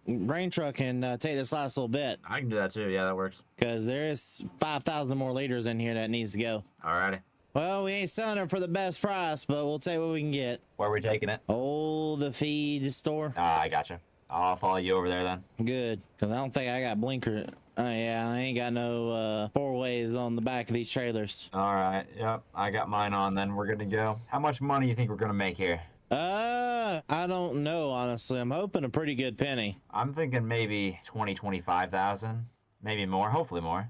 grain truck, and take this last little bit? I can do that too. Yeah, that works. Because there is 5,000 more liters in here that needs to go. Alrighty. Well, we ain't selling it for the best price, but we'll tell you what we can get. Where are we taking it? Oh, the feed store. I gotcha. I'll follow you over there then. Good, because I don't think I got blinker. Oh yeah, I ain't got no 4-ways on the back of these trailers. All right. Yep, I got mine on. Then we're good to go. How much money you think we're gonna make here? I don't know, honestly. I'm hoping a pretty good penny. I'm thinking maybe 25,000, maybe more. Hopefully more.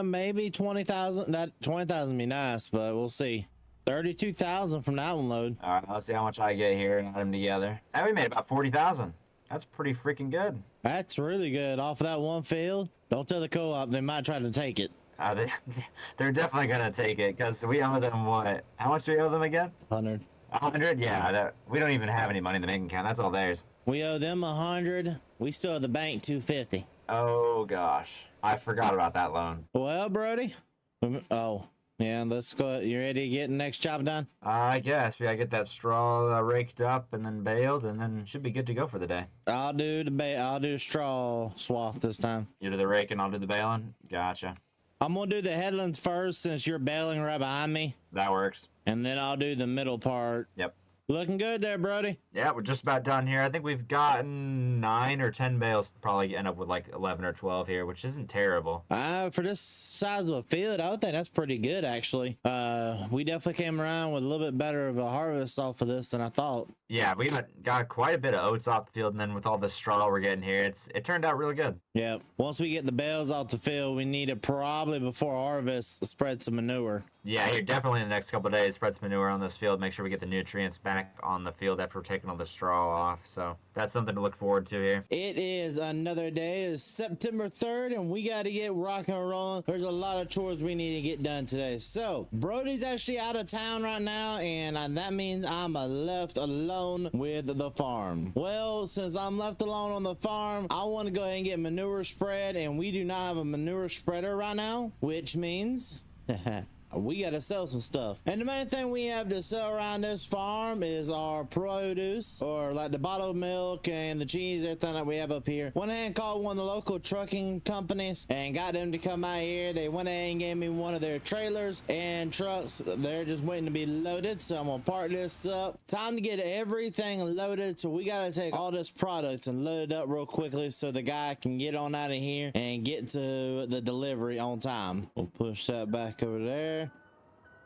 Maybe 20,000. That 20,000 be nice, but we'll see. 32,000 from that one load. All right, let's see how much I get here and add them together. And we made about 40,000. That's pretty freaking good. That's really good off of that one field. Don't tell the co-op, they might try to take it. They're definitely gonna take it because we owe them what? How much do we owe them again? 100. 100? Yeah, we don't even have any money in the bank account. That's all theirs. We owe them 100. We still owe the bank 250. Oh gosh, I forgot about that loan. Well, Brody. Oh. Yeah, let's go. You ready to get the next job done? I guess we gotta get that straw raked up and then baled, and then should be good to go for the day. I'll do the straw swath this time. You do the raking, I'll do the baling. Gotcha. I'm gonna do the headlands first since you're baling right behind me, That works. and then I'll do the middle part. Yep. Looking good there, Brody. Yeah, we're just about done here. I think we've gotten 9 or 10 bales. Probably end up with like 11 or 12 here, which isn't terrible. For this size of a field, I would think that's pretty good, actually. We definitely came around with a little bit better of a harvest off of this than I thought. Yeah, we got quite a bit of oats off the field, and then with all the straw we're getting here, it turned out really good. Yeah. Once we get the bales off the field, we need to probably before harvest spread some manure. Yeah, here definitely in the next couple of days, spread some manure on this field. Make sure we get the nutrients back on the field after we're taking all the straw off. So that's something to look forward to here. It is another day. It's September 3rd, and we got to get rocking and rolling. There's a lot of chores we need to get done today. So Brody's actually out of town right now, and that means I'm left alone with the farm. Well, since I'm left alone on the farm, I want to go ahead and get manure spread, and we do not have a manure spreader right now, which means we gotta sell some stuff. And the main thing we have to sell around this farm is our produce, or like the bottled milk and the cheese, everything that we have up here. Went ahead and called one of the local trucking companies and got them to come out here. They went ahead and gave me one of their trailers and trucks. They're just waiting to be loaded, so I'm gonna park this up. Time to get everything loaded, so we gotta take all this product and load it up real quickly so the guy can get on out of here and get to the delivery on time. We'll push that back over there.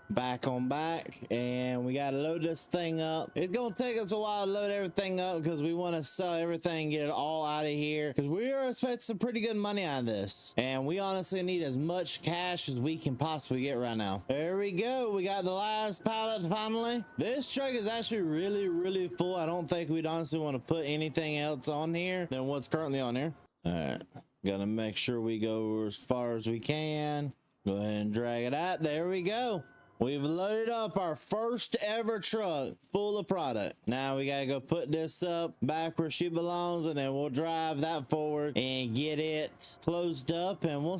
Back on back, and we gotta load this thing up. It's gonna take us a while to load everything up because we want to sell everything, get it all out of here, because we are expecting some pretty good money out of this, and we honestly need as much cash as we can possibly get right now. There we go. We got the last pallet finally. This truck is actually really full. I don't think we'd honestly want to put anything else on here than what's currently on here. All right. Gotta make sure we go as far as we can. Go ahead and drag it out. There we go. We've loaded up our first ever truck full of product. Now we gotta go put this up back where she belongs, and then we'll drive that forward and get it closed up, and we'll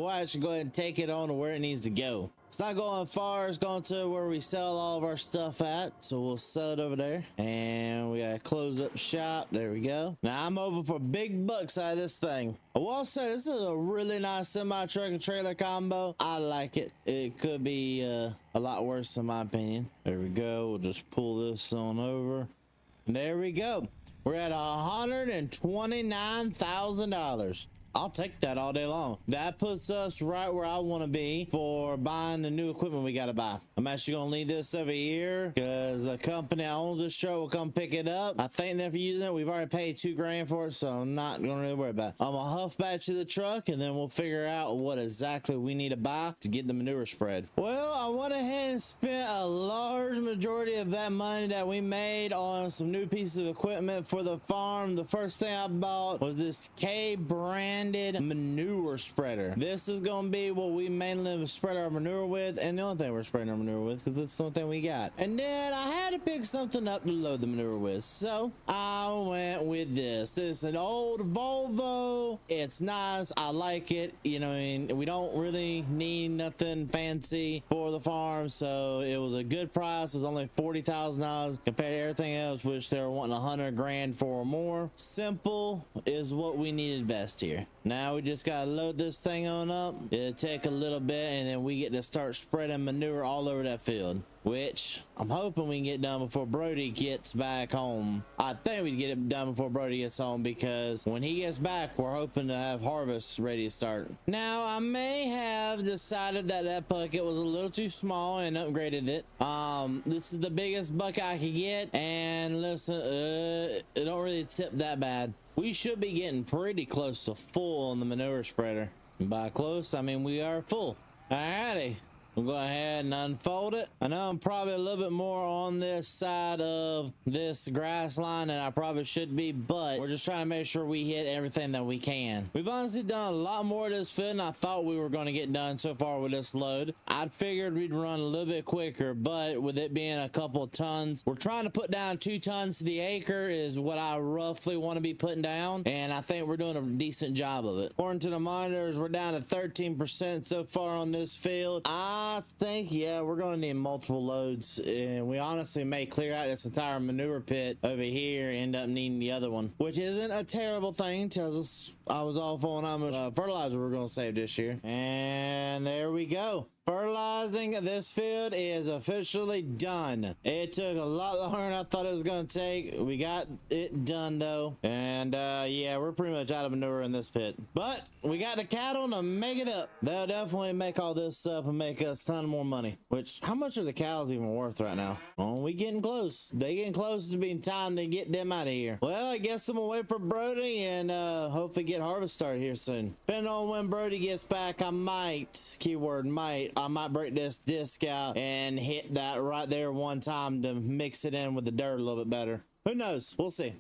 actually go ahead and take it on to where it needs to go. It's not going far, it's going to where we sell all of our stuff at, so we'll sell it over there. And we gotta close up shop. There we go. Now I'm hoping for big bucks out of this thing. I will say this is a really nice semi truck and trailer combo. I like it. It could be a lot worse in my opinion. There we go. We'll just pull this on over. And there we go. We're at $129,000. I'll take that all day long. That puts us right where I want to be for buying the new equipment we got to buy. I'm actually going to leave this over here because the company that owns this show will come pick it up. I think they're using it. We've already paid $2 grand for it, so I'm not going to really worry about it. I'm going to huff back to the truck, and then we'll figure out what exactly we need to buy to get the manure spread. Well, I went ahead and spent a large majority of that money that we made on some new pieces of equipment for the farm. The first thing I bought was this K brand manure spreader. This is gonna be what we mainly spread our manure with, and the only thing we're spreading our manure with, because it's the only thing we got. And then I had to pick something up to load the manure with, so I went with this. It's an old Volvo. It's nice. I like it. You know, and we don't really need nothing fancy for the farm, so it was a good price. It was only $40,000 compared to everything else, which they were wanting 100 grand for or more. Simple is what we needed best here. Now we just gotta load this thing on up. It'll take a little bit, and then we get to start spreading manure all over that field, which I'm hoping we can get done before Brody gets back home. I think we can get it done before Brody gets home, because when he gets back, we're hoping to have harvest ready to start. Now I may have decided that bucket was a little too small and upgraded it. This is the biggest bucket I could get, and listen, it don't really tip that bad. We should be getting pretty close to full on the manure spreader. And by close, I mean we are full. Alrighty. We'll go ahead and unfold it. I know I'm probably a little bit more on this side of this grass line than I probably should be, but we're just trying to make sure we hit everything that we can. We've honestly done a lot more of this field than I thought we were going to get done so far with this load. I figured we'd run a little bit quicker, but with it being a couple of tons, we're trying to put down 2 tons to the acre is what I roughly want to be putting down, and I think we're doing a decent job of it. According to the monitors, we're down to 13% so far on this field. I think, yeah, we're going to need multiple loads, and we honestly may clear out this entire manure pit over here and end up needing the other one, which isn't a terrible thing. Tells us I was off on how much fertilizer we're going to save this year. And there we go. Fertilizing this field is officially done. It took a lot longer than I thought it was going to take. We got it done though, and yeah, we're pretty much out of manure in this pit, but we got the cattle to make it up. They'll definitely make all this up and make us a ton more money. Which, how much are the cows even worth right now? Oh, we getting close. They getting close to being time to get them out of here. Well, I guess I'm gonna wait for Brody and hopefully get harvest started here soon. Depending on when Brody gets back, I might, keyword might, I might break this disc out and hit that right there one time to mix it in with the dirt a little bit better. Who knows? We'll see.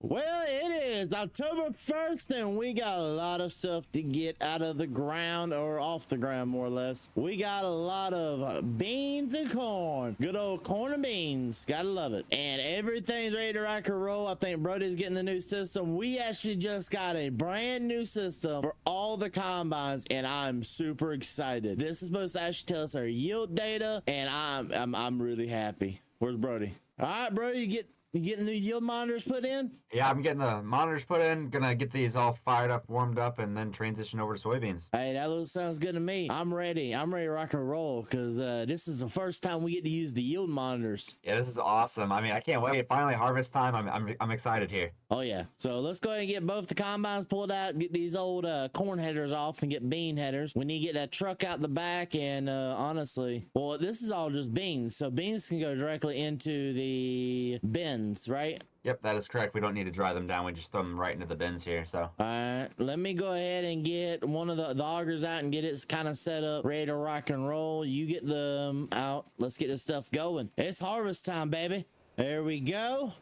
Well, it is October 1st, and we got a lot of stuff to get out of the ground, or off the ground more or less. We got a lot of beans and corn. Good old corn and beans. Gotta love it. And everything's ready to rock and roll. I think Brody's getting the new system. We actually just got a brand new system for all the combines, and I'm super excited. This is supposed to actually tell us our yield data, and I'm really happy. Where's Brody? All right, bro, you getting new yield monitors put in? Yeah, I'm getting the monitors put in. Gonna get these all fired up, warmed up, and then transition over to soybeans. Hey, that sounds good to me. I'm ready to rock and roll, because this is the first time we get to use the yield monitors. Yeah, this is awesome. I mean, I can't wait. Finally, harvest time. I'm excited here. Oh yeah. So let's go ahead and get both the combines pulled out, get these old corn headers off, and get bean headers. We need to get that truck out the back, and honestly, well, this is all just beans, so beans can go directly into the bins, right? Yep, that is correct. We don't need to dry them down. We just throw them right into the bins here. So, all right, let me go ahead and get one of the augers out and get it kind of set up, ready to rock and roll. You get them out. Let's get this stuff going. It's harvest time, baby. There we go.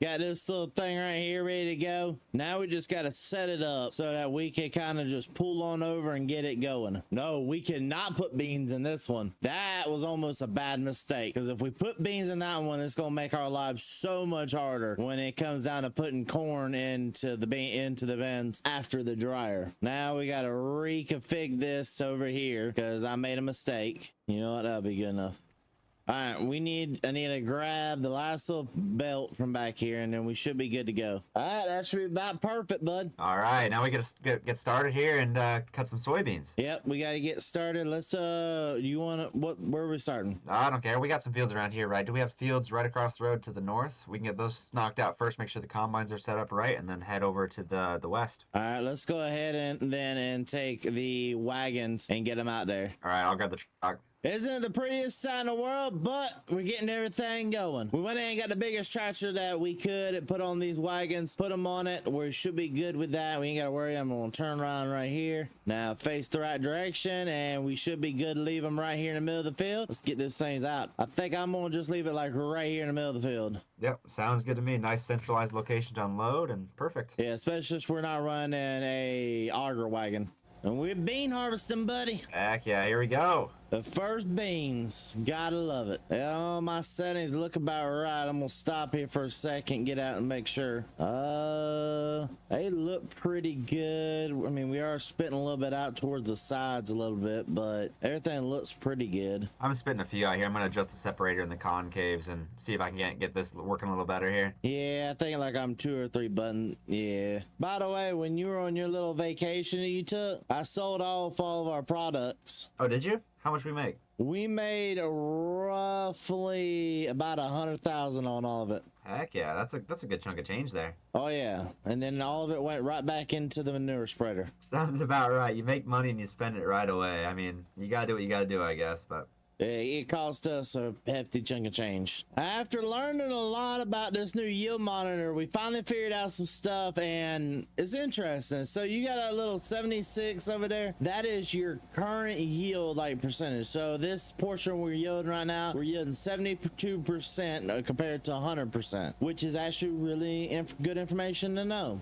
Got this little thing right here ready to go. Now we just got to set it up so that we can kind of just pull on over and get it going. No, we cannot put beans in this one. That was almost a bad mistake, because if we put beans in that one, it's going to make our lives so much harder when it comes down to putting corn into the bins after the dryer. Now we got to reconfigure this over here because I made a mistake. You know what? That'll be good enough. All right, I need to grab the last little belt from back here, and then we should be good to go. All right, that should be about perfect, bud. All right, now we gotta get started here and cut some soybeans. Yep, we gotta get started. Let's you wanna where are we starting? I don't care. We got some fields around here, right? Do we have fields right across the road to the north? We can get those knocked out first, make sure the combines are set up right, and then head over to the west. All right, let's go ahead and take the wagons and get them out there. All right, I'll grab the truck. Isn't it the prettiest sight in the world? But we're getting everything going. We went in and got the biggest tractor that we could and put on these wagons, put them on it. We should be good with that. We ain't got to worry. I'm going to turn around right here. Now face the right direction, and we should be good to leave them right here in the middle of the field. Let's get these things out. I think I'm going to just leave it like right here in the middle of the field. Yep, sounds good to me. Nice centralized location to unload, and perfect. Yeah, especially if we're not running a auger wagon. And we're bean harvesting, buddy. Heck yeah, here we go. The first beans, gotta love it. Oh, my settings look about right. I'm gonna stop here for a second, get out and make sure. They look pretty good. I mean, we are spitting a little bit out towards the sides a little bit, but everything looks pretty good. I'm spitting a few out here. I'm gonna adjust the separator in the concaves and see if I can get this working a little better here. Yeah, I think like I'm 2 or 3 buttons. Yeah. By the way, when you were on your little vacation that you took, I sold off all of our products. Oh, did you? How much we make? We made roughly about 100,000 on all of it. Heck yeah, that's a good chunk of change there. Oh yeah, and then all of it went right back into the manure spreader. Sounds about right. You make money and you spend it right away. I mean, you gotta do what you gotta do, I guess, but... It cost us a hefty chunk of change. After learning a lot about this new yield monitor, we finally figured out some stuff, and it's interesting. So you got a little 76 over there. That is your current yield like percentage. So this portion we're yielding right now, we're yielding 72% compared to 100%, which is actually really good information to know.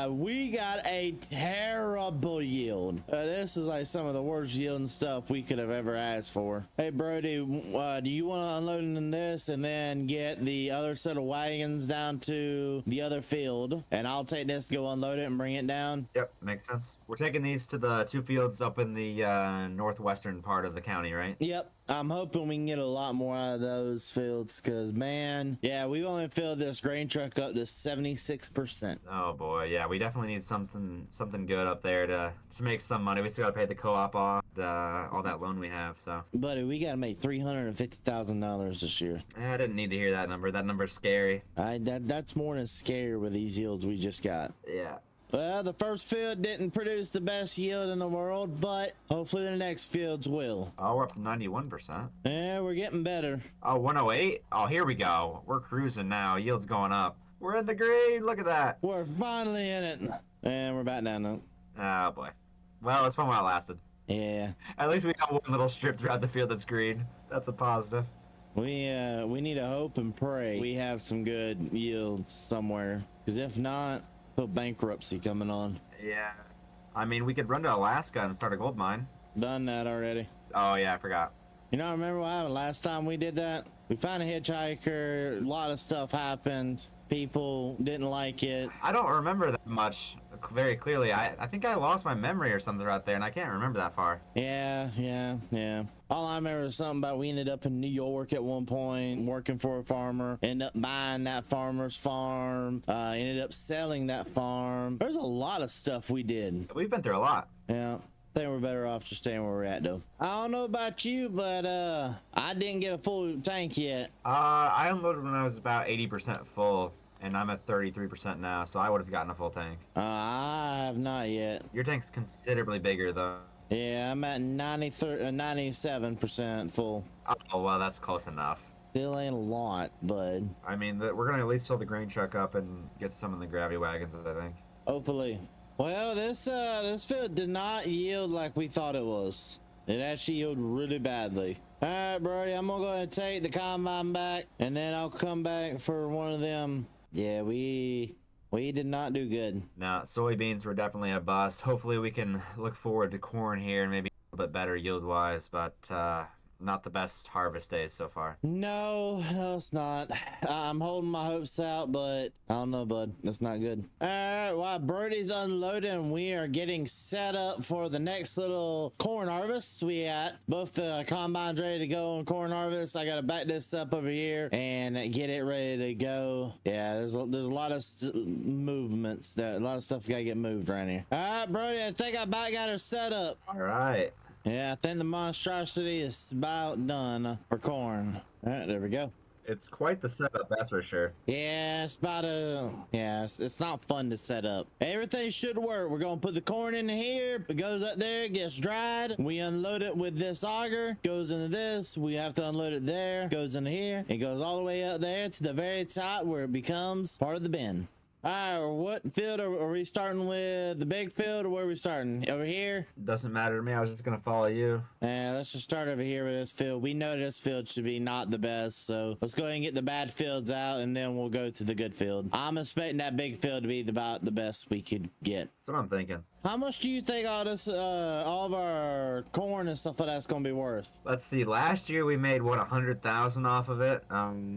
We got a terrible yield. This is like some of the worst yielding stuff we could have ever asked for. Hey, Brody, do you want to unload in this and then get the other set of wagons down to the other field, and I'll take this, go unload it and bring it down? Yep, makes sense. We're taking these to the 2 fields up in the northwestern part of the county, right? Yep. I'm hoping we can get a lot more out of those fields, because man, yeah, we've only filled this grain truck up to 76%. Oh boy, yeah, we definitely need something good up there to make some money. We still gotta pay the co-op off, all that loan we have, so. Buddy, we gotta make $350,000 this year. I didn't need to hear that number. That number's scary. That's more than scary with these yields we just got. Yeah. Well, the first field didn't produce the best yield in the world, but hopefully the next fields will. Oh, we're up to 91%. Yeah, we're getting better. Oh, 108? Oh, here we go. We're cruising now. Yield's going up. We're in the green. Look at that. We're finally in it. And we're back down now. Oh, boy. Well, it's fun while it lasted. Yeah. At least we got one little strip throughout the field that's green. That's a positive. We need to hope and pray we have some good yields somewhere. Because if not, the bankruptcy coming on. Yeah. I mean, we could run to Alaska and start a gold mine. Done that already. Oh, yeah, I forgot. You know, remember what happened last time we did that? We found a hitchhiker, a lot of stuff happened. People didn't like it. I don't remember that much very clearly. I think I lost my memory or something right there, and I can't remember that far. Yeah. All I remember is something about we ended up in New York at one point, working for a farmer, ended up buying that farmer's farm, ended up selling that farm. There's a lot of stuff we did. We've been through a lot. Yeah. I think we're better off just staying where we're at, though. I don't know about you, but I didn't get a full tank yet. I unloaded when I was about 80% full, and I'm at 33% now, so I would have gotten a full tank. I have not yet. Your tank's considerably bigger, though. Yeah, I'm at 97% full. Oh, well, that's close enough. Still ain't a lot, bud. I mean, we're going to at least fill the grain truck up and get some in the gravity wagons, I think. Hopefully. Well, this field did not yield like we thought it was. It actually yielded really badly. All right, Brody, I'm gonna go ahead and take the combine back, and then I'll come back for one of them Yeah, we did not do good. Now, soybeans were definitely a bust. Hopefully we can look forward to corn here and maybe a little bit better yield-wise, but not the best harvest days so far. No, it's not. I'm holding my hopes out, but I don't know, bud. That's not good. All right, while Brody's unloading, we are getting set up for the next little corn harvest. We got both the combines ready to go on corn harvest. I got to back this up over here and get it ready to go. Yeah, there's a lot of movements. A lot of stuff got to get moved right here. All right, Brody, I think I about got her set up. All right. Yeah, I think the monstrosity is about done for corn. All right, there we go. It's quite the setup, that's for sure. Yeah, it's about it's not fun to set up. Everything should work. We're gonna put the corn in here. It goes up there, gets dried. We unload it with this auger. Goes into this. We have to unload it there. Goes into here. It goes all the way up there to the very top where it becomes part of the bin. All right, what field are we starting with? The big field, or where are we starting? Over here? Doesn't matter to me. I was just gonna follow you. Yeah, let's just start over here with this field. We know this field should be not the best, so let's go ahead and get the bad fields out, and then we'll go to the good field. I'm expecting that big field to be about the best we could get. That's what I'm thinking. How much do you think all this, all of our corn and stuff like that's gonna be worth? Let's see. Last year we made what 100,000 off of it.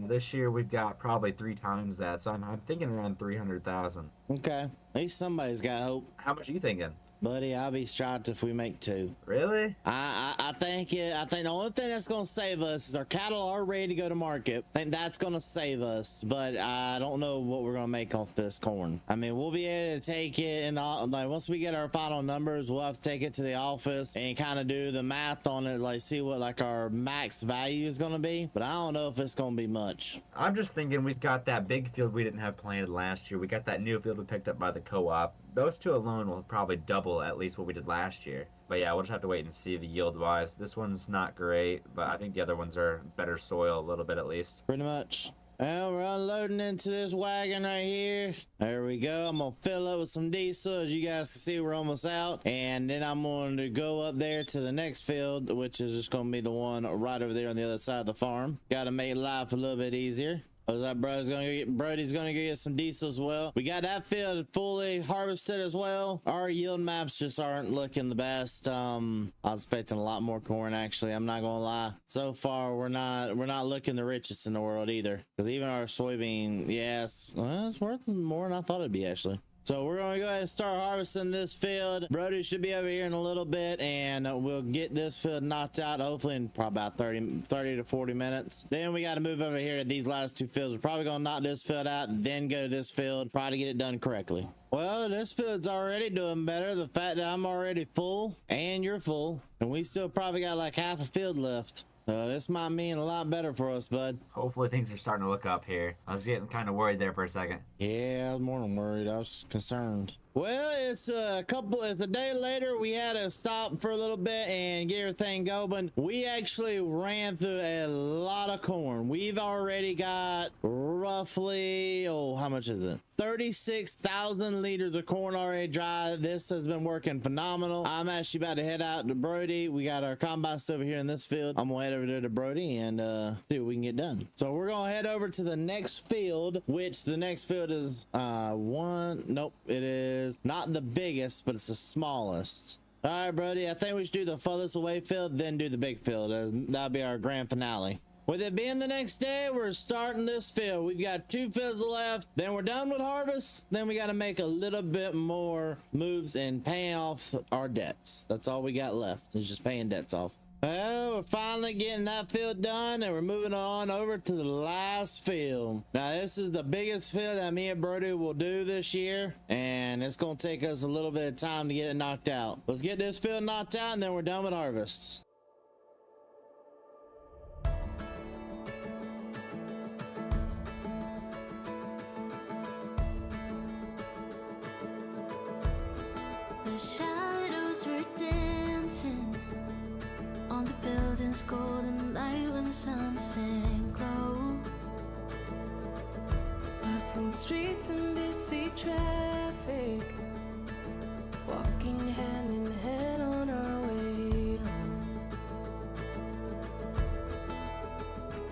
This year we've got probably 3 times that. So I'm thinking around 300,000. Okay, at least somebody's got hope. How much are you thinking? Buddy, I'll be shocked if we make 2. Really? I think the only thing that's gonna save us is our cattle are ready to go to market. I think that's gonna save us, but I don't know what we're gonna make off this corn. I mean, we'll be able to take it and like once we get our final numbers, we'll have to take it to the office and kind of do the math on it, like see what like our max value is gonna be. But I don't know if it's gonna be much. I'm just thinking we've got that big field we didn't have planted last year. We got that new field we picked up by the co-op. Those 2 alone will probably double at least what we did last year. But yeah, we'll just have to wait and see the yield wise. This one's not great, but I think the other ones are better soil a little bit at least. Pretty much. Well, we're unloading into this wagon right here. There we go. I'm gonna fill up with some diesel. As you guys can see, we're almost out. And then I'm going to go up there to the next field, which is just gonna be the one right over there on the other side of the farm. Gotta make life a little bit easier. Brody's gonna get some diesel as well. We got that field fully harvested as well. Our yield maps just aren't looking the best. I was expecting a lot more corn, actually. I'm not gonna lie. So far, we're not looking the richest in the world either. Because even our soybean, yes, well, it's worth more than I thought it'd be, actually. So we're going to go ahead and start harvesting this field. Brody should be over here in a little bit, and we'll get this field knocked out, hopefully in probably about 30 to 40 minutes. Then we got to move over here to these last 2 fields. We're probably going to knock this field out, then go to this field, try to get it done correctly. Well, this field's already doing better. The fact that I'm already full, and you're full, and we still probably got like half a field left. This might mean a lot better for us, bud. Hopefully things are starting to look up here. I was getting kind of worried there for a second. Yeah, I was more than worried. I was concerned. Well, it's a day later. We had to stop for a little bit and get everything going. We actually ran through a lot of corn. We've already got roughly, how much is it? 36,000 liters of corn already dry. This has been working phenomenal. I'm actually about to head out to Brody. We got our combine over here in this field. I'm gonna head over there to Brody and see what we can get done. So we're gonna head over to the next field, which the next field is it is not the biggest, but it's the smallest. All right, Brody, I think we should do the furthest away field, then do the big field. That'll be our grand finale. With it being the next day, we're starting this field. We've got 2 fields left. Then we're done with harvest. Then we got to make a little bit more moves and pay off our debts. That's all we got left. It's just paying debts off. Well, we're finally getting that field done, and we're moving on over to the last field. Now, this is the biggest field that me and Brody will do this year, and it's going to take us a little bit of time to get it knocked out. Let's get this field knocked out, and then we're done with harvest. The shadows were dancing on the building's golden light when sunset glow. Bustling streets and busy traffic, walking hand in hand on our way home.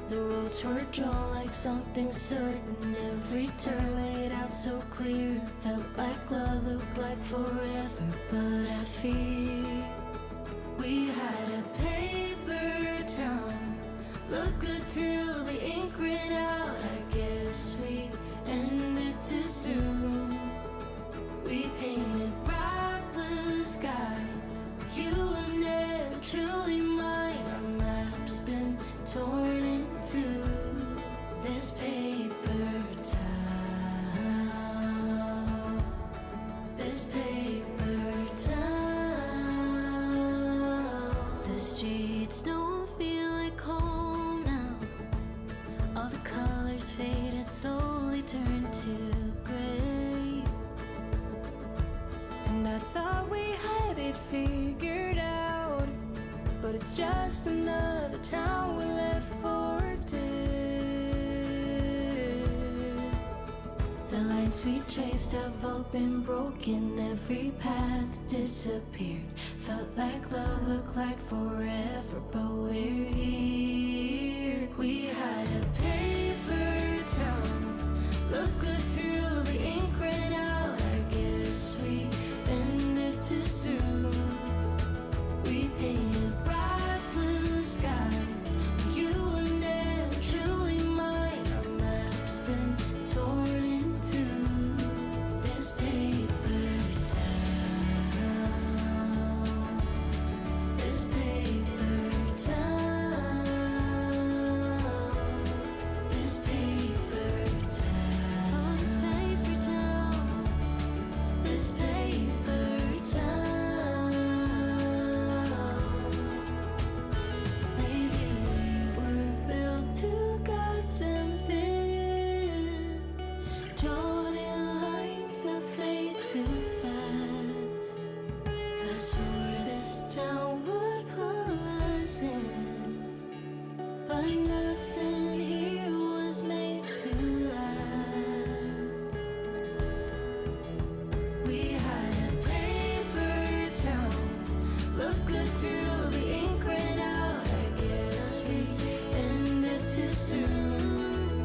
The road Maps were drawn like something certain. Every turn laid out so clear. Felt like love, looked like forever, but I fear we had a paper town. Look good till the ink ran out. I guess we ended too soon. We painted bright blue skies. You were never truly mine. Our map's been torn into this paper town. This paper town. The streets don't feel like home now. All the colors faded, slowly turned to gray. And I thought we had it figured out, but it's just another town we left for dead. The lines we chased have all been broken. Every path disappeared. Felt like love, looked like forever, but we're here. We had a paper town. Look good till the ink ran out. I guess we ended too soon. We painted bright blue skies. You were never truly mine. Our map's been torn into this paper town. This paper town. This paper town. This paper town. This paper town. Maybe we were built too goddamn thin, drawn in lines that fade too fast. I swore this town would pull us in, but nothing here was made to last. We had a paper town. Look good till the ink ran out. I guess we ended too soon.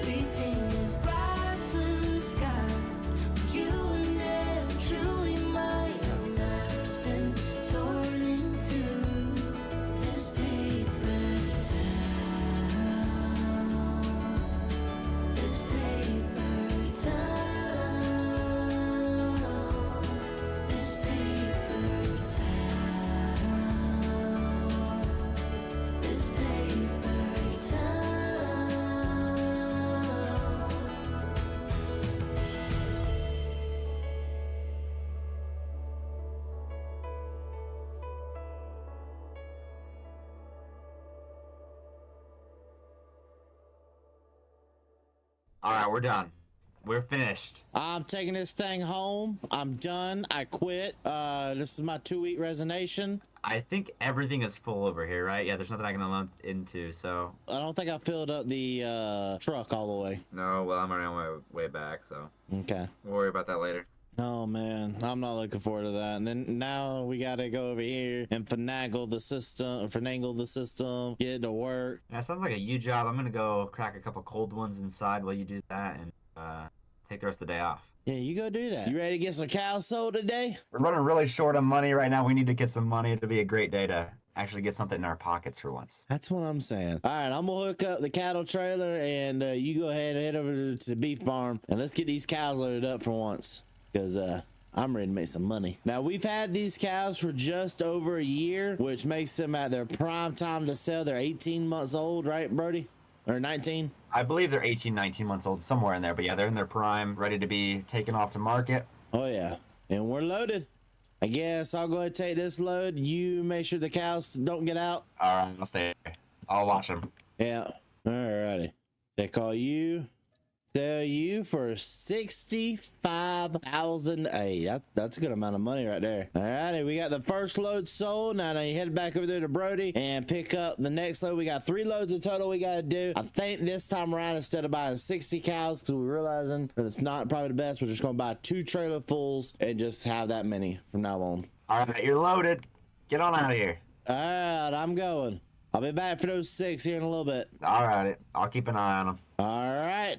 We painted bright blue skies. You were never truly mine. Our map's been torn into this paper town. This paper town. This paper town. This paper All right, we're done. We're finished. I'm taking this thing home. I'm done. I quit. This is my 2-week resignation. I think everything is full over here, right? Yeah, there's nothing I can unload into, so. I don't think I filled up the truck all the way. No, well, I'm already on my way back, so. Okay. We'll worry about that later. Oh man, I'm not looking forward to that. And then now we gotta go over here and finagle the system, get it to work. Yeah, sounds like a you job. I'm gonna go crack a couple cold ones inside while you do that and take the rest of the day off. Yeah, you go do that. You ready to get some cows sold today? We're running really short on money right now. We need to get some money. It'll be a great day to actually get something in our pockets for once. That's what I'm saying. All right, I'm gonna hook up the cattle trailer and you go ahead and head over to the beef farm and let's get these cows loaded up for once. Because I'm ready to make some money. Now, we've had these cows for just over a year, which makes them at their prime time to sell. They're 18 months old, right, Brody? Or 19? I believe they're 18, 19 months old, somewhere in there. But yeah, they're in their prime, ready to be taken off to market. Oh, yeah. And we're loaded. I guess I'll go ahead and take this load. You make sure the cows don't get out. All right, I'll stay here. I'll watch them. Yeah. All righty. They call you. Sell you for $65,000. Hey, that's a good amount of money right there. All righty, we got the first load sold. Now you head back over there to Brody and pick up the next load. We got 3 loads in total we got to do. I think this time around, instead of buying 60 cows, because we're realizing that it's not probably the best, we're just going to buy 2 trailer fulls and just have that many from now on. All right, you're loaded. Get on out of here. All right, I'm going. I'll be back for those 6 here in a little bit. All right, I'll keep an eye on them. All right.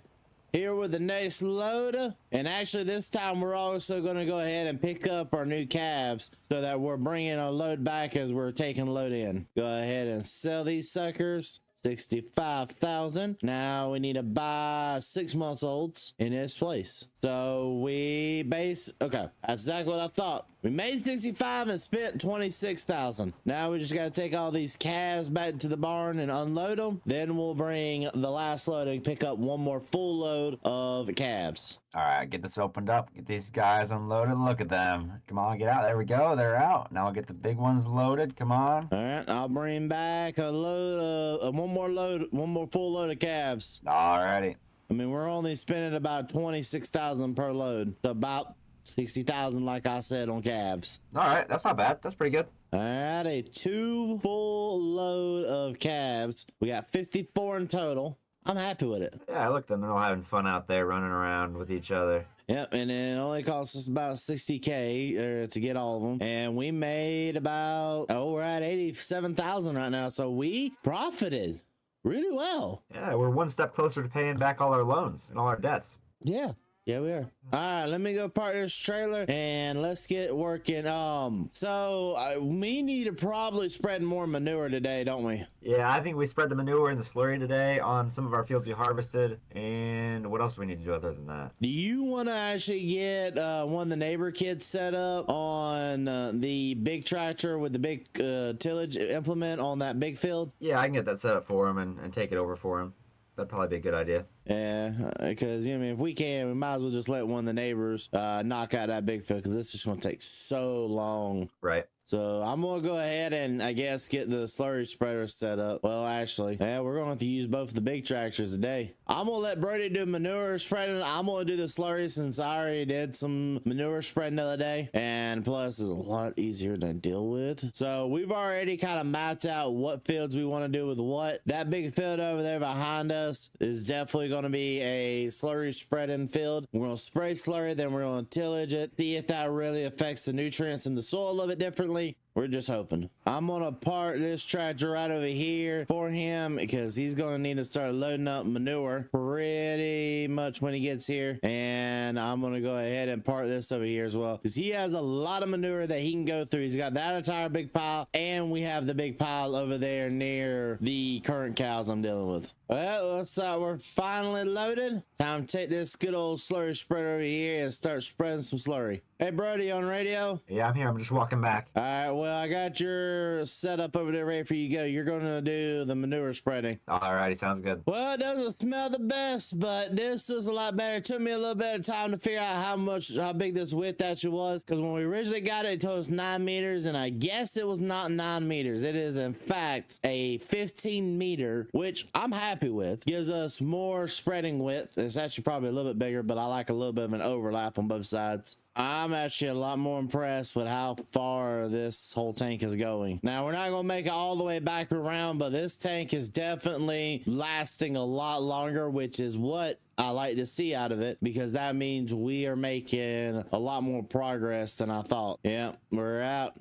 Here with the next loader. And actually this time we're also going to go ahead and pick up our new calves so that we're bringing a load back as we're taking a load in. Go ahead and sell these suckers. 65,000. Now we need to buy 6 months olds in this place. So we okay, that's exactly what I thought. We made 65 and spent 26,000. Now we just got to take all these calves back to the barn and unload them. Then we'll bring the last load and pick up one more full load of calves. All right, get this opened up. Get these guys unloaded. Look at them. Come on, get out. There we go. They're out. Now I'll get the big ones loaded. Come on. All right, I'll bring back a load of one more full load of calves. All righty. I mean, we're only spending about 26,000 per load, so about 60,000, like I said, on calves. All right, that's not bad. That's pretty good. All right, a 2 full load of calves. We got 54 in total. I'm happy with it. Yeah, look at them. They're all having fun out there running around with each other. Yep, and it only cost us about 60K to get all of them. And we made about, we're at 87,000 right now. So we profited really well. Yeah, we're one step closer to paying back all our loans and all our debts. Yeah. Yeah, we are. All right, let me go park this trailer and let's get working. We need to probably spread more manure today, don't we? Yeah, I think we spread the manure and the slurry today on some of our fields we harvested. And what else do we need to do other than that? Do you want to actually get one of the neighbor kids set up on the big tractor with the big tillage implement on that big field? Yeah, I can get that set up for him and take it over for him. That'd probably be a good idea. Yeah, because, I mean, if we can, we might as well just let one of the neighbors knock out that big field because this is just going to take so long. Right. So I'm going to go ahead and, I guess, get the slurry spreader set up. Well, actually, yeah, we're going to have to use both the big tractors today. I'm going to let Brody do manure spreading. I'm going to do the slurry since I already did some manure spreading the other day. And plus, it's a lot easier to deal with. So we've already kind of mapped out what fields we want to do with what. That big field over there behind us is definitely going to be a slurry spreading field. We're going to spray slurry, then we're going to tillage it, see if that really affects the nutrients in the soil a little bit differently. We're just hoping. I'm gonna park this tractor right over here for him because he's gonna need to start loading up manure pretty much when he gets here. And I'm gonna go ahead and park this over here as well because he has a lot of manure that he can go through. He's got that entire big pile, and we have the big pile over there near the current cows I'm dealing with. Well, looks like we're finally loaded. Time to take this good old slurry spreader over here and start spreading some slurry. Hey, Brody, on radio? Yeah, I'm here. I'm just walking back. All right, well, I got your setup over there ready for you to go. You're going to do the manure spreading. All righty, sounds good. Well, it doesn't smell the best, but this is a lot better. It took me a little bit of time to figure out how big this width actually was, because when we originally got it, it told us 9 meters, and I guess it was not 9 meters. It is, in fact, a 15 meter, which I'm happy with. Gives us more spreading width. It's actually probably a little bit bigger, but I like a little bit of an overlap on both sides. I'm actually a lot more impressed with how far this whole tank is going. Now, we're not going to make it all the way back around, but this tank is definitely lasting a lot longer, which is what I like to see out of it, because that means we are making a lot more progress than I thought. Yeah, we're out.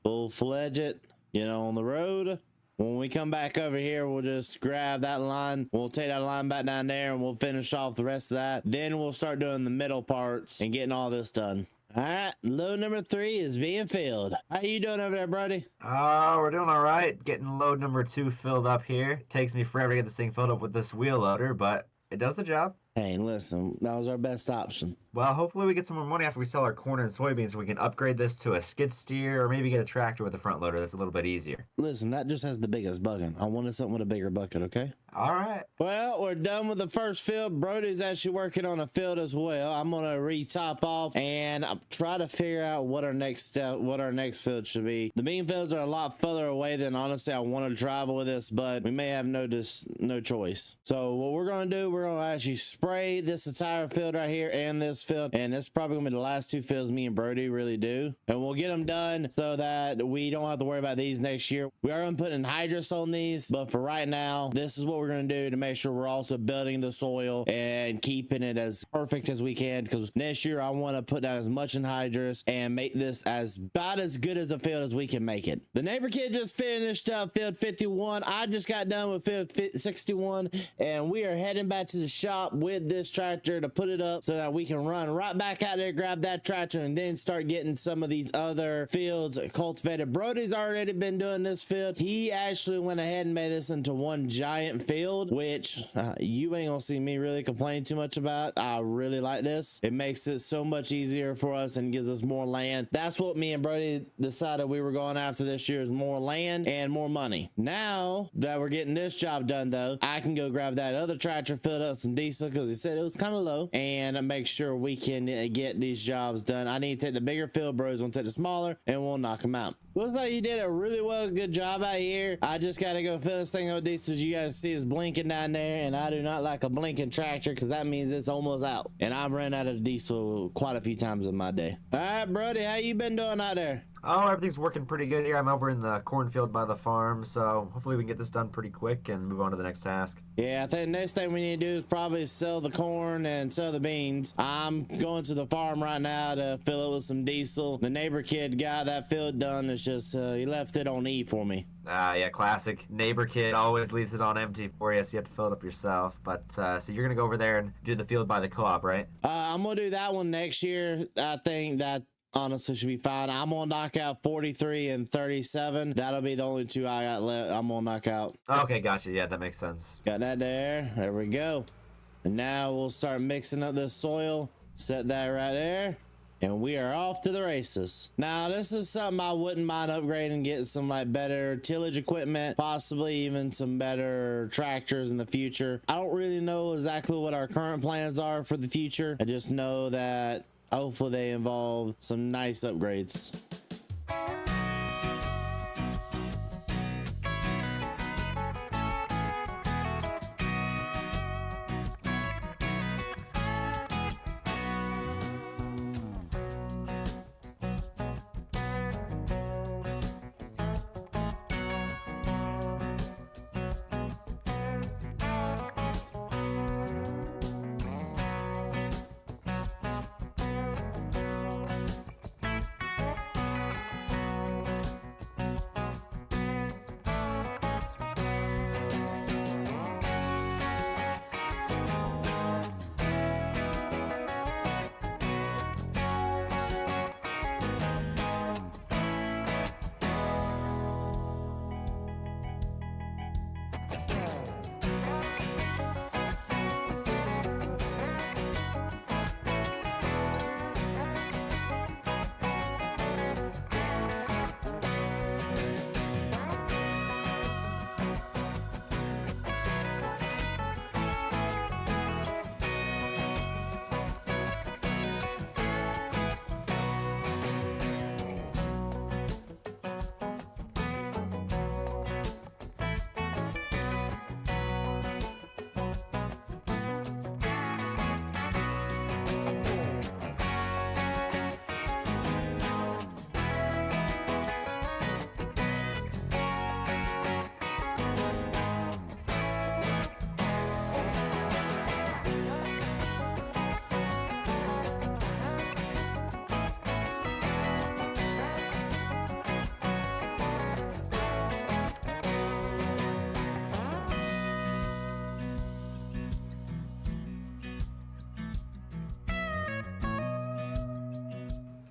Full-fledged it, on the road. When we come back over here, we'll just grab that line. We'll take that line back down there and we'll finish off the rest of that. Then we'll start doing the middle parts and getting all this done. All right, load number 3 is being filled. How you doing over there, Brody? We're doing all right. Getting load number 2 filled up here. Takes me forever to get this thing filled up with this wheel loader, but it does the job. Hey, listen, that was our best option. Well, hopefully we get some more money after we sell our corn and soybeans so we can upgrade this to a skid steer or maybe get a tractor with a front loader that's a little bit easier. Listen, that just has the biggest bucket. I wanted something with a bigger bucket, okay? All right. Well, we're done with the first field. Brody's actually working on a field as well. I'm going to re-top off and try to figure out what our next field should be. The bean fields are a lot further away than honestly I want to travel with this, but we may have no choice. So what we're going to do, we're going to actually spray this entire field right here and this this field, and it's probably gonna be the last 2 fields me and Brody really do, and we'll get them done so that we don't have to worry about these next year. We are gonna put anhydrous on these, but for right now, this is what we're gonna do to make sure we're also building the soil and keeping it as perfect as we can, because next year I want to put down as much anhydrous and make this as about as good as a field as we can make it. The neighbor kid just finished up field 51. I just got done with field 61, and we are heading back to the shop with this tractor to put it up so that we can run right back out there, grab that tractor, and then start getting some of these other fields cultivated. Brody's already been doing this field. He actually went ahead and made this into one giant field, which you ain't gonna see me really complain too much about. I really like this. It makes it so much easier for us and gives us more land. That's what me and Brody decided we were going after this year, is more land and more money. Now that we're getting this job done though, I can go grab that other tractor, fill up some diesel because he said it was kind of low, and make sure we can get these jobs done. I need to take the bigger field, Bro's gonna take the smaller, and we'll knock them out. Looks like you did a really good job out here. I just gotta go fill this thing up with diesel. You guys see it's blinking down there, and I do not like a blinking tractor because that means it's almost out, and I've ran out of diesel quite a few times in my day. All right, Brody, how you been doing out there? Oh, everything's working pretty good here. I'm over in the cornfield by the farm, so hopefully we can get this done pretty quick and move on to the next task. Yeah, I think the next thing we need to do is probably sell the corn and sell the beans. I'm going to the farm right now to fill it with some diesel. The neighbor kid got that field done. It's just he left it on E for me. Yeah, classic. Neighbor kid always leaves it on empty for you, so you have to fill it up yourself. But so you're gonna go over there and do the field by the co-op, right? I'm gonna do that one next year. I think that honestly should be fine. I'm gonna knock out 43 and 37. That'll be the only 2 I got left. I'm gonna knock out. Okay, gotcha. Yeah, that makes sense. Got that there. There we go. And now we'll start mixing up this soil. Set that right there. And we are off to the races. Now, this is something I wouldn't mind upgrading, getting some like better tillage equipment, possibly even some better tractors in the future. I don't really know exactly what our current plans are for the future. I just know that hopefully they involve some nice upgrades.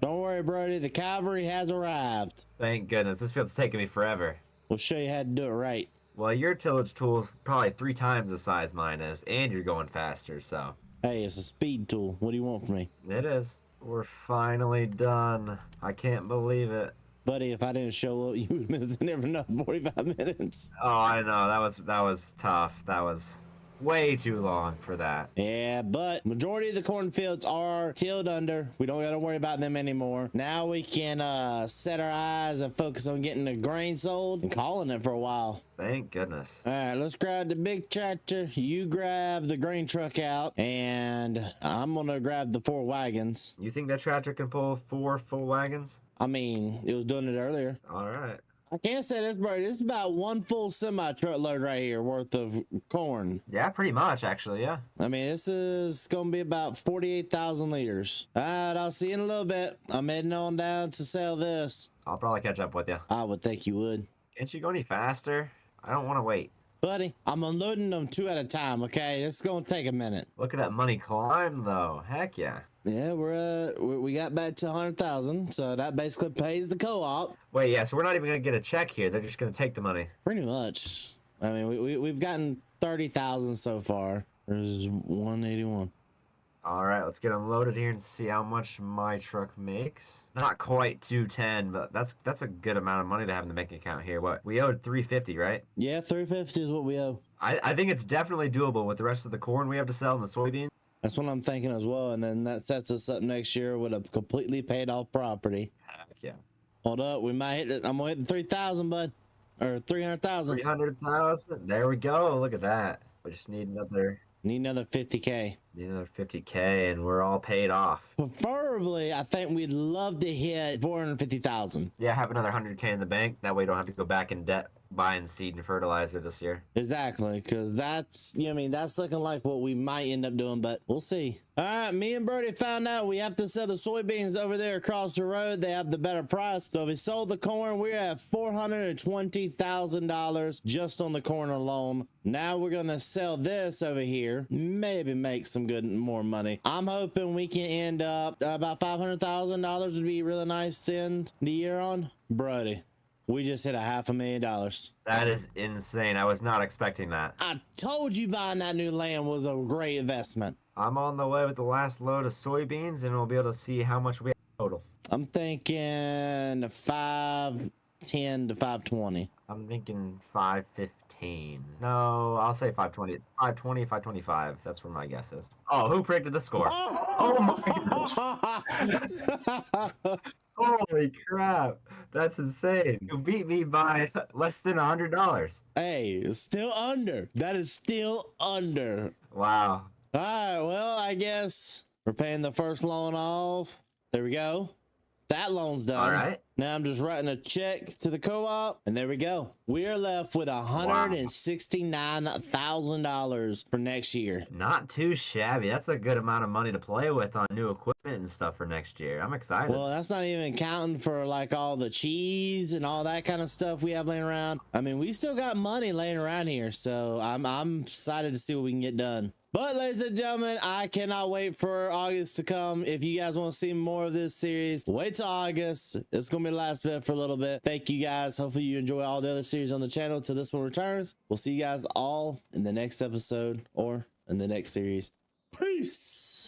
Don't worry, Brody, the cavalry has arrived. Thank goodness. This field's taking me forever. We'll show you how to do it right. Well, your tillage tool's probably 3 times the size mine is, and you're going faster, so. Hey, it's a speed tool. What do you want from me? It is. We're finally done. I can't believe it. Buddy, if I didn't show up, you would have been there for another 45 minutes. Oh, I know. That was tough. That was way too long for that. Yeah, but majority of the cornfields are tilled under. We don't got to worry about them anymore. Now we can set our eyes and focus on getting the grain sold and calling it for a while. Thank goodness. All right, let's grab the big tractor. You grab the grain truck out, and I'm gonna grab the 4 wagons. You think that tractor can pull 4 full wagons? I mean, it was doing it earlier. All right. I can't say this, bro. This is about 1 full semi truckload right here worth of corn. Yeah, pretty much, actually, yeah. I mean, this is gonna be about 48,000 liters. All right, I'll see you in a little bit. I'm heading on down to sell this. I'll probably catch up with you. I would think you would. Can't you go any faster? I don't want to wait. Buddy, I'm unloading them 2 at a time, okay? It's gonna take a minute. Look at that money climb, though. Heck yeah. Yeah, we got back to 100,000, so that basically pays the co-op. Wait, yeah, so we're not even going to get a check here. They're just going to take the money. Pretty much. I mean, we've gotten 30,000 so far. There's 181. All right, let's get unloaded here and see how much my truck makes. Not quite 210, but that's a good amount of money to have in the bank account here. What? We owed 350, right? Yeah, 350 is what we owe. I think it's definitely doable with the rest of the corn we have to sell and the soybeans. That's what I'm thinking as well, and then that sets us up next year with a completely paid off property. Heck yeah. Hold up, we might hit it. I'm gonna hit the 3,000, bud, or 300,000. 300,000. There we go. Look at that. We just need another 50K. Need another 50K, and we're all paid off. Preferably, I think we'd love to hit 450,000. Yeah, have another 100K in the bank. That way, you don't have to go back in debt buying seed and fertilizer this year. Exactly, because that's, you know, I mean, that's looking like what we might end up doing, but we'll see. All right, me and Brody found out we have to sell the soybeans over there across the road. They have the better price. So we sold the corn. We're at $420,000 just on the corn alone. Now we're gonna sell this over here, maybe make some more money. I'm hoping we can end up about $500,000 would be really nice to end the year on. Brody, we just hit $500,000. That is insane. I was not expecting that. I told you buying that new land was a great investment. I'm on the way with the last load of soybeans, and we'll be able to see how much we have total. I'm thinking 510 to 520. I'm thinking 515. No, I'll say 520. 520, 525. That's where my guess is. Oh, who predicted the score? Oh my gosh. Holy crap. That's insane. You beat me by less than $100. Hey, it's still under. That is still under. Wow. All right, well, I guess we're paying the first loan off. There we go. That loan's done. All right. Now I'm just writing a check to the co-op, and there we go. We are left with $169,000 for next year. Not too shabby. That's a good amount of money to play with on new equipment and stuff for next year. I'm excited. Well, that's not even counting for like all the cheese and all that kind of stuff we have laying around. I mean, we still got money laying around here, so I'm excited to see what we can get done. But ladies and gentlemen, I cannot wait for August to come. If you guys want to see more of this series, wait till August. It's going to be the last bit for a little bit. Thank you guys. Hopefully you enjoy all the other series on the channel till this one returns. We'll see you guys all in the next episode or in the next series. Peace.